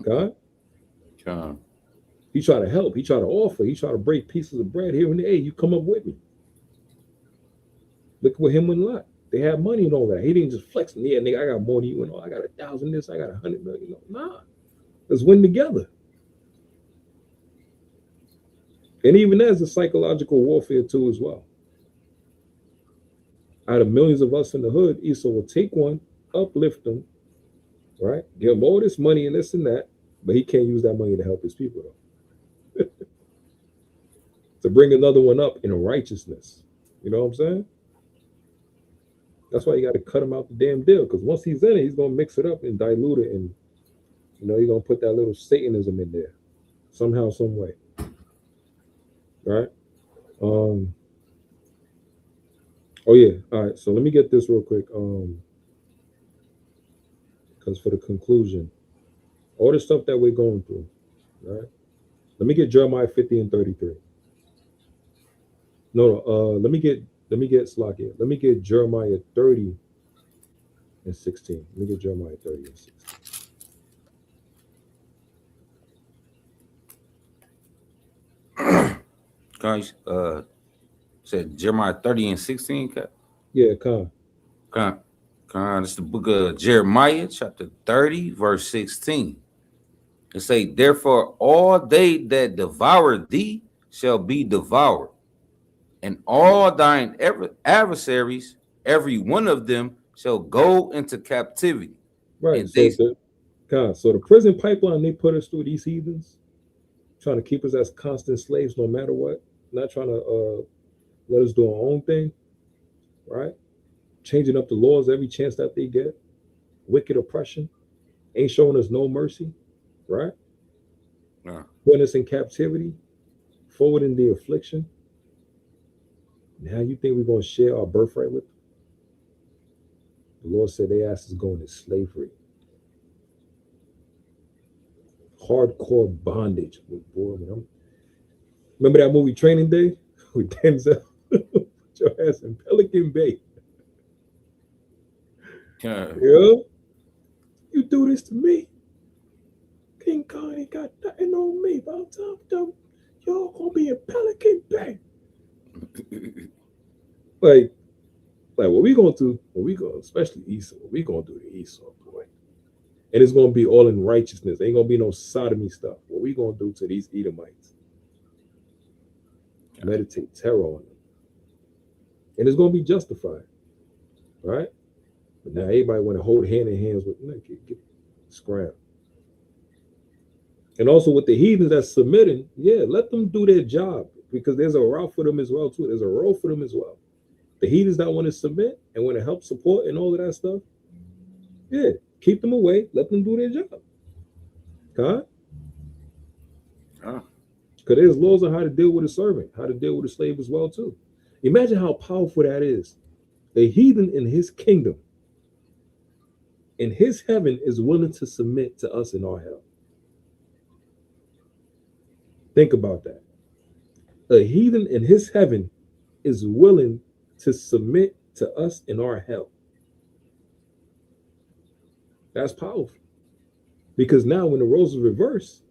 God? He tried to help. He tried to offer. He tried to break pieces of bread here and there. Hey, you come up with me. Look with him and Lot. They had money and all that. He didn't just flex. Yeah, nigga, I got more than you and all. I got 1,000 this. I got 100 million. Nah. Let's win together. And even there's a psychological warfare too as well. Out of millions of us in the hood, Esau will take one, uplift them, right? Give him all this money and this and that, but he can't use that money to help his people though. To bring another one up in righteousness. You know what I'm saying? That's why you got to cut him out the damn deal, because once he's in it, he's going to mix it up and dilute it, and you know, you're going to put that little Satanism in there somehow, some way. Right? Oh yeah. All right. So let me get this real quick. Because for the conclusion, all the stuff that we're going through, right? Let me get Jeremiah 50 and 33. Let me get Slakia. Let me get Jeremiah 30 and 16. Let me get Jeremiah 30 and 16. Guys, said Jeremiah 30 and 16. Yeah, come. This is the book of Jeremiah, chapter 30, verse 16. It say, therefore, all they that devour thee shall be devoured, and all thine adversaries, every one of them, shall go into captivity. Right. So the prison pipeline they put us through, these heathens, trying to keep us as constant slaves no matter what, not trying to let us do our own thing, right? Changing up the laws every chance that they get, wicked oppression, ain't showing us no mercy, right? Putting us in captivity, forwarding the affliction. Now you think we're going to share our birthright with them? The Lord said they asked us to go into slavery. Hardcore bondage. Boy, remember that movie Training Day with Denzel? Put your ass in Pelican Bay. Yeah. You do this to me. King Kong ain't got nothing on me. By the time y'all gonna be in Pelican Bay. like what we gonna do? Especially Esau. What we gonna do to Esau, boy? And it's gonna be all in righteousness. Ain't gonna be no sodomy stuff. What we gonna do to these Edomites? Meditate terror on them, and it's gonna be justified, right? But now everybody want to hold hand in hands with get scram. And also with the heathens that's submitting, yeah, let them do their job, because there's a route for them as well too. There's a role for them as well. The heathens that want to submit and want to help support and all of that stuff, yeah, keep them away. Let them do their job. Because there's laws on how to deal with a servant, how to deal with a slave as well too. Imagine how powerful that is. A heathen in his kingdom, in his heaven, is willing to submit to us in our hell. Think about that. A heathen in his heaven is willing to submit to us in our hell. That's powerful. Because now when the roles are reversed,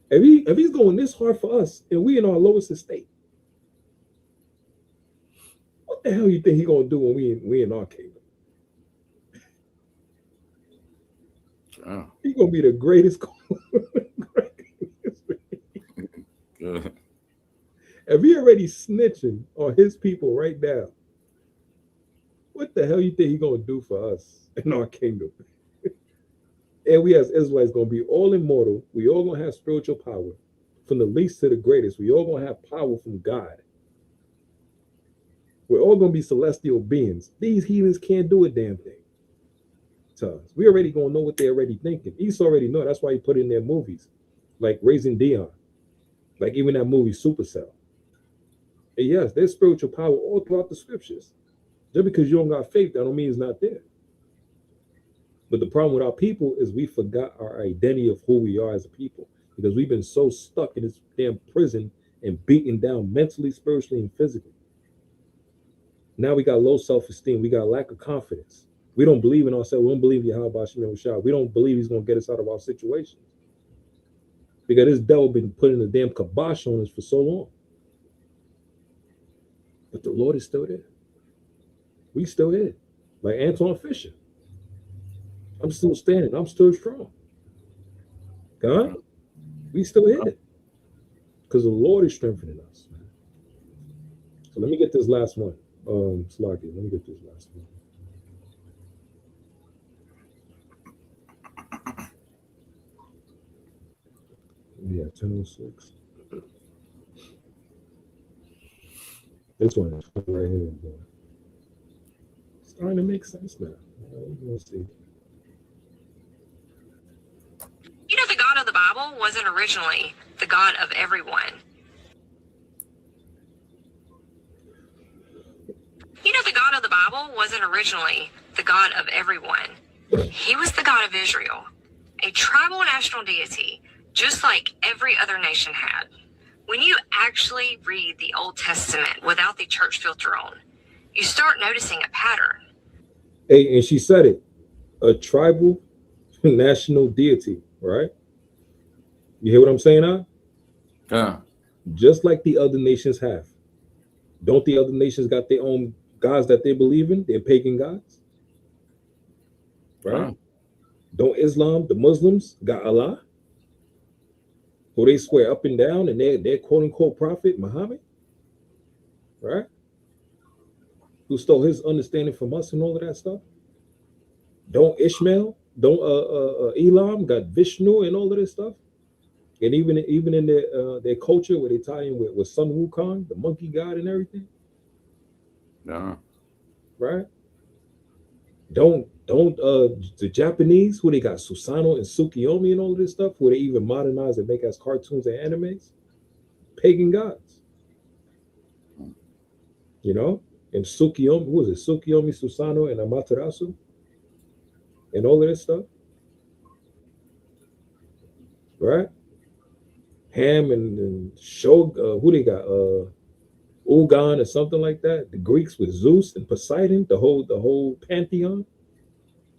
if he's going this hard for us and we in our lowest estate, what the hell you think he gonna do when we in our kingdom? Oh. He gonna be the greatest. Good. If he already snitching on his people right now, what the hell you think he gonna do for us in our kingdom? And we as Israelites gonna be all immortal. We all gonna have spiritual power, from the least to the greatest. We all gonna have power from God. We're all gonna be celestial beings. These heathens can't do a damn thing to us. We already gonna know what they're already thinking. Esau already know. That's why he put in their movies, like Raising Dion, like even that movie Supercell. And yes, there's spiritual power all throughout the scriptures. Just because you don't got faith, that don't mean it's not there. But the problem with our people is we forgot our identity of who we are as a people, because we've been so stuck in this damn prison and beaten down mentally, spiritually, and physically. Now we got low self-esteem. We got lack of confidence. We don't believe in ourselves. We don't believe in Yahweh Hashem Yahushua. We don't believe he's going to get us out of our situation. Because this devil been putting a damn kibosh on us for so long. But the Lord is still there. We still here. Like Antoine Fisher. I'm still standing. I'm still strong. God, we still here. Because the Lord is strengthening us. So let me get this last one. Sluggy, let me get this last one. Yeah, 10:06. This one is right here. It's starting to make sense now. We'll see. You know, the God of the Bible wasn't originally the God of everyone. You know, the God of the Bible wasn't originally the God of everyone. He was the God of Israel, a tribal national deity, just like every other nation had. When you actually read the Old Testament without the church filter on, you start noticing a pattern. Hey, and she said it, a tribal national deity, right? You hear what I'm saying now? Yeah. Just like the other nations have. Don't the other nations got their own gods that they believe in? They're pagan gods. Right? Don't Islam, the Muslims, got Allah, who they swear up and down, and their quote-unquote prophet, Muhammad, right? Who stole his understanding from us and all of that stuff. Don't Ishmael, don't Elam, got Vishnu and all of this stuff. And even in their culture, where they tie in with Sun Wukong, the monkey god and everything. No. Right? Don't the Japanese, who they got Susanoo and Tsukiyomi and all of this stuff, who they even modernize and make as cartoons and animes, pagan gods. You know? And Tsukiyomi, who was it? Tsukiyomi, Susanoo, and Amaterasu, and all of this stuff. Right? Ham and Shog, who they got? Ugan or something like that. The Greeks with Zeus and Poseidon, the whole pantheon.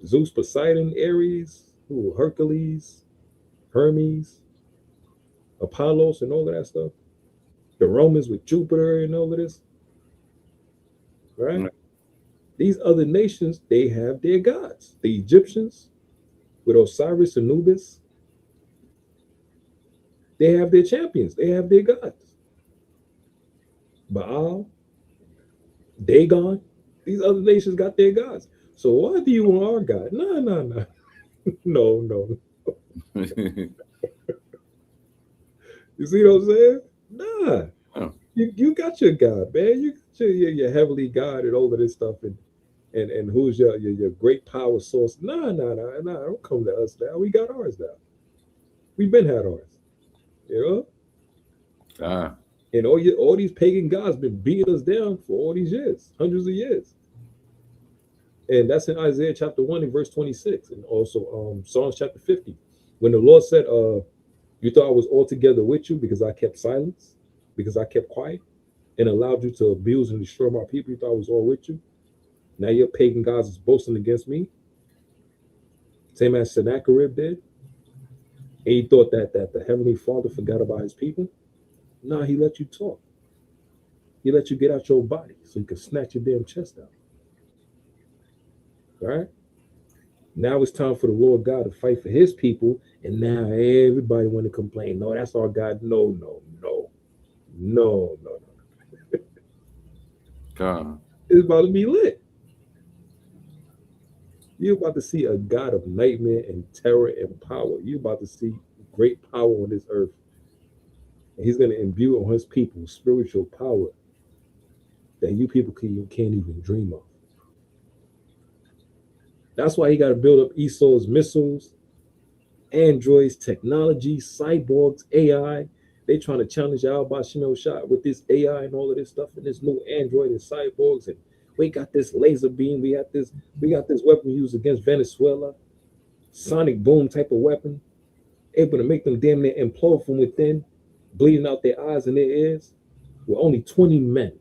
Zeus, Poseidon, Ares, Hercules, Hermes, Apollos, and all of that stuff. The Romans with Jupiter and all of this. Right? These other nations, they have their gods. The Egyptians with Osiris, Anubis, they have their champions. They have their gods. Baal, Dagon, these other nations got their gods. So why do you want our God? No. No. You see what I'm saying? Nah. Oh. You got your God, man. You got your heavenly God and all of this stuff, and who's your great power source. Nah. Don't come to us now. We got ours now. We've been had ours. You know? And all these pagan gods been beating us down for all these years, hundreds of years. And that's in Isaiah chapter 1 and verse 26, and also Psalms chapter 50. When the Lord said, you thought I was altogether with you because I kept silence, because I kept quiet and allowed you to abuse and destroy my people. You thought I was all with you. Now your pagan gods is boasting against me. Same as Sennacherib did. And he thought that the Heavenly Father forgot about his people. Nah, he let you talk. He let you get out your body so you can snatch your damn chest out. All right? Now it's time for the Lord God to fight for his people, and now everybody want to complain. No, that's our God. No. God. It's about to be lit. You're about to see a God of nightmare and terror and power. You're about to see great power on this earth. And he's going to imbue on his people spiritual power that you people can't even dream of. That's why he got to build up Esau's missiles, androids, technology, cyborgs, AI. They trying to challenge Yahweh Shemel Shah with this AI and all of this stuff and this new android and cyborgs. And we got this laser beam. We got this weapon used against Venezuela, sonic boom type of weapon, able to make them damn near implode from within, bleeding out their eyes and their ears, with only 20 men.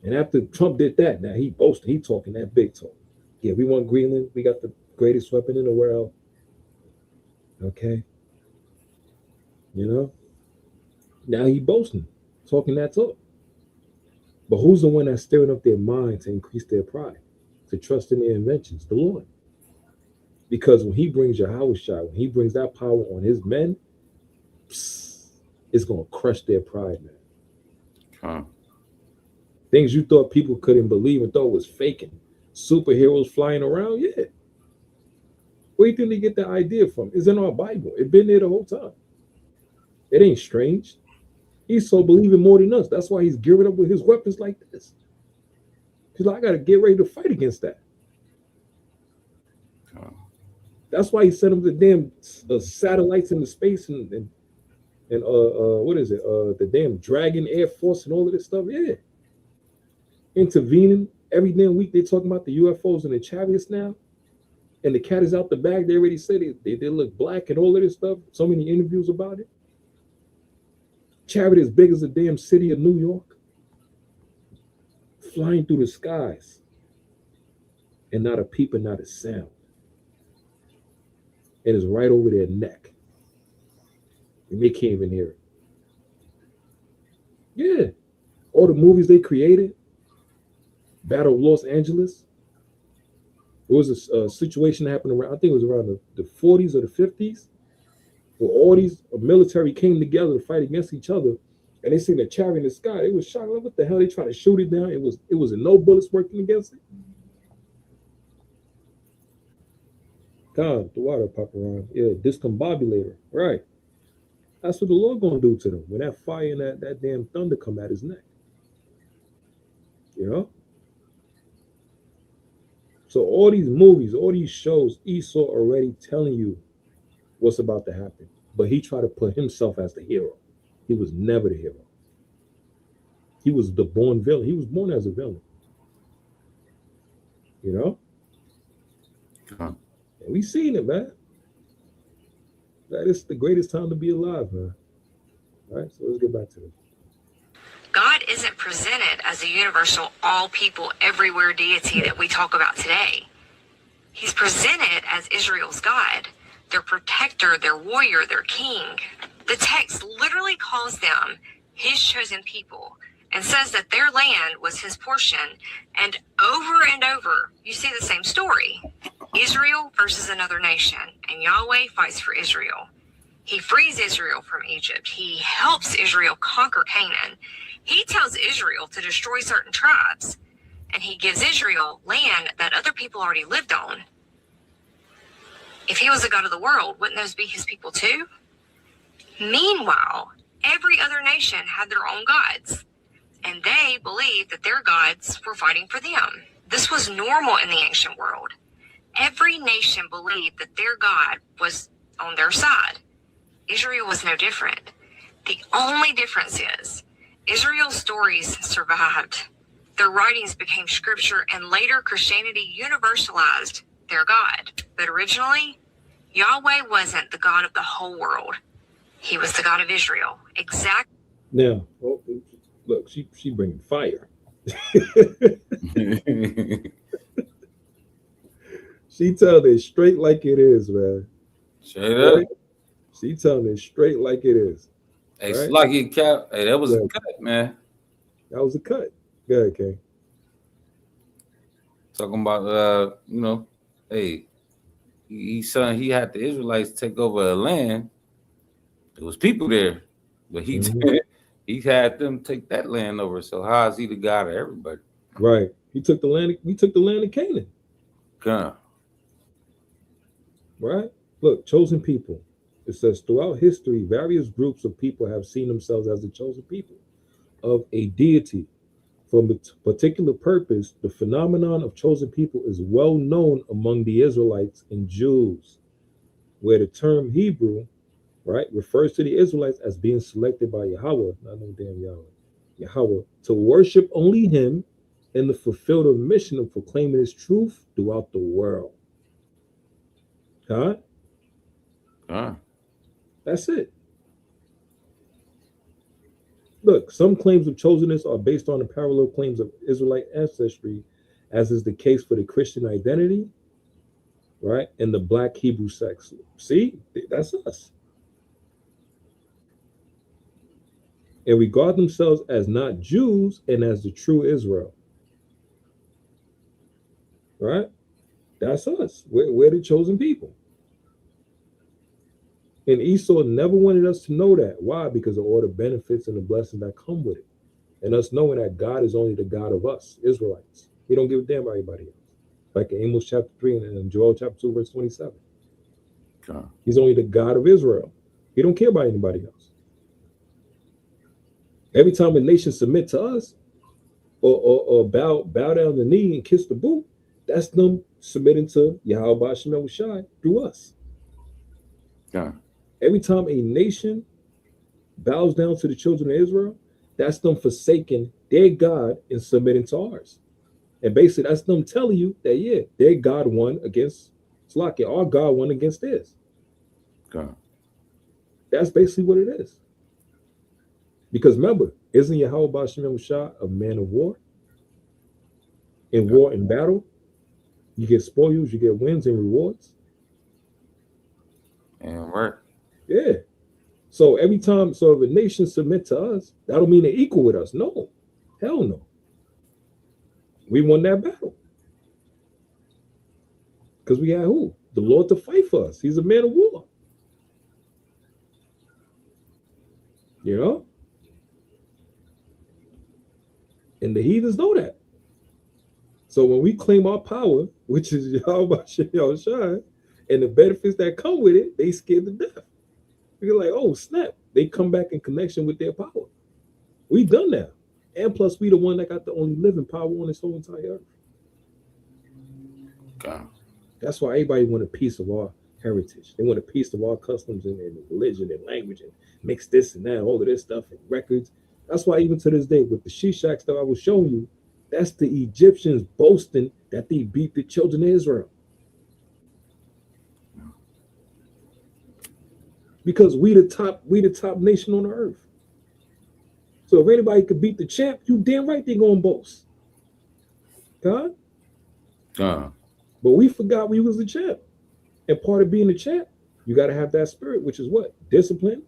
And after Trump did that, now he boasted, he talking that big talk. Yeah, we want Greenland. We got the greatest weapon in the world. Okay. You know? Now he boasting, talking that talk. But who's the one that's stirring up their mind to increase their pride, to trust in their inventions? The Lord. Because when he brings Yahweh Shai, when he brings that power on his men, it's going to crush their pride, man. Huh. Things you thought people couldn't believe and thought was faking. Superheroes flying around, yeah. Where do you think they get that idea from? It's in our Bible. It's been there the whole time. It ain't strange. He's so believing more than us. That's why he's gearing up with his weapons like this. He's like, I got to get ready to fight against that. That's why he sent them the damn satellites into space and what is it? The damn Dragon Air Force and all of this stuff. Yeah. Intervening every damn week. They're talking about the UFOs and the chariots now. And the cat is out the bag. They already said they look black and all of this stuff. So many interviews about it. Chariot as big as the damn city of New York. Flying through the skies. And not a peep and not a sound. And it's right over their neck. And they can't even hear it. Yeah. All the movies they created. Battle of Los Angeles. There was a situation that happened around, I think it was around the 40s or the 50s, where all these military came together to fight against each other, and they seen a chariot in the sky. They was shocked. Like, what the hell? They tried to shoot it down. It was no bullets working against it. God, the water paparazzi. Yeah, discombobulator. Right. That's what the Lord gonna do to them when that fire and that damn thunder come at his neck. You know? So all these movies, all these shows, Esau already telling you what's about to happen. But he tried to put himself as the hero. He was never the hero. He was the born villain. He was born as a villain. You know? And we seen it, man. That is the greatest time to be alive, man. All right, so let's get back to this. God isn't presented as a universal, all people, everywhere deity that we talk about today. He's presented as Israel's God, their protector, their warrior, their king. The text literally calls them his chosen people and says that their land was his portion. And over, you see the same story. Israel versus another nation, and Yahweh fights for Israel. He frees Israel from Egypt. He helps Israel conquer Canaan. He tells Israel to destroy certain tribes, and he gives Israel land that other people already lived on. If he was the God of the world, wouldn't those be his people too? Meanwhile, every other nation had their own gods, and they believed that their gods were fighting for them. This was normal in the ancient world. Every nation believed that their God was on their side. Israel was no different. The only difference is Israel's stories survived. Their writings became scripture, and later Christianity universalized their God. But originally, Yahweh wasn't the God of the whole world. He was the God of Israel. Exactly. Now, look, she bringing fire. She telling it straight like it is, man. Straight up. Right? She telling it straight like it is. Hey, right? Slucky Cap. Hey, that was Yeah. a cut, man. That was a cut. Go ahead, King. Talking about hey, he had the Israelites take over a land. There was people there, but he he had them take that land over. So how is he the God of everybody? Right. He took the land. We took the land of Canaan. God. Right. Look, chosen people. It says throughout history, various groups of people have seen themselves as the chosen people of a deity. For a particular purpose, the phenomenon of chosen people is well known among the Israelites and Jews, where the term Hebrew, right, refers to the Israelites as being selected by Yahweh, not no damn Yahweh, to worship only him and to fulfill the mission of proclaiming his truth throughout the world. Huh? That's it. Look, some claims of chosenness are based on the parallel claims of Israelite ancestry, as is the case for the Christian identity, right, and the Black Hebrew sex. See, that's us. And regard themselves as not Jews and as the true Israel. Right? That's us. We're the chosen people. And Esau never wanted us to know that. Why? Because of all the benefits and the blessings that come with it. And us knowing that God is only the God of us, Israelites. He don't give a damn about anybody else. Like in Amos chapter 3 and in Joel chapter 2, verse 27. God. He's only the God of Israel. He don't care about anybody else. Every time a nation submit to us or bow down the knee and kiss the boot, that's them submitting to Yahweh Shemel Shai through us. God. Every time a nation bows down to the children of Israel, that's them forsaking their God and submitting to ours. And basically, that's them telling you that, yeah, their God won against Slakia. Our God won against theirs. God. That's basically what it is. Because remember, isn't Yahweh Ba'ashem Shah a man of war? In war and battle, you get spoils, you get wins and rewards. And work. Yeah. So every time, so if a nation submit to us, that don't mean they're equal with us. No. Hell no. We won that battle. Because we had who? The Lord to fight for us. He's a man of war. You know? And the heathens know that. So when we claim our power, which is Yahweh Shai, and the benefits that come with it, they scared to death. We're like, oh, snap. They come back in connection with their power. We've done that. And plus, we the one that got the only living power on this whole entire earth. God. That's why everybody want a piece of our heritage. They want a piece of our customs and religion and language and mix this and that, all of this stuff and records. That's why even to this day, with the Shishak stuff I was showing you, that's the Egyptians boasting that they beat the children of Israel. Because we the top nation on the earth. So if anybody could beat the champ, you damn right they gonna boast. God? But we forgot we was the champ. And part of being the champ, you gotta have that spirit, which is what? Discipline.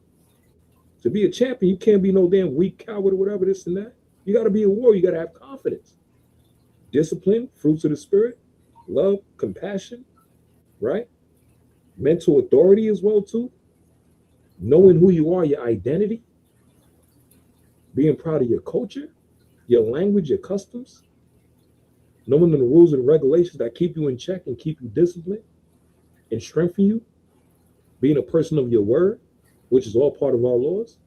To be a champion, you can't be no damn weak coward or whatever, this and that. You gotta be a warrior, you gotta have confidence. Discipline, fruits of the spirit, love, compassion, right? Mental authority as well too. Knowing who you are, your identity, being proud of your culture, your language, your customs, knowing the rules and regulations that keep you in check and keep you disciplined and strengthen you, being a person of your word, which is all part of our laws,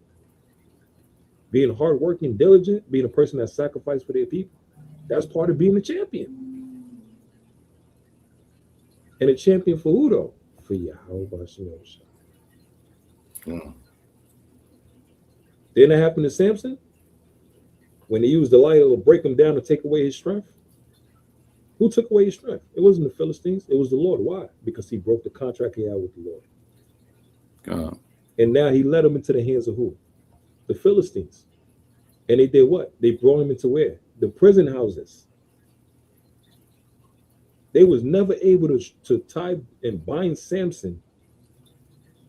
being hardworking, diligent, being a person that sacrificed for their people. That's part of being a champion. And a champion for who though? For Yahweh Ba'ashem Shai. Didn't that happen to Samson? When they used Delilah to break him down to take away his strength? Who took away his strength? It wasn't the Philistines, it was the Lord. Why? Because he broke the contract he had with the Lord. And now he led him into the hands of who? The Philistines. And they did what? They brought him into where? The prison houses. They was never able to tie and bind Samson,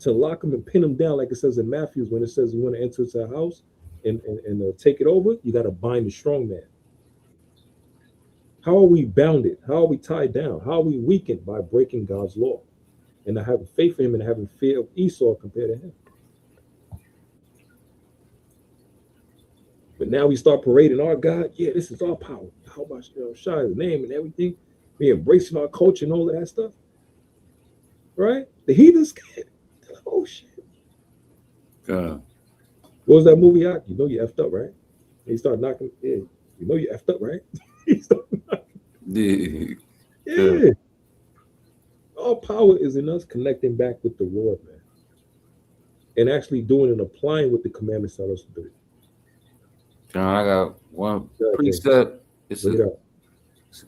to lock him and pin him down, like it says in Matthew, when it says you want to enter into a house and take it over, you got to bind the strong man. How are we bounded? How are we tied down? How are we weakened? By breaking God's law and not having faith in him and having fear of Esau compared to him. But now we start parading our God. Yeah, this is our power. How about Shai's name and everything? We embracing our culture and all of that stuff. Right? The heathens. Oh shit. God. What was that movie out? You know you effed up, right? He started knocking. Yeah, you know you effed up, right? He started knocking. Yeah. All power is in us connecting back with the Lord, man. And actually doing and applying what the commandments tell us to do. John, I got one precept. It's a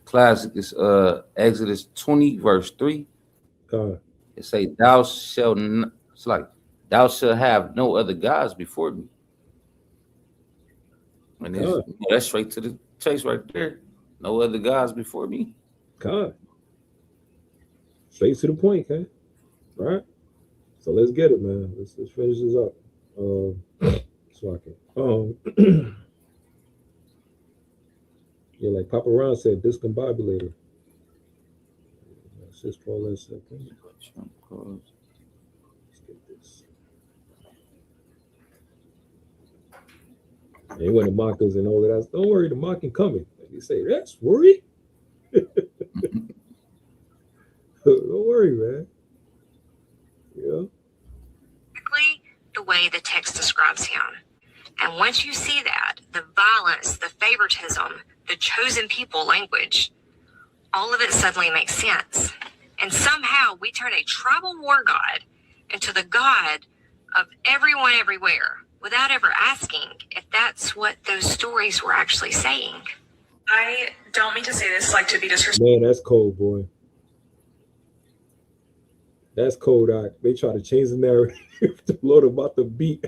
classic. It's Exodus 20, verse 3. It say, thou shalt have no other gods before me. And that's straight to the chase right there. No other gods before me. God. Straight to the point, okay? All right. So let's get it, man. Let's finish this up. So I can. Yeah, like Papa Ron said, discombobulator. Let's just call that a second. Let's get this. They want to mock us and all of that. Don't worry, the mocking coming. Like you say, that's worry. Don't worry, man. Yeah. The way the text describes him. And once you see that, the violence, the favoritism, the chosen people language, all of it suddenly makes sense. And somehow we turn a tribal war god into the God of everyone everywhere without ever asking if that's what those stories were actually saying. I don't mean to say this like to be disrespectful. Man, that's cold, boy. That's cold. They try to change the narrative. The Lord about to beat.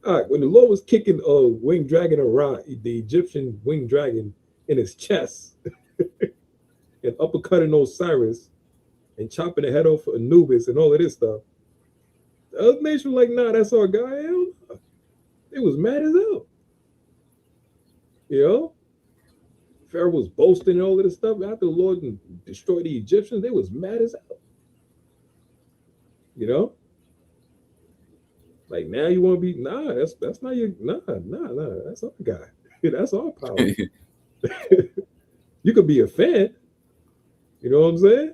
All right, when the Lord was kicking winged dragon around, the Egyptian winged dragon in his chest, and uppercutting Osiris, and chopping the head off of Anubis and all of this stuff, the other nation was like, nah, that's our guy. Hell no. It was mad as hell. You know? Pharaoh was boasting and all of this stuff. After the Lord destroyed the Egyptians, they was mad as hell. You know? Like, now you want to be, nah, that's not your, nah, that's our guy. That's our power. You could be a fan. You know what I'm saying?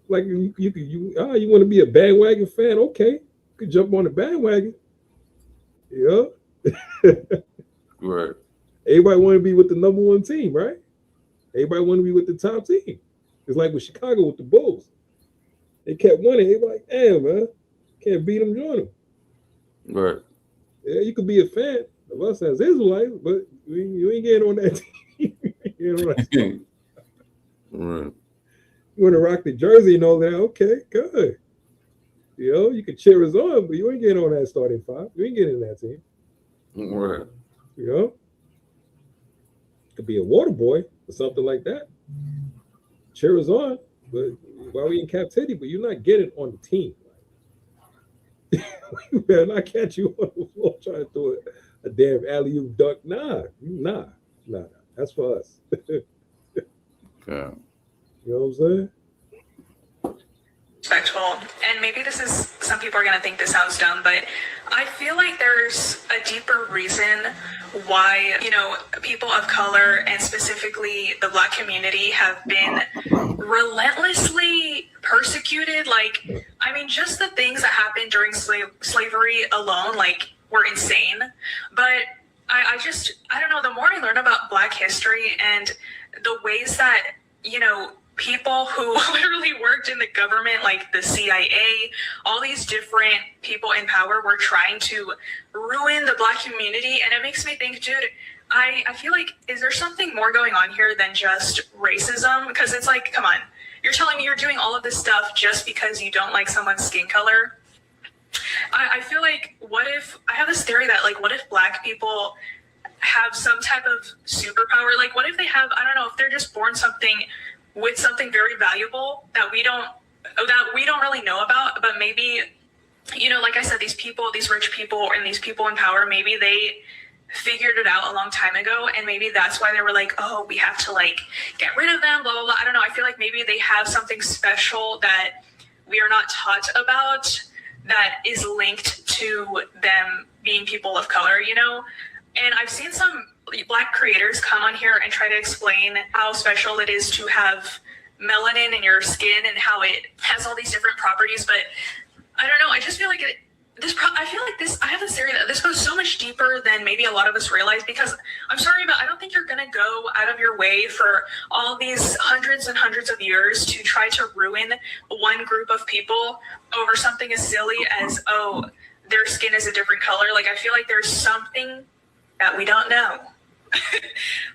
Like, you want to be a bandwagon fan? Okay. You could jump on the bandwagon. You know? Right. Everybody want to be with the number one team, right? Everybody want to be with the top team. It's like with Chicago with the Bulls. They kept winning. Everybody like, damn, man. Can't beat them, join them. Right. Yeah, you could be a fan of us as Israelites, but you ain't getting on that team. You know what I'm saying? Right. You want to rock the jersey and all that? Okay, good. You know, you can cheer us on, but you ain't getting on that starting five. You ain't getting in that team. Right. You know? Could be a water boy or something like that. Cheer us on, but while we in captivity, but you're not getting on the team. You better not catch you on the floor trying to throw a damn alley-oop dunk. Nah. That's for us. Okay. You know what I'm saying? Respectful, and maybe this is, some people are going to think this sounds dumb, but I feel like there's a deeper reason why, you know, people of color and specifically the Black community have been relentlessly persecuted. Like, I mean, just the things that happened during slavery alone, like, were insane. But I don't know, the more I learn about Black history and the ways that, you know, people who literally worked in the government, like the CIA, all these different people in power were trying to ruin the Black community. And it makes me think, dude, I feel like, is there something more going on here than just racism? Because it's like, come on, you're telling me you're doing all of this stuff just because you don't like someone's skin color? I feel like, what if, I have this theory that, like, what if Black people have some type of superpower? Like, what if they have, I don't know, if they're just born with something very valuable that we don't really know about, but maybe, you know, like I said, these rich people and these people in power, maybe they figured it out a long time ago, and maybe that's why they were like, oh, we have to like get rid of them, blah blah blah. I don't know, I feel like maybe they have something special that we are not taught about that is linked to them being people of color, you know. And I've seen some Black creators come on here and try to explain how special it is to have melanin in your skin and how it has all these different properties, but I don't know, I just feel like I have this theory that this goes so much deeper than maybe a lot of us realize, because I'm sorry, but I don't think you're going to go out of your way for all these hundreds and hundreds of years to try to ruin one group of people over something as silly as, oh, their skin is a different color. Like, I feel like there's something that we don't know.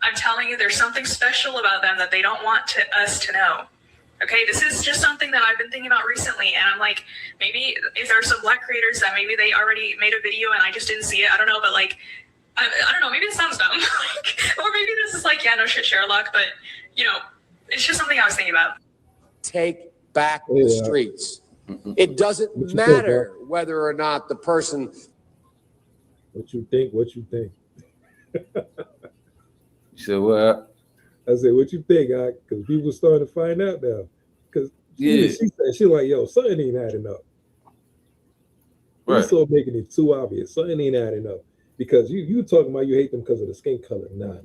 I'm telling you, there's something special about them that they don't want us to know. Okay, this is just something that I've been thinking about recently, and I'm like, maybe if there's some Black creators that maybe they already made a video and I just didn't see it, I don't know, but like, I don't know, maybe it sounds dumb, or maybe this is like, yeah, no shit, Sherlock, but, you know, it's just something I was thinking about. Take back the streets. It doesn't matter whether or not the person. What you think? So what? I said, what you think? Because people starting to find out now. Because yeah, she said, she like, yo, something ain't adding up. Right. So making it too obvious. Something ain't adding up. Because you talking about you hate them because of the skin color. Nah.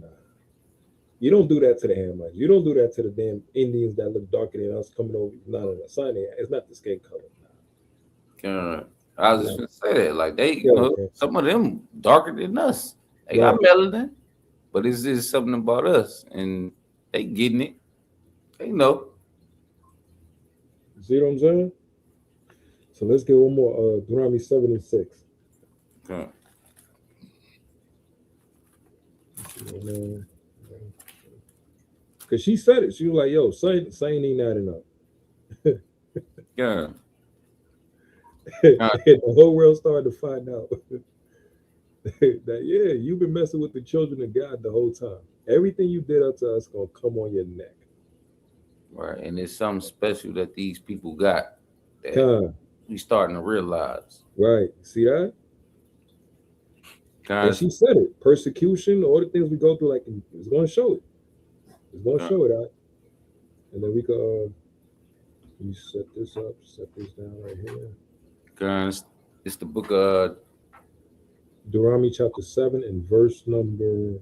You don't do that to the Hamites. You don't do that to the damn Indians that look darker than us coming over. No. Something, it's not the skin color. I was just gonna say that. Like they, you know, some of them darker than us. They got melanin. But it's just something about us, and they getting it. They know. See what I'm saying? So let's get one more. Deuteronomy 7:6. Okay. Because she said it. She was like, yo, saying ain't adding up. Yeah. The whole world started to find out that, yeah, you've been messing with the children of God the whole time. Everything you did up to us gonna come on your neck. Right, and it's something special that these people got that we starting to realize. Right, see that? And she said it. Persecution, all the things we go through, like, it's gonna show it. It's gonna show it out. And then we can you set this up, set this down right here. Guys, it's the book of Deuteronomy chapter 7 and verse number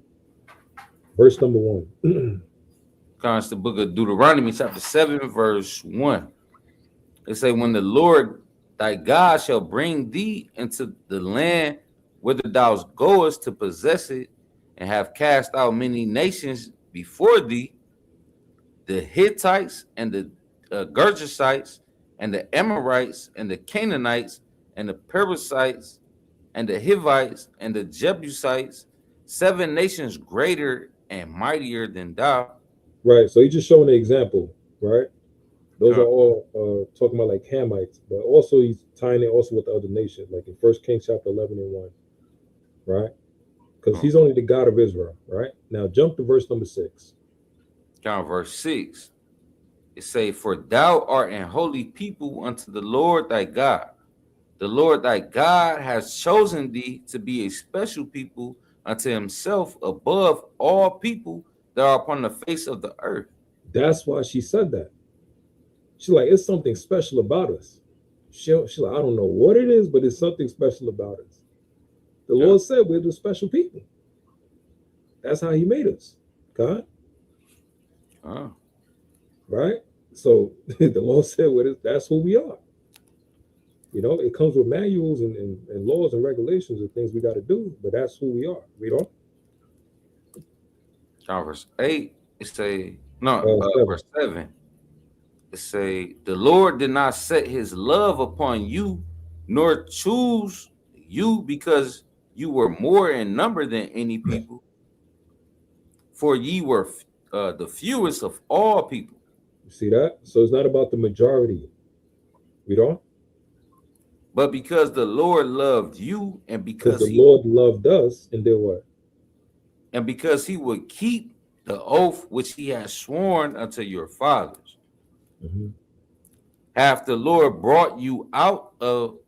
1. It's the book of Deuteronomy chapter 7 verse 1. It say, when the Lord thy God shall bring thee into the land whither thou goest to possess it, and have cast out many nations before thee, the Hittites and the Girgashites and the Amorites and the Canaanites and the Perizzites and the Hivites and the Jebusites, 7 nations greater and mightier than thou. Right. So he's just showing the example, right? Those are all talking about like Hamites, but also he's tying it also with the other nations, like in 1 Kings chapter 11 and 1, right? Because he's only the God of Israel, right? Now jump to verse number 6. Down verse 6. It say, for thou art an holy people unto the Lord thy God. The Lord thy God has chosen thee to be a special people unto himself above all people that are upon the face of the earth. That's why she said that. She's like, it's something special about us. She's like, I don't know what it is, but it's something special about us. The Lord said we're the special people. That's how he made us. God. Right? So the Lord said that's who we are. You know, it comes with manuals and laws and regulations and things we got to do, but that's who we are. We don't. Verse 8, it say, verse 7. It say, the Lord did not set his love upon you, nor choose you because you were more in number than any people, for ye were the fewest of all people. You see that? So it's not about the majority. We don't. But because the Lord loved you, and because the Lord loved us, and did what? and because he would keep the oath which he has sworn unto your fathers. Hath the Lord brought you out of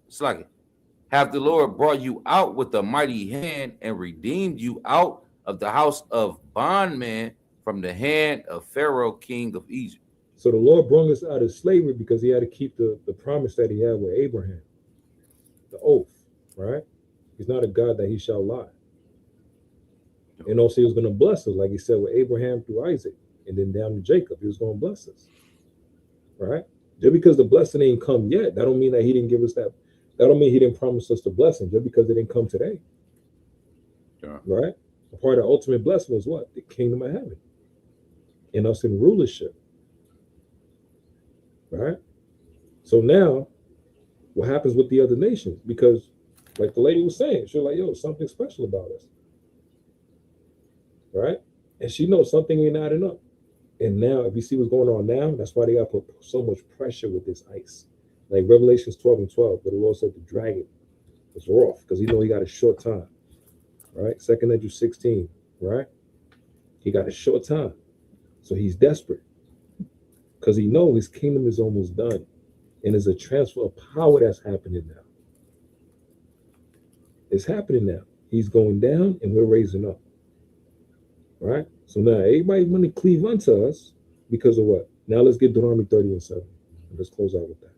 hath the Lord brought you out with a mighty hand and redeemed you out of the house of bondmen from the hand of Pharaoh, king of Egypt. So the Lord brought us out of slavery because he had to keep the promise that he had with Abraham, the oath, right? He's not a God that he shall lie. And also he was going to bless us, like he said with Abraham through Isaac, and then down to Jacob, he was going to bless us, right? Just because the blessing ain't come yet, that don't mean that he didn't give us that. That don't mean he didn't promise us the blessing just because it didn't come today, right? A part of the ultimate blessing was what? The kingdom of heaven and us in rulership, right? So now what happens with the other nations? Because like the lady was saying, she was like, yo, something special about us, right? And she knows something ain't adding up. And now if you see what's going on now, that's why they got to put so much pressure with this ice. Like Revelations 12:12, but the Lord said the dragon was wroth because he know he got a short time, right? 2 Ezra 16, right? He got a short time. So he's desperate because he knows his kingdom is almost done. And there's a transfer of power that's happening now. It's happening now. He's going down and we're raising up, right? So now everybody want to cleave unto us because of what? Now let's get Deuteronomy 30:7. And let's close out with that.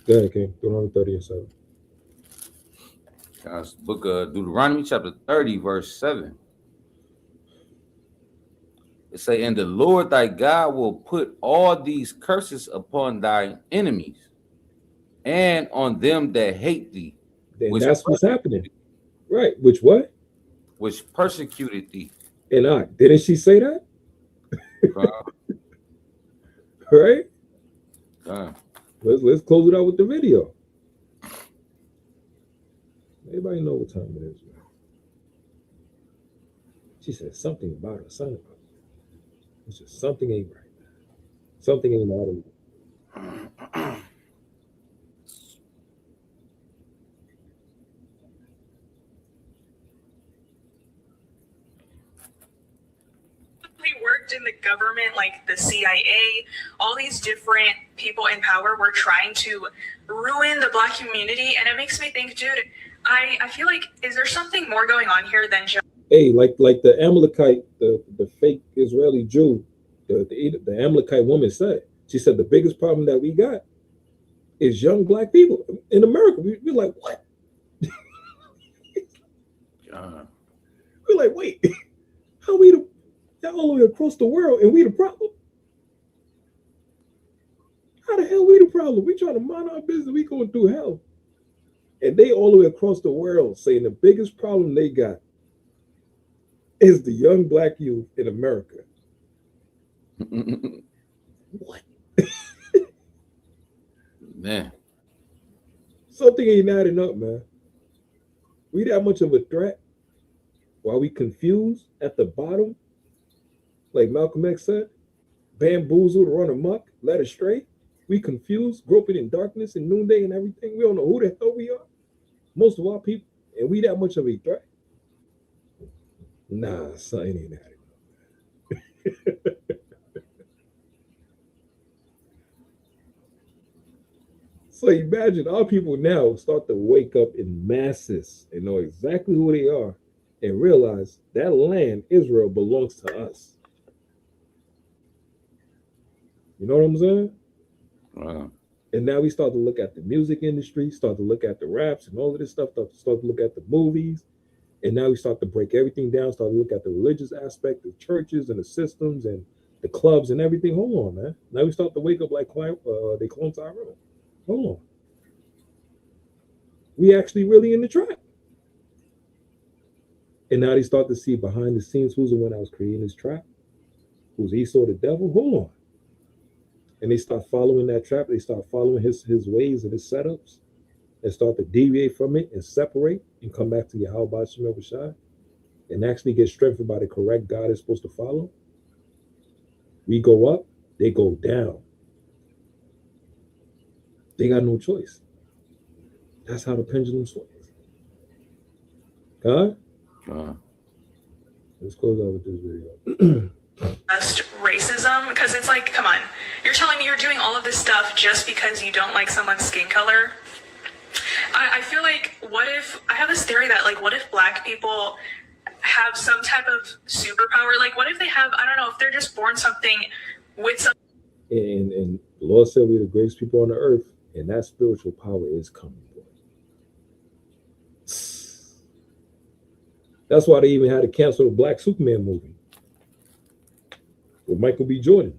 Go ahead, King. Deuteronomy 30:7. Book of Deuteronomy chapter 30, verse 7. It say, and the Lord thy God will put all these curses upon thy enemies and on them that hate thee. And that's what's happening. Right. Which what? Which persecuted thee. And didn't she say that? Right? Let's close it out with the video. Everybody know what time it is, man. She said something about her son. It's just something ain't right. Something ain't right. Worked in the government, like the CIA, all these different people in power were trying to ruin the Black community, and it makes me think, dude, I feel like, is there something more going on here than just like the Amalekite, the fake Israeli Jew, the Amalekite woman said. She said the biggest problem that we got is young Black people in America. We're like, what? We're like, wait, how we the all the way across the world and we the problem? How the hell we the problem? We trying to mind our business, we going through hell. And they all the way across the world saying the biggest problem they got is the young Black youth in America. What? Man. Something ain't adding up, man. We that much of a threat while we confused at the bottom. Like Malcolm X said, bamboozled, run amok, led astray. We confused, groping in darkness and noonday and everything. We don't know who the hell we are. Most of our people, and we that much of a threat. Nah, something ain't that. So imagine our people now start to wake up in masses and know exactly who they are and realize that land, Israel, belongs to us. You know what I'm saying? Wow. And now we start to look at the music industry, start to look at the raps and all of this stuff, start to look at the movies. And now we start to break everything down, start to look at the religious aspect, the churches and the systems and the clubs and everything. Hold on, man. Now we start to wake up like they clone Tyrone. Hold on. We actually really in the trap. And now they start to see behind the scenes who's the one that was creating this trap. Who's Esau the devil? Hold on. And they start following that trap. They start following his ways and his setups and start to deviate from it and separate and come back to Yahweh Shem Shai and actually get strengthened by the correct God is supposed to follow. We go up, they go down. They got no choice. That's how the pendulum swings. God? Let's close out with this video. Just racism, because it's like, come on, you're telling me you're doing all of this stuff just because you don't like someone's skin color? I feel like, what if, I have this theory that, like, what if black people have some type of superpower? Like, what if they have, I don't know, if they're just born something with some. And the Lord said we're the greatest people on the earth, and that spiritual power is coming, boy. That's why they even had to cancel the Black Superman movie with Michael B. Jordan.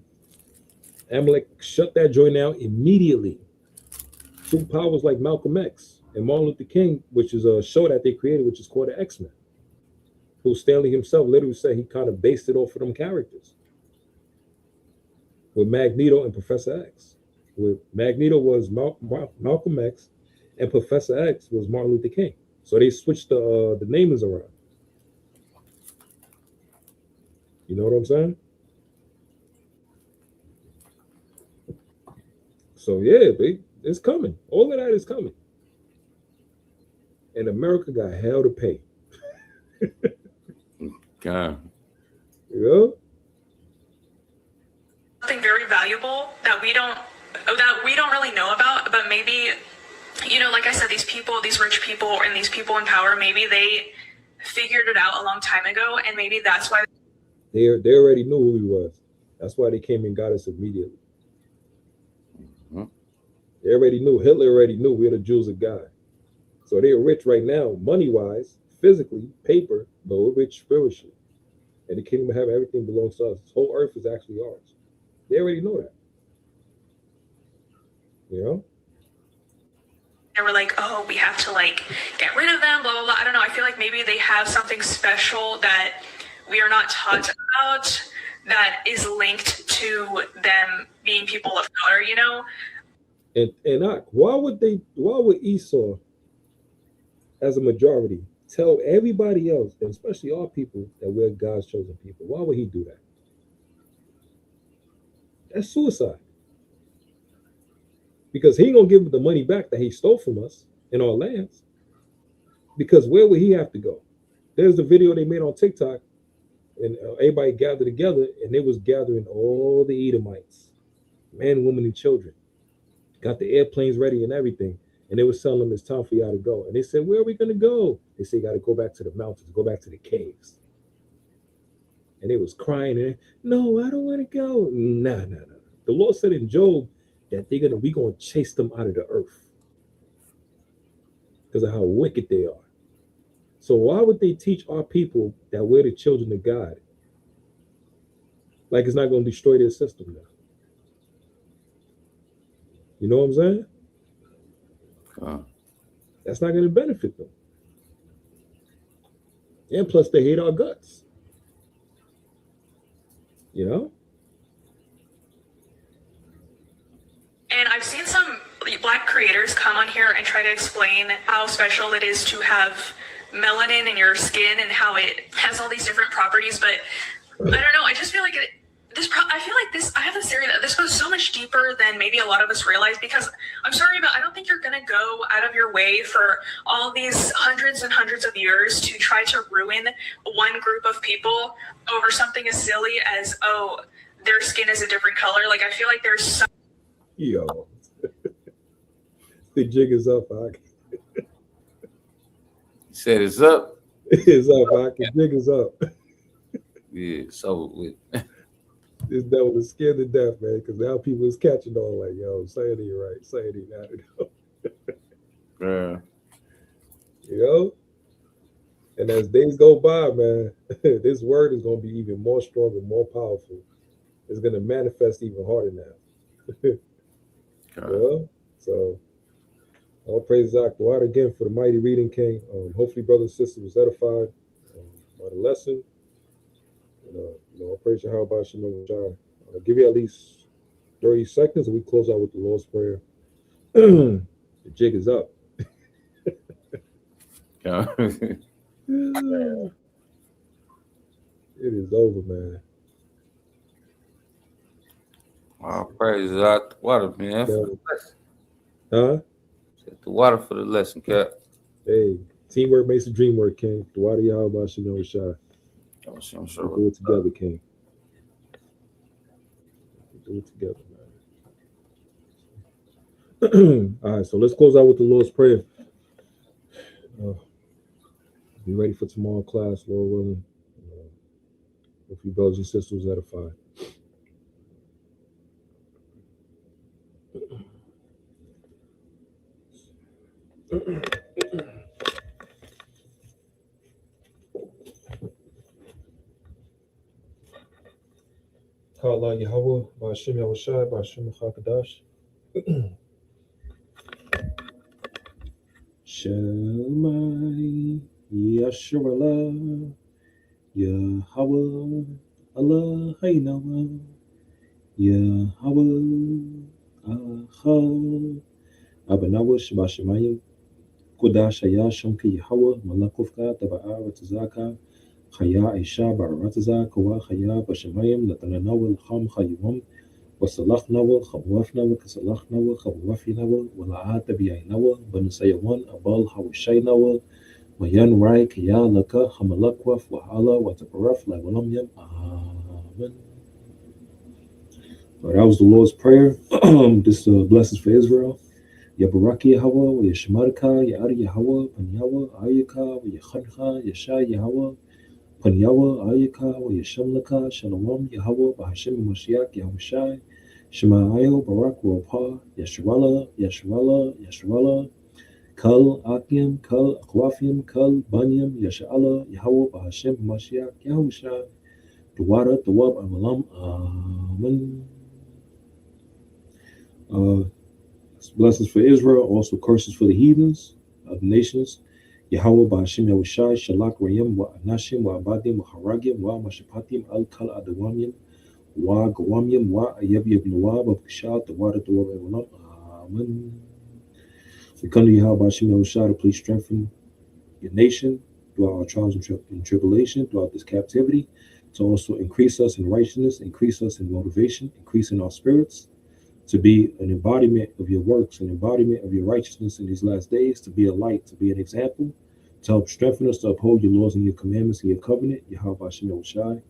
Amalek shut that joint down immediately. Superpowers like Malcolm X and Martin Luther King, which is a show that they created, which is called the X-Men, who Stanley himself literally said he kind of based it off of them characters. With Magneto and Professor X. With Magneto was Malcolm X, and Professor X was Martin Luther King. So they switched the namings around. You know what I'm saying? So yeah, it's coming. All of that is coming. And America got hell to pay. God. You know? Something very valuable that we don't really know about, but maybe, you know, like I said, these people, these rich people and these people in power, maybe they figured it out a long time ago, and maybe that's why they already knew who he was. That's why they came and got us immediately. They already knew. Hitler already knew we're the Jews of God. So they're rich right now, money-wise, physically, paper, but we're rich spiritually. And the kingdom of heaven, everything belongs to us. This whole earth is actually ours. They already know that. You know? they were like, oh, we have to like get rid of them, blah, blah, blah. I don't know. I feel like maybe they have something special that we are not taught about that is linked to them being people of color, you know? And why would Esau, as a majority, tell everybody else, and especially our people, that we're God's chosen people? Why would he do that? That's suicide. Because he ain't gonna give the money back that he stole from us in our lands. Because where would he have to go? There's the video they made on TikTok, and everybody gathered together, and they was gathering all the Edomites, men, women, and children. Got the airplanes ready and everything. And they were telling them it's time for y'all to go. And they said, where are we going to go? They said, got to go back to the mountains, go back to the caves. And they was crying. And no, I don't want to go. No. The Lord said in Job that we going to chase them out of the earth because of how wicked they are. So why would they teach our people that we're the children of God? Like it's not going to destroy their system now. You know what I'm saying? That's not going to benefit them. And plus, they hate our guts. You know? And I've seen some Black creators come on here and try to explain how special it is to have melanin in your skin and how it has all these different properties. But I don't know. I just feel like I have this theory that this goes so much deeper than maybe a lot of us realize, because I'm sorry, but I don't think you're going to go out of your way for all these hundreds and hundreds of years to try to ruin one group of people over something as silly as, oh, their skin is a different color. Like, I feel like there's some... Yo. The jig is up, Hawk. Said it's up. It's up, Hawk. The jig is up. Yeah, so with this devil is scared to death, man, because now people is catching on like, yo, say it right, say it not. Yeah. You know? And as days go by, man, this word is going to be even more stronger, more powerful. It's going to manifest even harder now. Yeah? So, all praise Zach Water again for the mighty reading, King. Hopefully, brothers and sisters was edified by the lesson. I'll praise you. How about you? I'll give you at least 30 seconds and we close out with the Lord's Prayer. The jig is up. It is over, man. Wow, praise God. What a man. Huh? Set the water for the lesson, Cap. Hey, teamwork makes the dream work, King. The water Yahweh Shemel Shai. I'm sure. Do it together, King. Do it together, man. All right, so let's close out with the Lord's Prayer. Be ready for tomorrow class, Lord willing. With you brothers and sisters edified. Kala Yahweh, Ba'ashem Yahushai, Ba'ashem Chakadash. Shemai Yasharallah, Yahweh, Allah Hainawa, Yahweh, Achad, Abanawa, Shabashemayim, Kodash Hayasham Ki Yahweh, Malakufka, Taba'a, Ratazaka, Chaya Aisha, Barataza, Kawa, Chaya, Bashemayim, Natananawa, Kham, Chayuam, Wasalachnawa, Khamwafnawa, Kasalachnawa, Khamwafinawa, Wala'ata Biainawa, Banusayawan, Abal Hawashainawa, Mayan Rai, Kaya, Laka, Hamalakwaf, Wahala, Wataparaf, Lawalamyam, Amen. Well, that was the Lord's Prayer. This blessings for Israel. Yabaraki Yahweh, Yashmarka, Yari Yahweh, Panyawa, Ayaka, Yachancha, Yasha Yahweh, Panyawa, Ayaka, Yashamlaka, Shalom, Yahweh, Bahashim Mashiach, Yahushai, Shemaayo, Barak, Ropa, Yasharala, Yasharala, Yasharala, Kal Akim, Kal Akwafim, Kal Banyam, Yashala, Yahweh, Bahashim Mashiach, Yahushai, Dawara, Dawab, Amalam, Amen. Blessings for Israel, also curses for the heathens of the nations. Yahweh Ba'ashim Yahushai, Shalak Rayim, Wa Anashim, Wa Abadim, Wa Haragim, Wa Mashapatim, Al Kal Adawamim, Wa Gawamim, Wa Ayab Yabnuwa, Wa Bkishal, Tawara Dawab Ewalam. Amen. We come to Yahweh Ba'ashim Yahushai to please strengthen your nation throughout our trials and tribulation, throughout this captivity, to also increase us in righteousness, increase us in motivation, increase in our spirits, to be an embodiment of your works, an embodiment of your righteousness in these last days, to be a light, to be an example, to help strengthen us, to uphold your laws and your commandments and your covenant, Yahweh Ba'ashim Yahushai,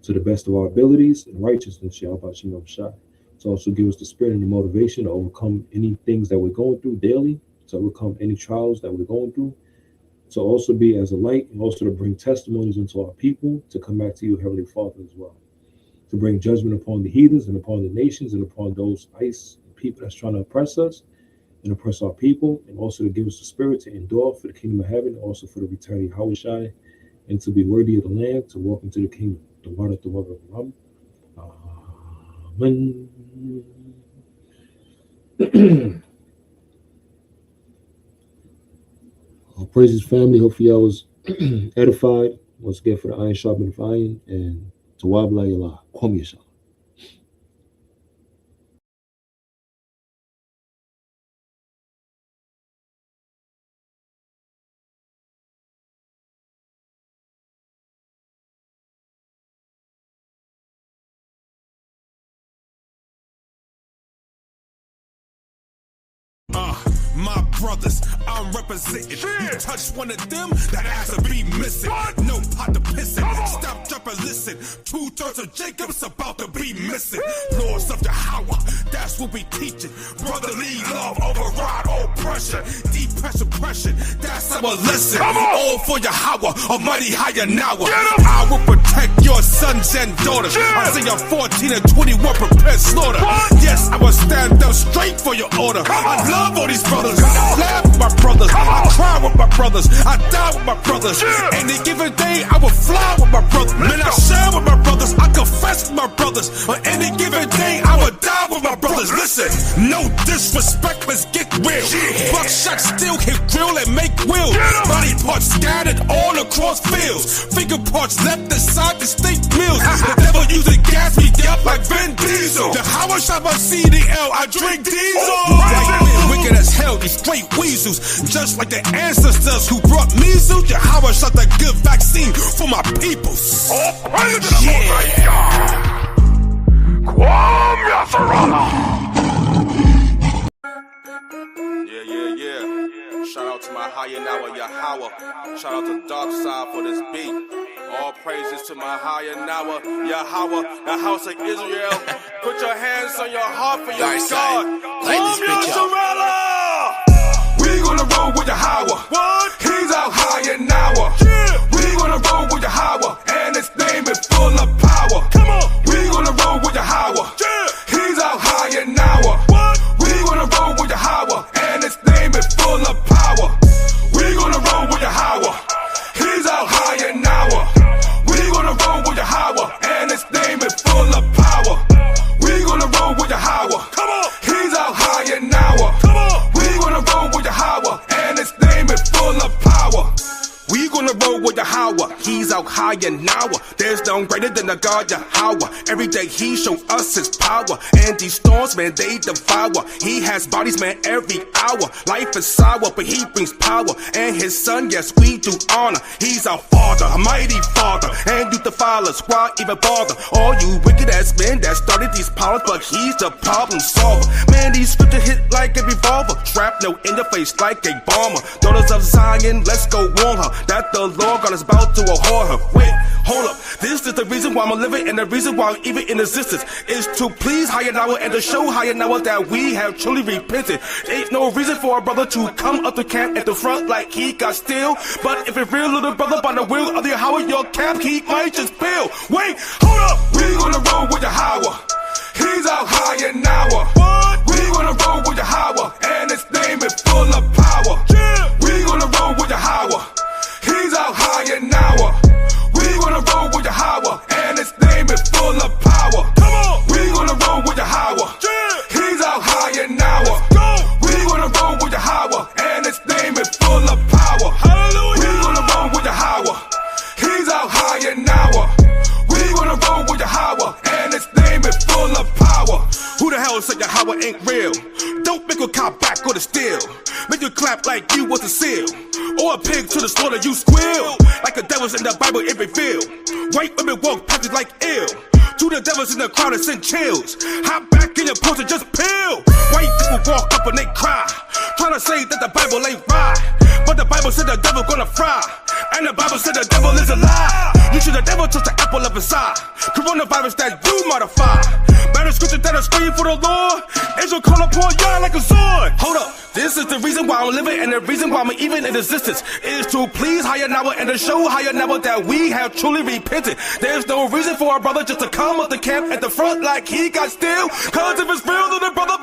to the best of our abilities and righteousness, Yahweh Ba'ashim Yahushai, to also give us the spirit and the motivation to overcome any things that we're going through daily, to overcome any trials that we're going through, to also be as a light and also to bring testimonies into our people, to come back to you, Heavenly Father, as well. To bring judgment upon the heathens and upon the nations and upon those ice people that's trying to oppress us and oppress our people, and also to give us the spirit to endure for the kingdom of heaven, and also for the return of Yahushai, and to be worthy of the land, to walk into the kingdom. The water, the water, Amen. All praises, family. Hopefully I was edified. Once again, for the iron sharpened iron, and Tawab la ilah. Kwam Yasha. My brothers, I'm representing. You touch one of them, that ass will be missing. No pot to pissin'. Stop, drop, and listen. 2/3 of Jacob's about to be missing. Lords of Yahweh, that's what we teaching. Brotherly love, override oppression. Depression, oppression, that's our lesson. All for Yahweh, Almighty Hayanawa. I will protect your sons and daughters. Isaiah 14 and 21, prepare slaughter. Yes, I will stand up straight for your order. I love all these brothers. I laugh with my brothers. I cry with my brothers. I die with my brothers. Any given day, I will fly with my brothers. Man, I share with my brothers. I confess with my brothers. On any given day, I will die with my brothers. Listen, no disrespect, let's get real. Buckshot still hit grill and make will. Body parts scattered all across fields. Finger parts left aside distinct meals. The devil using gas me up like Vin Diesel. The how I shot my CDL, I drink diesel. Wicked as hell, these straight weasels. Just like the ancestors who brought measles. Yahweh shot the good vaccine for my peoples. Kwam Yasharala. Hayanawa Yahweh. Shout out to Darkside for this beat. All praises to my Hayanawa Yahweh, the house of Israel. Put your hands on your heart for your God. We gonna roll with Yahweh. What? He's out Hayanawa. We gonna roll with Yahweh, and his name is full of power. Come on. We gonna roll with Yahweh. He's out Hayanawa. What? We gonna roll with Yahweh, and his name is full of power. We gonna roll with Yahweh. He's out Hayanawa. We gonna roll with Yahweh, and his name is full of power. We gonna roll with Yahweh. Come on. He's out Hayanawa. Come on. We gonna roll with Yahweh, and his name is full of power. We gonna roll with Yahweh, he's out high and now. There's none greater than the God Yahweh. Every day he show us his power. And these storms, man, they devour. He has bodies, man, every hour. Life is sour, but he brings power. And his son, yes, we do honor. He's our father, a mighty father. And you defile us, why even bother? All you wicked ass men that started these problems, but he's the problem solver. Man, these scriptures hit like a revolver. Shrapnel in your face like a bomber. Daughters of Zion, let's go warn her that the Lord God is about to abhor her. Wait, hold up. This is the reason why I'm living, and the reason why I'm even in existence is to please Hayanawa and to show Hayanawa that we have truly repented. Ain't no reason for a brother to come up to camp at the front like he got still. But if it's real, little brother, by the will of the Yahweh, your camp, he might just fail. Wait, hold up. We gonna roll with Yahweh. He's out Hayanawa. What? We gonna roll with Yahweh, and his name is full of power. Yeah. We gonna roll with Yahweh. He's out Hayanawa. We gonna roll with Yahweh, and his name is full of power. Come on. We gonna roll with Yahweh. Yeah. He's out Hayanawa. Go. We gonna roll with Yahweh, and his name is full of power. Hallelujah. We gonna roll with Yahweh. He's out Hayanawa. We gonna roll with Yahweh, and his name is full of power. Who the hell said Yahweh ain't real? Don't make a cop back or to steal. Make you clap like you was a seal. Or a pig to the slaughter, you squeal. Like the devils in the Bible, it revealed. White women walk past you like ill. To the devils in the crowd and send chills. Hop back in your porch and just peel. White people walk up and they cry, trying to say that the Bible ain't right. But the Bible said the devil gonna fry, and the Bible said the devil is a lie. You should the devil touch the apple of his eye. Coronavirus that you modify. Better scripture that are screaming for the Lord. Israel call upon y'all like a sword. Hold up. This is the reason why I'm living, and the reason why I'm even in existence is to please Hayanawa and to show Hayanawa that we have truly repented. There's no reason for our brother just to come up the camp at the front like he got still. Cause if it's real, then the brother